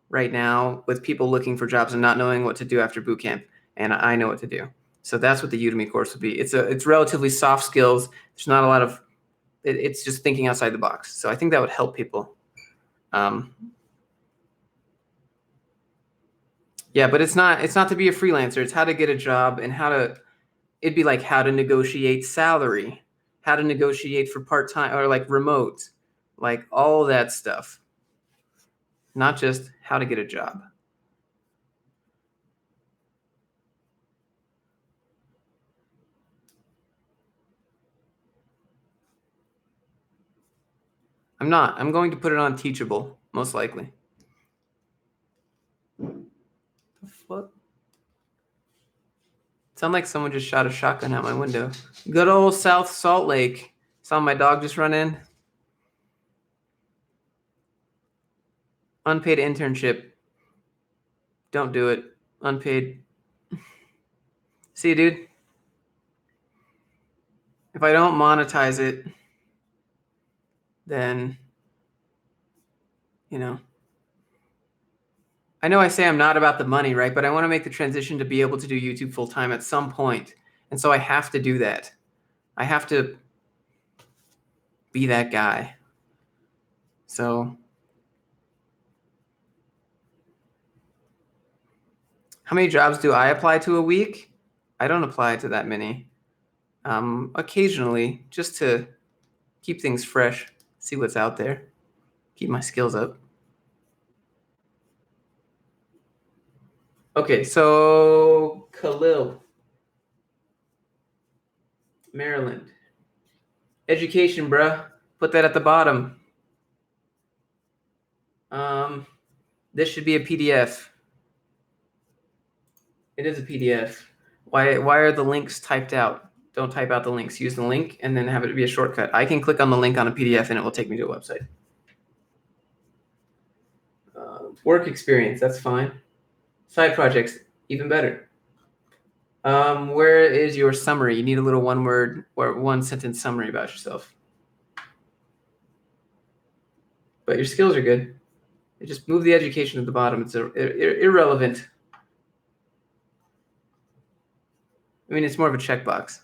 right now with people looking for jobs and not knowing what to do after bootcamp. And I know what to do. So that's what the Udemy course would be. It's relatively soft skills. There's not a lot of, it's just thinking outside the box. So I think that would help people. Yeah, but it's not to be a freelancer. It's how to get a job and it'd be like how to negotiate salary, how to negotiate for part-time or like remote, like all that stuff. Not just how to get a job. I'm not. I'm going to put it on Teachable, most likely. The fuck? Sound like someone just shot a shotgun out my window. Good old South Salt Lake. Saw my dog just run in. Unpaid internship. Don't do it. Unpaid. See you, dude. If I don't monetize it, then, I know I say I'm not about the money, right? But I want to make the transition to be able to do YouTube full time at some point. And so I have to do that. I have to be that guy. So how many jobs do I apply to a week? I don't apply to that many. Occasionally, just to keep things fresh, see what's out there, keep my skills up. Okay, so Khalil, Maryland. Education, bruh. Put that at the bottom. This should be a PDF. It is a PDF. Why are the links typed out? Don't type out the links. Use the link and then have it be a shortcut. I can click on the link on a PDF and it will take me to a website. Work experience, that's fine. Side projects, even better. Where is your summary? You need a little one word or one sentence summary about yourself. But your skills are good. Just move the education at the bottom. It's irrelevant. I mean, it's more of a checkbox.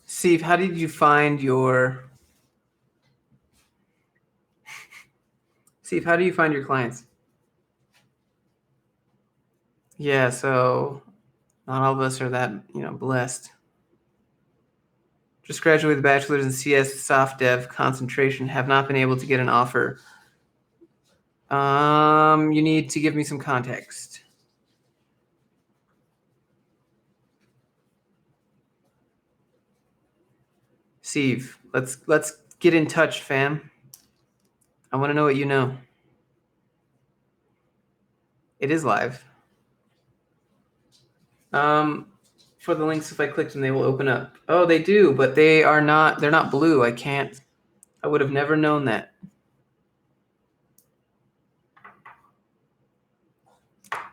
Steve, how did you find your clients? Yeah, so not all of us are that, blessed. Just graduated with a bachelor's in CS soft dev concentration. Have not been able to get an offer. You need to give me some context. Steve, let's get in touch, fam. I want to know what you know. It is live. For the links, if I click them, they will open up. Oh, they do, but they're not blue. I would have never known that.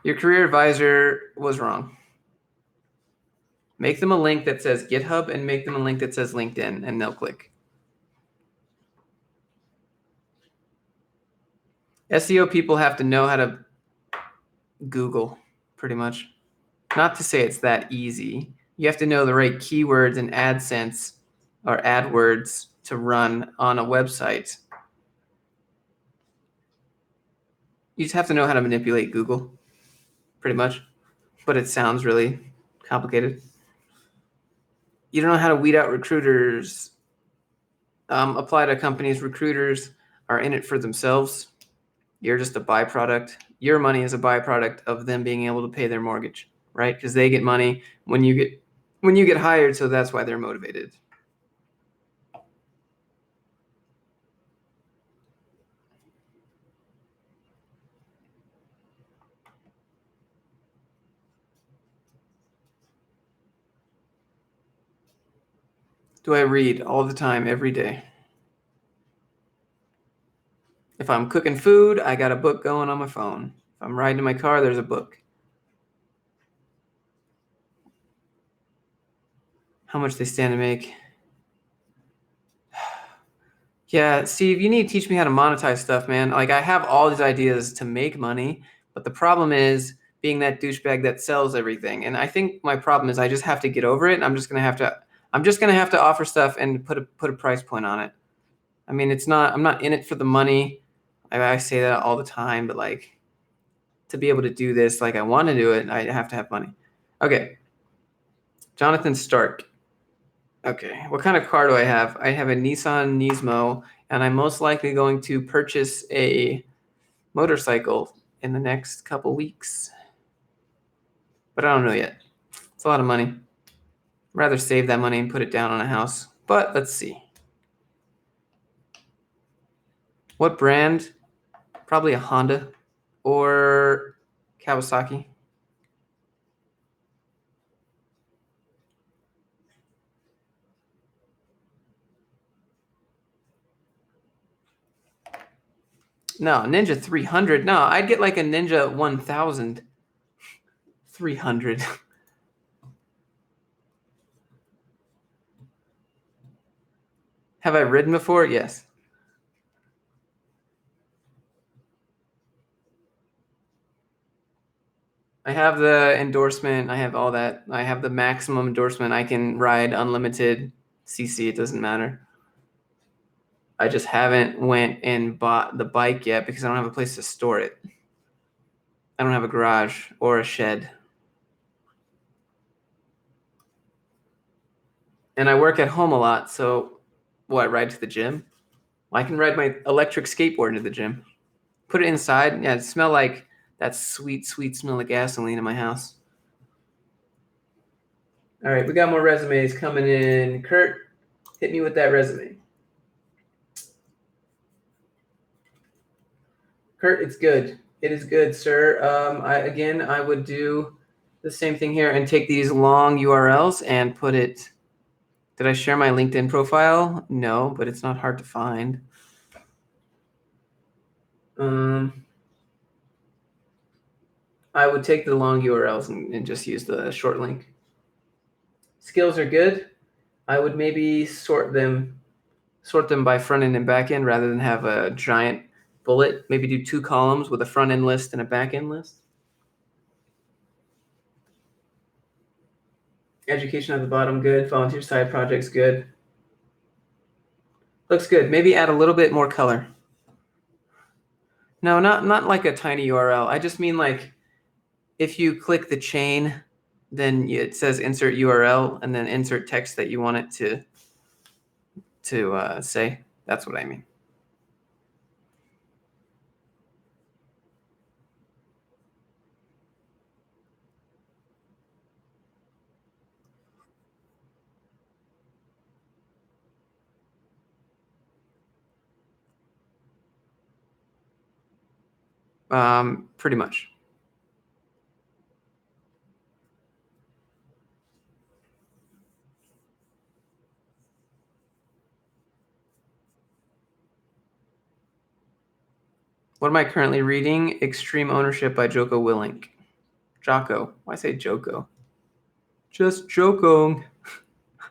Your career advisor was wrong. Make them a link that says GitHub and make them a link that says LinkedIn, and they'll click. SEO people have to know how to Google, pretty much. Not to say it's that easy. You have to know the right keywords and AdSense or AdWords to run on a website. You just have to know how to manipulate Google, pretty much. But it sounds really complicated. You don't know how to weed out recruiters. Apply to companies. Recruiters are in it for themselves. You're just a byproduct. Your money is a byproduct of them being able to pay their mortgage, right? Because they get money when you get hired, so that's why they're motivated. Do I read all the time, every day? If I'm cooking food, I got a book going on my phone. If I'm riding in my car, there's a book. How much they stand to make? Yeah, Steve, you need to teach me how to monetize stuff, man. Like, I have all these ideas to make money, but the problem is being that douchebag that sells everything. And I think my problem is I just have to get over it. And I'm just gonna have to offer stuff and put a price point on it. I mean, I'm not in it for the money. I say that all the time, but like to be able to do this, like I want to do it, I have to have money. Okay. Jonathan Stark. Okay, what kind of car do I have? I have a Nissan Nismo, and I'm most likely going to purchase a motorcycle in the next couple weeks. But I don't know yet. It's a lot of money. I'd rather save that money and put it down on a house. But let's see. What brand? Probably a Honda or Kawasaki. No, Ninja 300. No, I'd get like a Ninja 1000. 300. Have I ridden before? Yes. I have the endorsement. I have all that. I have the maximum endorsement. I can ride unlimited CC. It doesn't matter. I just haven't went and bought the bike yet because I don't have a place to store it. I don't have a garage or a shed. And I work at home a lot, so I ride to the gym? Well, I can ride my electric skateboard to the gym. Put it inside. Yeah, it smell like that sweet, sweet smell of gasoline in my house. All right, we got more resumes coming in. Kurt, hit me with that resume. Kurt, it's good. It is good, sir. I would do the same thing here and take these long URLs and put it. Did I share my LinkedIn profile? No, but it's not hard to find. I would take the long URLs and just use the short link. Skills are good. I would maybe sort them by front end and back end rather than have a giant bullet. Maybe do 2 columns with a front end list and a back end list. Education at the bottom, good. Volunteer side projects, good. Looks good. Maybe add a little bit more color. No, not like a tiny URL. I just mean like if you click the chain, then it says insert URL and then insert text that you want it to say. That's what I mean. Pretty much. What am I currently reading? Extreme Ownership by Joko Willink. Jocko. Why say Joko? Just Joko.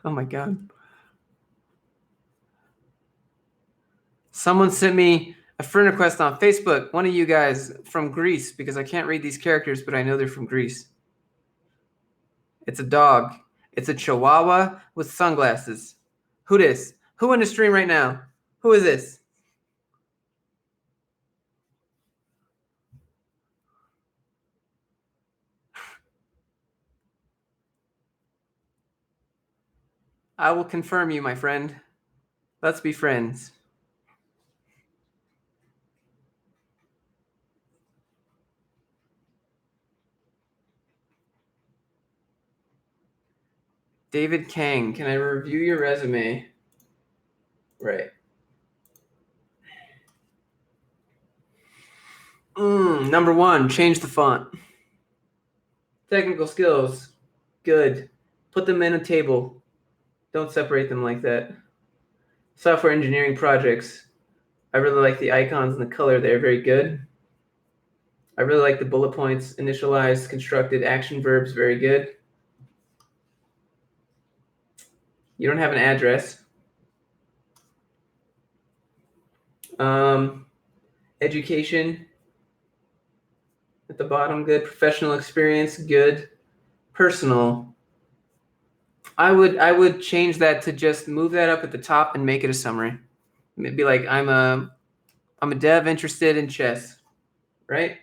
Oh my God. Someone sent me a friend request on Facebook. One of you guys from Greece, because I can't read these characters, but I know they're from Greece. It's a dog. It's a chihuahua with sunglasses. Who this? Who in the stream right now? Who is this? I will confirm you, my friend. Let's be friends. David Kang, can I review your resume? Right. Number 1, change the font. Technical skills, good. Put them in a table. Don't separate them like that. Software engineering projects. I really like the icons and the color. They're very good. I really like the bullet points, initialized, constructed, action verbs, very good. You don't have an address. Education at the bottom, good. Professional experience, good. Personal. I would change that to just move that up at the top and make it a summary. It'd be like, I'm a dev interested in chess, right?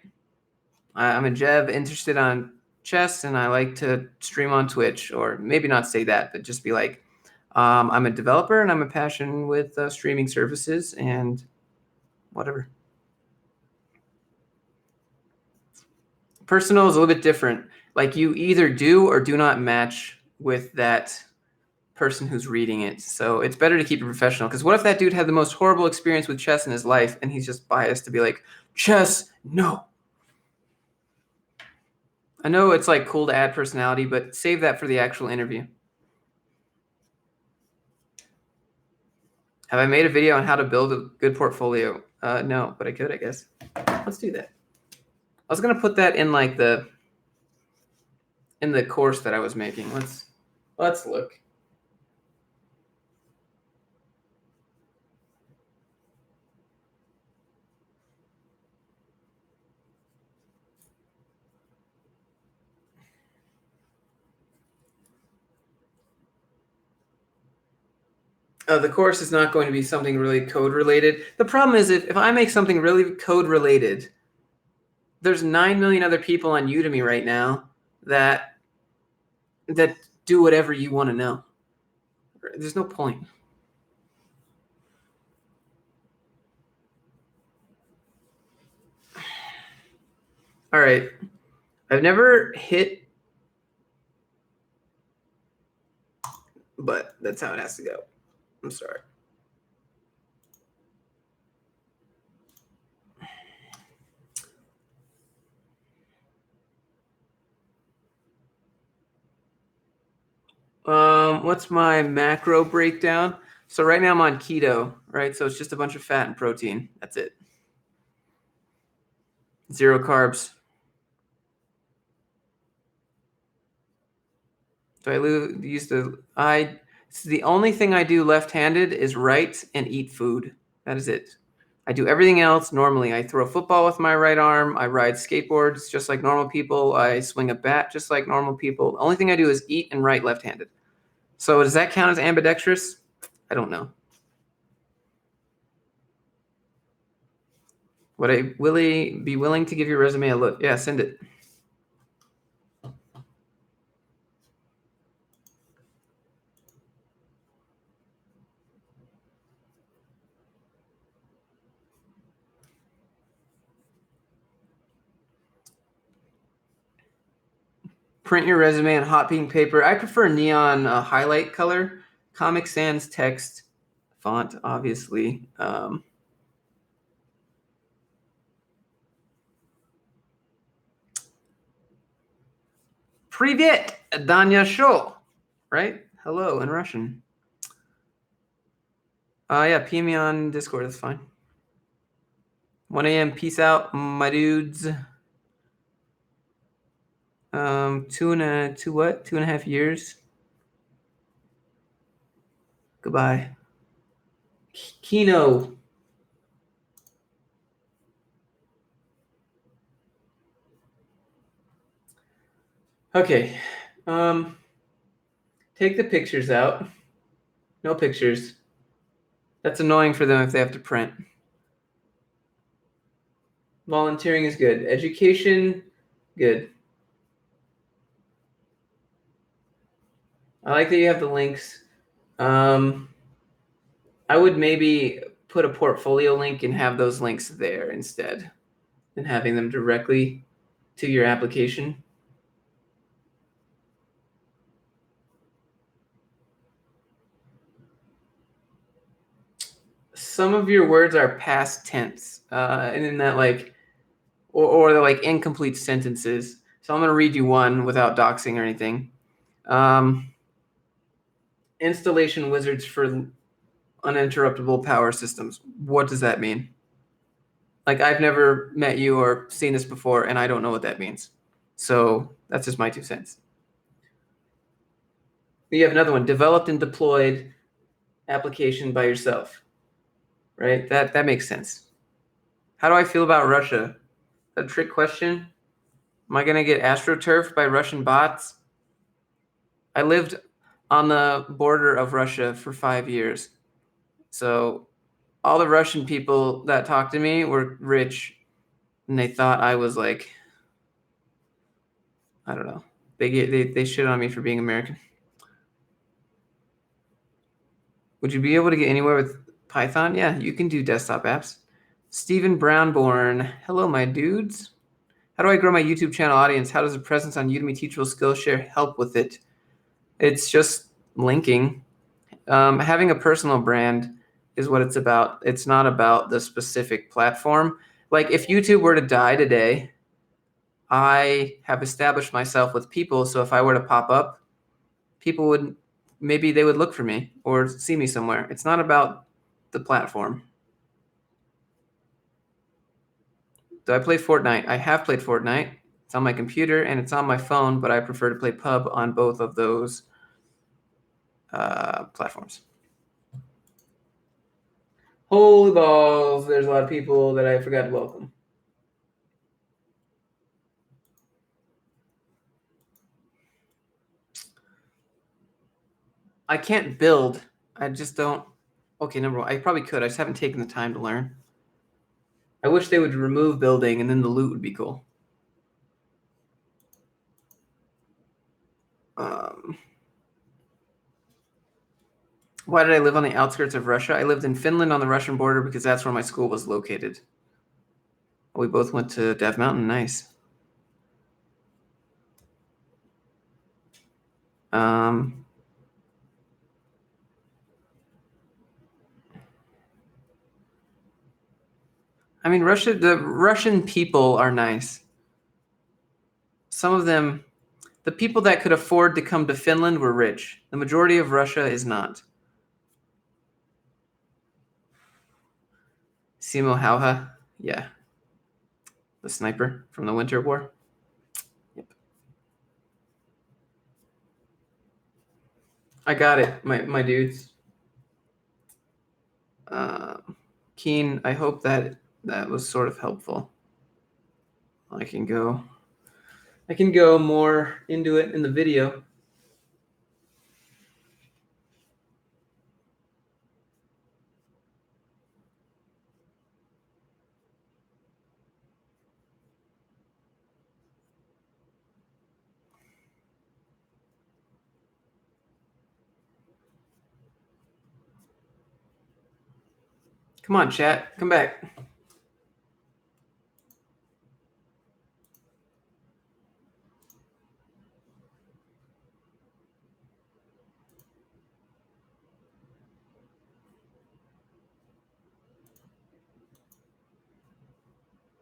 I'm a dev interested on chess, and I like to stream on Twitch, or maybe not say that, but just be like, I'm a developer and I'm a passion with streaming services and whatever. Personal is a little bit different. Like, you either do or do not match with that person who's reading it. So it's better to keep it professional, because what if that dude had the most horrible experience with chess in his life and he's just biased to be like, chess, no. I know it's like cool to add personality, but save that for the actual interview. Have I made a video on how to build a good portfolio? No, but I could, I guess. Let's do that. I was gonna put that in like the course that I was making. Let's look. The course is not going to be something really code related. The problem is if I make something really code related, there's 9 million other people on Udemy right now that do whatever you want to know. There's no point. All right. I've never hit, but that's how it has to go. I'm sorry. What's my macro breakdown? So right now I'm on keto, right? So it's just a bunch of fat and protein. That's it. 0 carbs. So it's the only thing I do left-handed is write and eat food. That is it. I do everything else normally. I throw a football with my right arm. I ride skateboards just like normal people. I swing a bat just like normal people. The only thing I do is eat and write left-handed. So does that count as ambidextrous? I don't know. Would I be willing to give your resume a look? Yeah, send it. Print your resume on hot pink paper. I prefer neon highlight color. Comic Sans text font, obviously. Привет, Danya Show, right? Hello in Russian. Yeah, PM me on Discord. That's fine. 1 a.m. Peace out, my dudes. 2.5 years. Goodbye. Kino. Okay. Take the pictures out. No pictures. That's annoying for them if they have to print. Volunteering is good. Education, good. I like that you have the links. I would maybe put a portfolio link and have those links there instead than having them directly to your application. Some of your words are past tense, and in that or they're like incomplete sentences. So I'm going to read you one without doxing or anything. Installation wizards for uninterruptible power systems. What does that mean? Like, I've never met you or seen this before, and I don't know what that means. So that's just my 2 cents. You have another one, developed and deployed application by yourself, right? That makes sense. How do I feel about Russia? A trick question. Am I going to get astroturfed by Russian bots? I lived on the border of Russia for 5 years. So all the Russian people that talked to me were rich, and they thought I was like, I don't know. They shit on me for being American. Would you be able to get anywhere with Python? Yeah, you can do desktop apps. Stephen Brownborn. Hello, my dudes. How do I grow my YouTube channel audience? How does a presence on Udemy Teachable Skillshare help with it? It's just linking. Having a personal brand is what it's about. It's not about the specific platform. Like, if YouTube were to die today, I have established myself with people. So if I were to pop up, people would maybe they would look for me or see me somewhere. It's not about the platform. Do I play Fortnite? I have played Fortnite. It's on my computer and it's on my phone, but I prefer to play pub on both of those platforms. Holy balls, there's a lot of people that I forgot to welcome. I can't build. I just don't. Okay, number one, I probably could. I just haven't taken the time to learn. I wish they would remove building and then the loot would be cool. Why did I live on the outskirts of Russia? I lived in Finland on the Russian border because that's where my school was located. We both went to Dev Mountain. Nice. I mean, the Russian people are nice. Some of them, the people that could afford to come to Finland were rich. The majority of Russia is not. Simo Hauha, yeah. The sniper from the Winter War. Yep. I got it, my dudes. Keen, I hope that was sort of helpful. I can go more into it in the video. Come on, chat. Come back.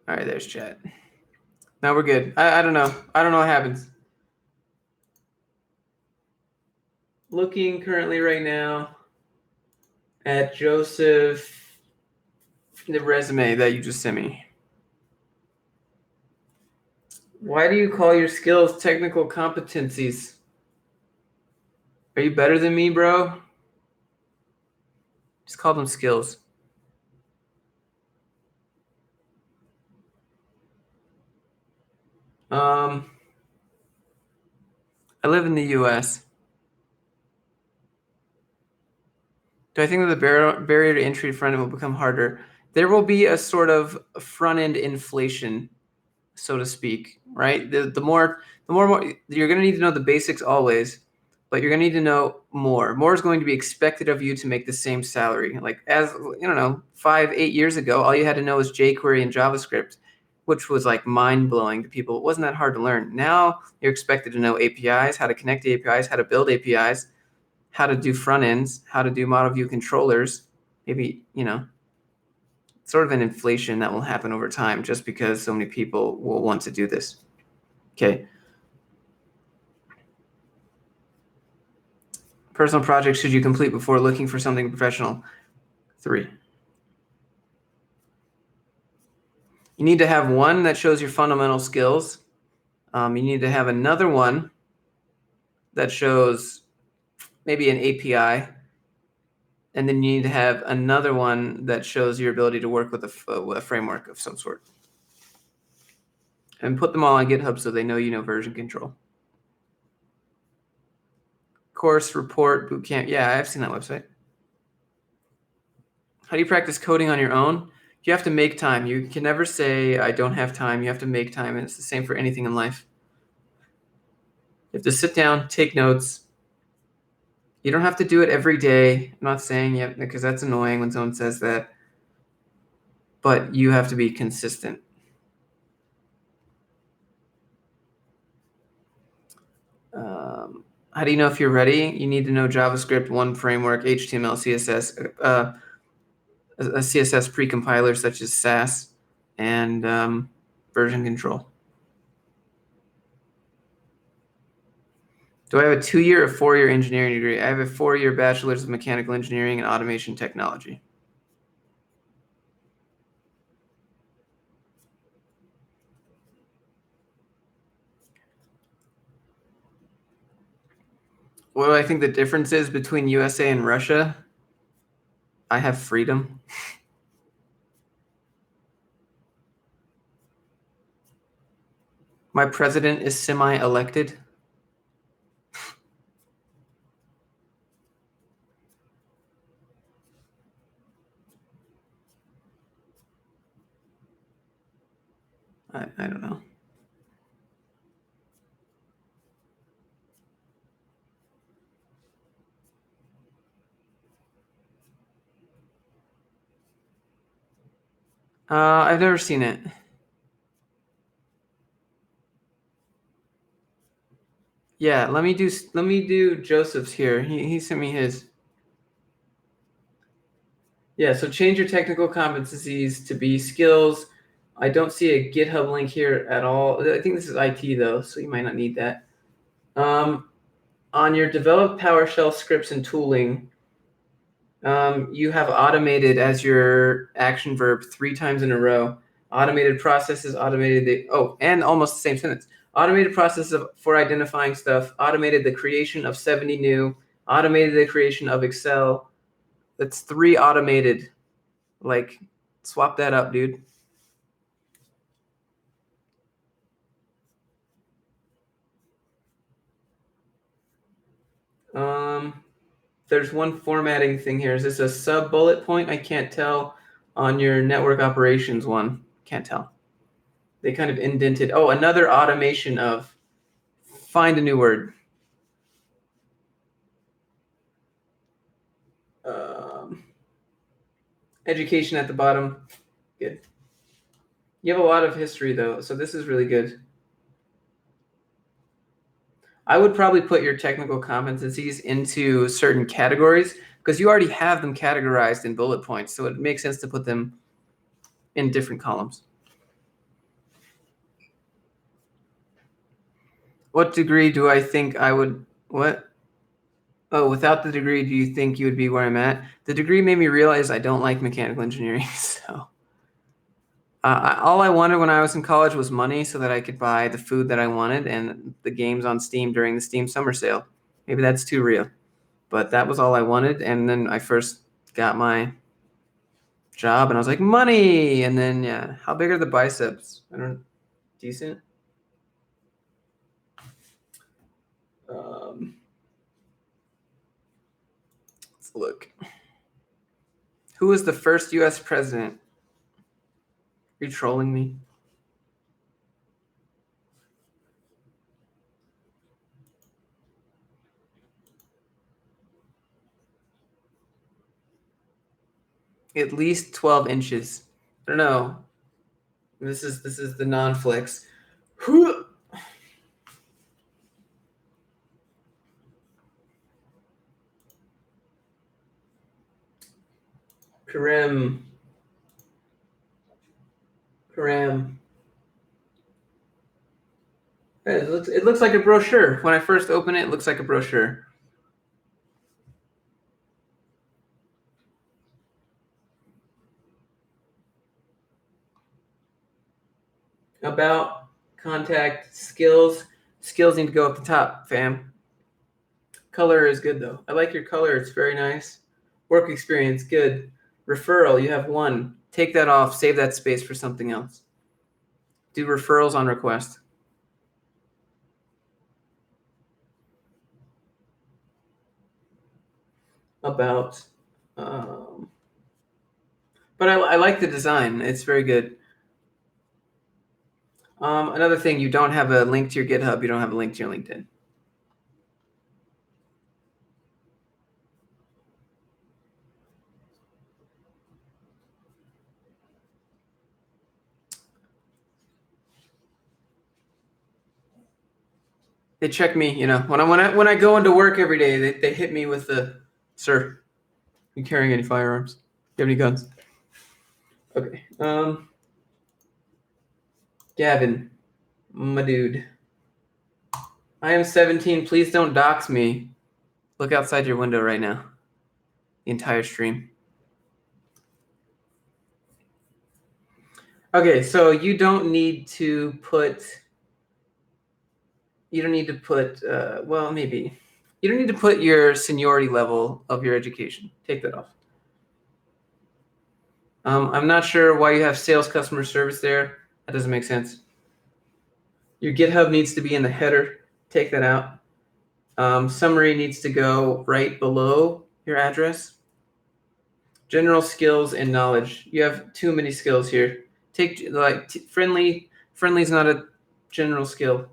All right, there's chat. Now we're good. I don't know. I don't know what happens. Looking currently right now at Joseph The resume that you just sent me. Why do you call your skills technical competencies? Are you better than me, bro? Just call them skills. I live in the US. Do I think that the barrier to entry front end will become harder? There will be a sort of front end inflation, so to speak, right? The more you're going to need to know the basics always, but you're going to need to know more. More is going to be expected of you to make the same salary. Like, as I don't know, 5-8 years ago, all you had to know was jQuery and JavaScript, which was like mind blowing to people. It wasn't that hard to learn. Now you're expected to know APIs, how to connect to APIs, how to build APIs, how to do front ends, how to do model view controllers. Maybe, sort of an inflation that will happen over time just because so many people will want to do this. Okay. Personal projects should you complete before looking for something professional? 3. You need to have one that shows your fundamental skills. You need to have another one that shows maybe an API. And then you need to have another one that shows your ability to work with a framework of some sort. And put them all on GitHub so they know you know version control. Course, report, bootcamp. Yeah, I've seen that website. How do you practice coding on your own? You have to make time. You can never say, I don't have time. You have to make time. And it's the same for anything in life. You have to sit down, take notes. You don't have to do it every day. I'm not saying yet because that's annoying when someone says that. But you have to be consistent. How do you know if you're ready? You need to know JavaScript, one framework, HTML, CSS, a CSS precompiler such as Sass, and version control. Do I have a 2-year or 4-year engineering degree? I have a 4-year bachelor's of mechanical engineering and automation technology. What do I think the difference is between USA and Russia? I have freedom. My president is semi-elected. I don't know. I've never seen it. Yeah, let me do Joseph's here. He sent me his. Yeah, so change your technical competencies to be skills. I don't see a GitHub link here at all. I think this is IT though, so you might not need that. On your develop PowerShell scripts and tooling, you have automated as your action verb 3 times in a row. Automated processes, and almost the same sentence. Automated processes for identifying stuff, automated the creation of 70 new, automated the creation of Excel. That's 3 automated. Like, swap that up, dude. There's one formatting thing here. Is this a sub bullet point? I can't tell. On your network operations one, can't tell. They kind of indented. Oh, another automation of find a new word. Education at the bottom. Good. You have a lot of history though, so this is really good. I would probably put your technical competencies into certain categories because you already have them categorized in bullet points. So it makes sense to put them in different columns. What degree do I think I would, what? Oh, without the degree, do you think you would be where I'm at? The degree made me realize I don't like mechanical engineering. So All I wanted when I was in college was money so that I could buy the food that I wanted and the games on Steam during the Steam summer sale. Maybe that's too real, but that was all I wanted. And then I first got my job and I was like, money. And then, yeah, how big are the biceps? I don't, decent. Let's look. Who was the first US president? Are you trolling me? At least 12 inches. I don't know. This is the non-flex. Karim. Karim. It looks like a brochure. When I first open it, it looks like a brochure. About, contact, skills. Skills need to go up the top, fam. Color is good though. I like your color. It's very nice. Work experience, good. Referral, you have one. Take that off. Save that space for something else. Do referrals on request. About. But I like the design. It's very good. Another thing, you don't have a link to your GitHub. You don't have a link to your LinkedIn. They check me, when I go into work every day, they hit me with the, sir, are you carrying any firearms? Do you have any guns? Okay. Gavin, my dude. I am 17. Please don't dox me. Look outside your window right now. The entire stream. Okay, so you don't need to put. Well, maybe. You don't need to put your seniority level of your education. Take that off. I'm not sure why you have sales customer service there. That doesn't make sense. Your GitHub needs to be in the header. Take that out. Summary needs to go right below your address. General skills and knowledge. You have too many skills here. Take friendly. Friendly is not a general skill.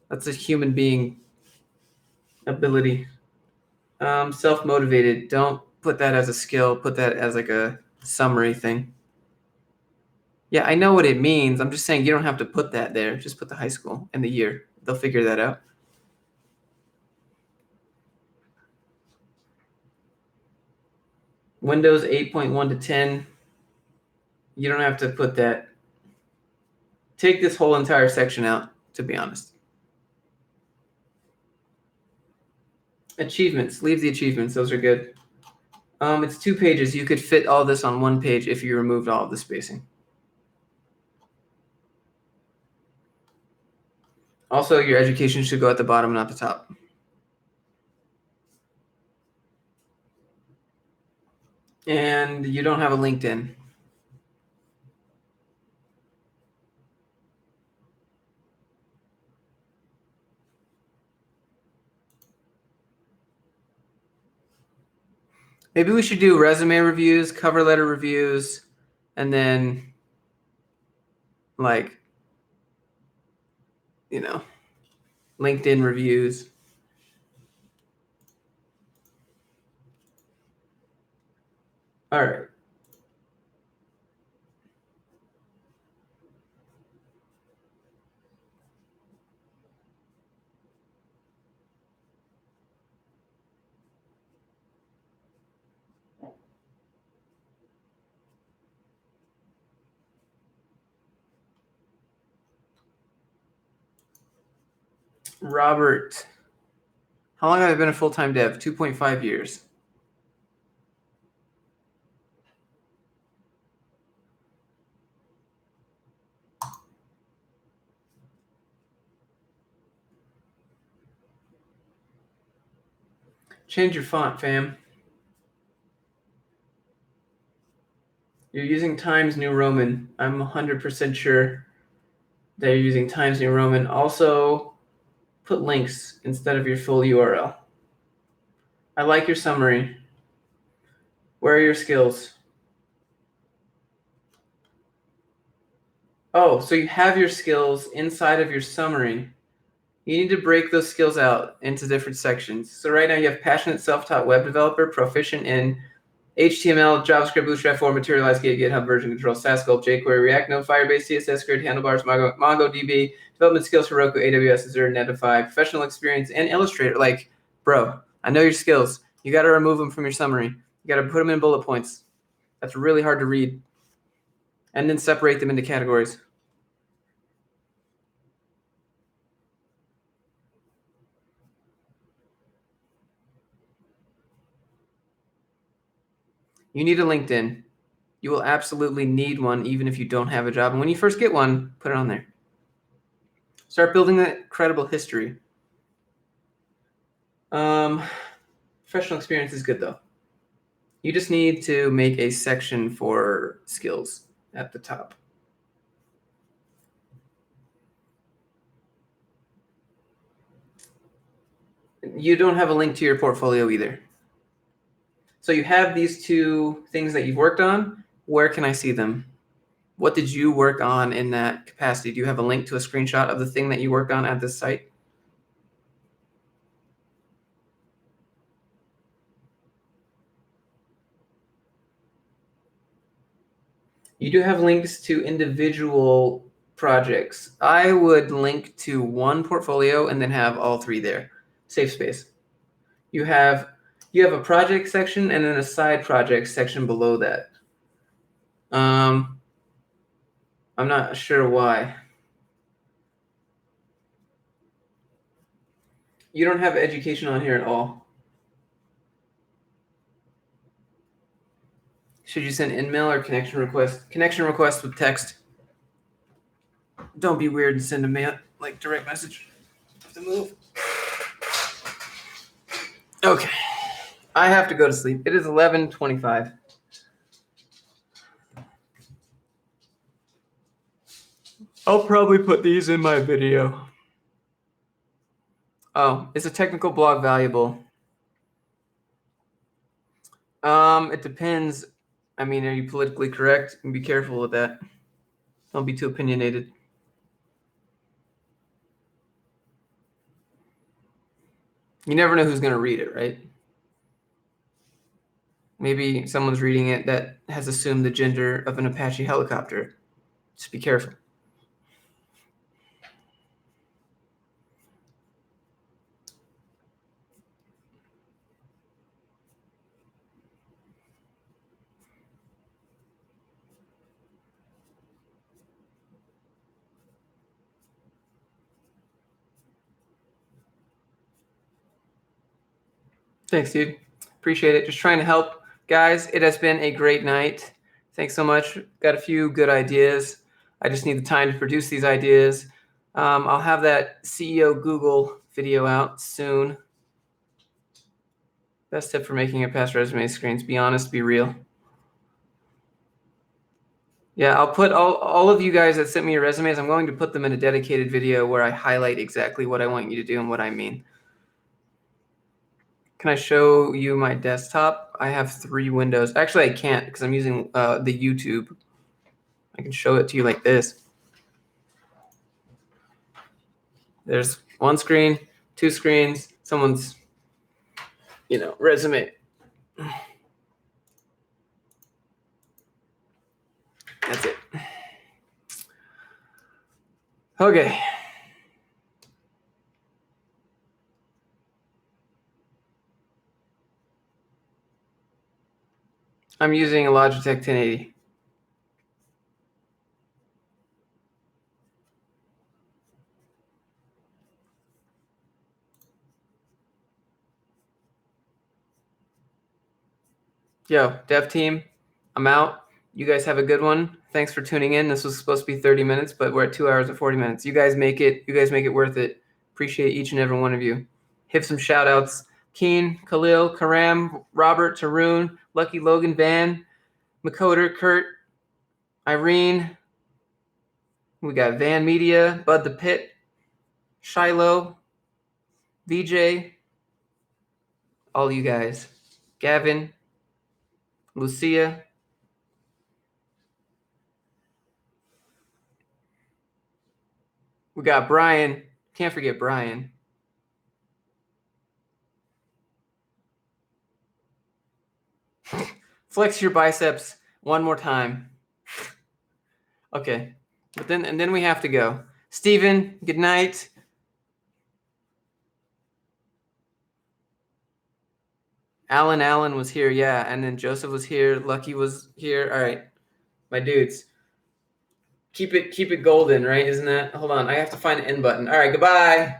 That's a human being ability. Self-motivated. Don't put that as a skill. Put that as like a summary thing. Yeah, I know what it means. I'm just saying you don't have to put that there. Just put the high school and the year. They'll figure that out. Windows 8.1 to 10. You don't have to put that. Take this whole entire section out, to be honest. Achievements. Leave the achievements. Those are good. It's 2 pages. You could fit all this on 1 page if you removed all of the spacing. Also, your education should go at the bottom, not the top. And you don't have a LinkedIn. Maybe we should do resume reviews, cover letter reviews, and then LinkedIn reviews. All right. Robert, how long have I been a full-time dev? 2.5 years. Change your font, fam. You're using Times New Roman. I'm 100% sure that you're using Times New Roman. Also, put links instead of your full URL. I like your summary. Where are your skills? Oh, so you have your skills inside of your summary. You need to break those skills out into different sections. So right now you have passionate self-taught web developer, proficient in HTML, JavaScript, Bootstrap 4, Materialize, GitHub version control, SAS, Gulp, jQuery, React, Node, Firebase, CSS, Grid, Handlebars, MongoDB, development skills for Roku, AWS, Azure, Netlify, professional experience, and Illustrator. Like, bro, I know your skills. You got to remove them from your summary. You got to put them in bullet points. That's really hard to read. And then separate them into categories. You need a LinkedIn. You will absolutely need one, even if you don't have a job. And when you first get one, put it on there. Start building that credible history. Professional experience is good, though. You just need to make a section for skills at the top. You don't have a link to your portfolio either. So you have these two things that you've worked on. Where can I see them? What did you work on in that capacity? Do you have a link to a screenshot of the thing that you worked on at this site? You do have links to individual projects. I would link to one portfolio and then have all three there. Safe space. You have a project section and then a side project section below that. I'm not sure why. You don't have education on here at all. Should you send in-mail or connection request? Connection request with text. Don't be weird and send a mail, like direct message. To move. Okay. I have to go to sleep. It is 11:25. I'll probably put these in my video. Oh, is a technical blog valuable? It depends. I mean, are you politically correct? And be careful with that. Don't be too opinionated. You never know who's going to read it, right? Maybe someone's reading it that has assumed the gender of an Apache helicopter. Just be careful. Thanks, dude. Appreciate it. Just trying to help. Guys, it has been a great night. Thanks so much. Got a few good ideas. I just need the time to produce these ideas. I'll have that CEO Google video out soon. Best tip for making it past resume screens. Be honest, be real. Yeah, I'll put all of you guys that sent me your resumes, I'm going to put them in a dedicated video where I highlight exactly what I want you to do and what I mean. Can I show you my desktop? I have 3 windows. Actually, I can't because I'm using the YouTube. I can show it to you like this. There's 1 screen, 2 screens, someone's, resume. That's it. Okay. I'm using a Logitech 1080. Yo, dev team, I'm out. You guys have a good one. Thanks for tuning in. This was supposed to be 30 minutes, but we're at 2 hours and 40 minutes. You guys make it worth it. Appreciate each and every one of you. Hit some shout outs. Keen, Khalil, Karam, Robert, Tarun, Lucky, Logan, Van, McCoder, Kurt, Irene. We got Van Media, Bud the Pit, Shiloh, VJ, all you guys. Gavin, Lucia. We got Brian. Can't forget Brian. Flex your biceps one more time. Okay. But then we have to go. Steven, good night. Alan was here, yeah. And then Joseph was here. Lucky was here. All right. My dudes. Keep it golden, right? Isn't that? Hold on. I have to find the end button. All right, goodbye.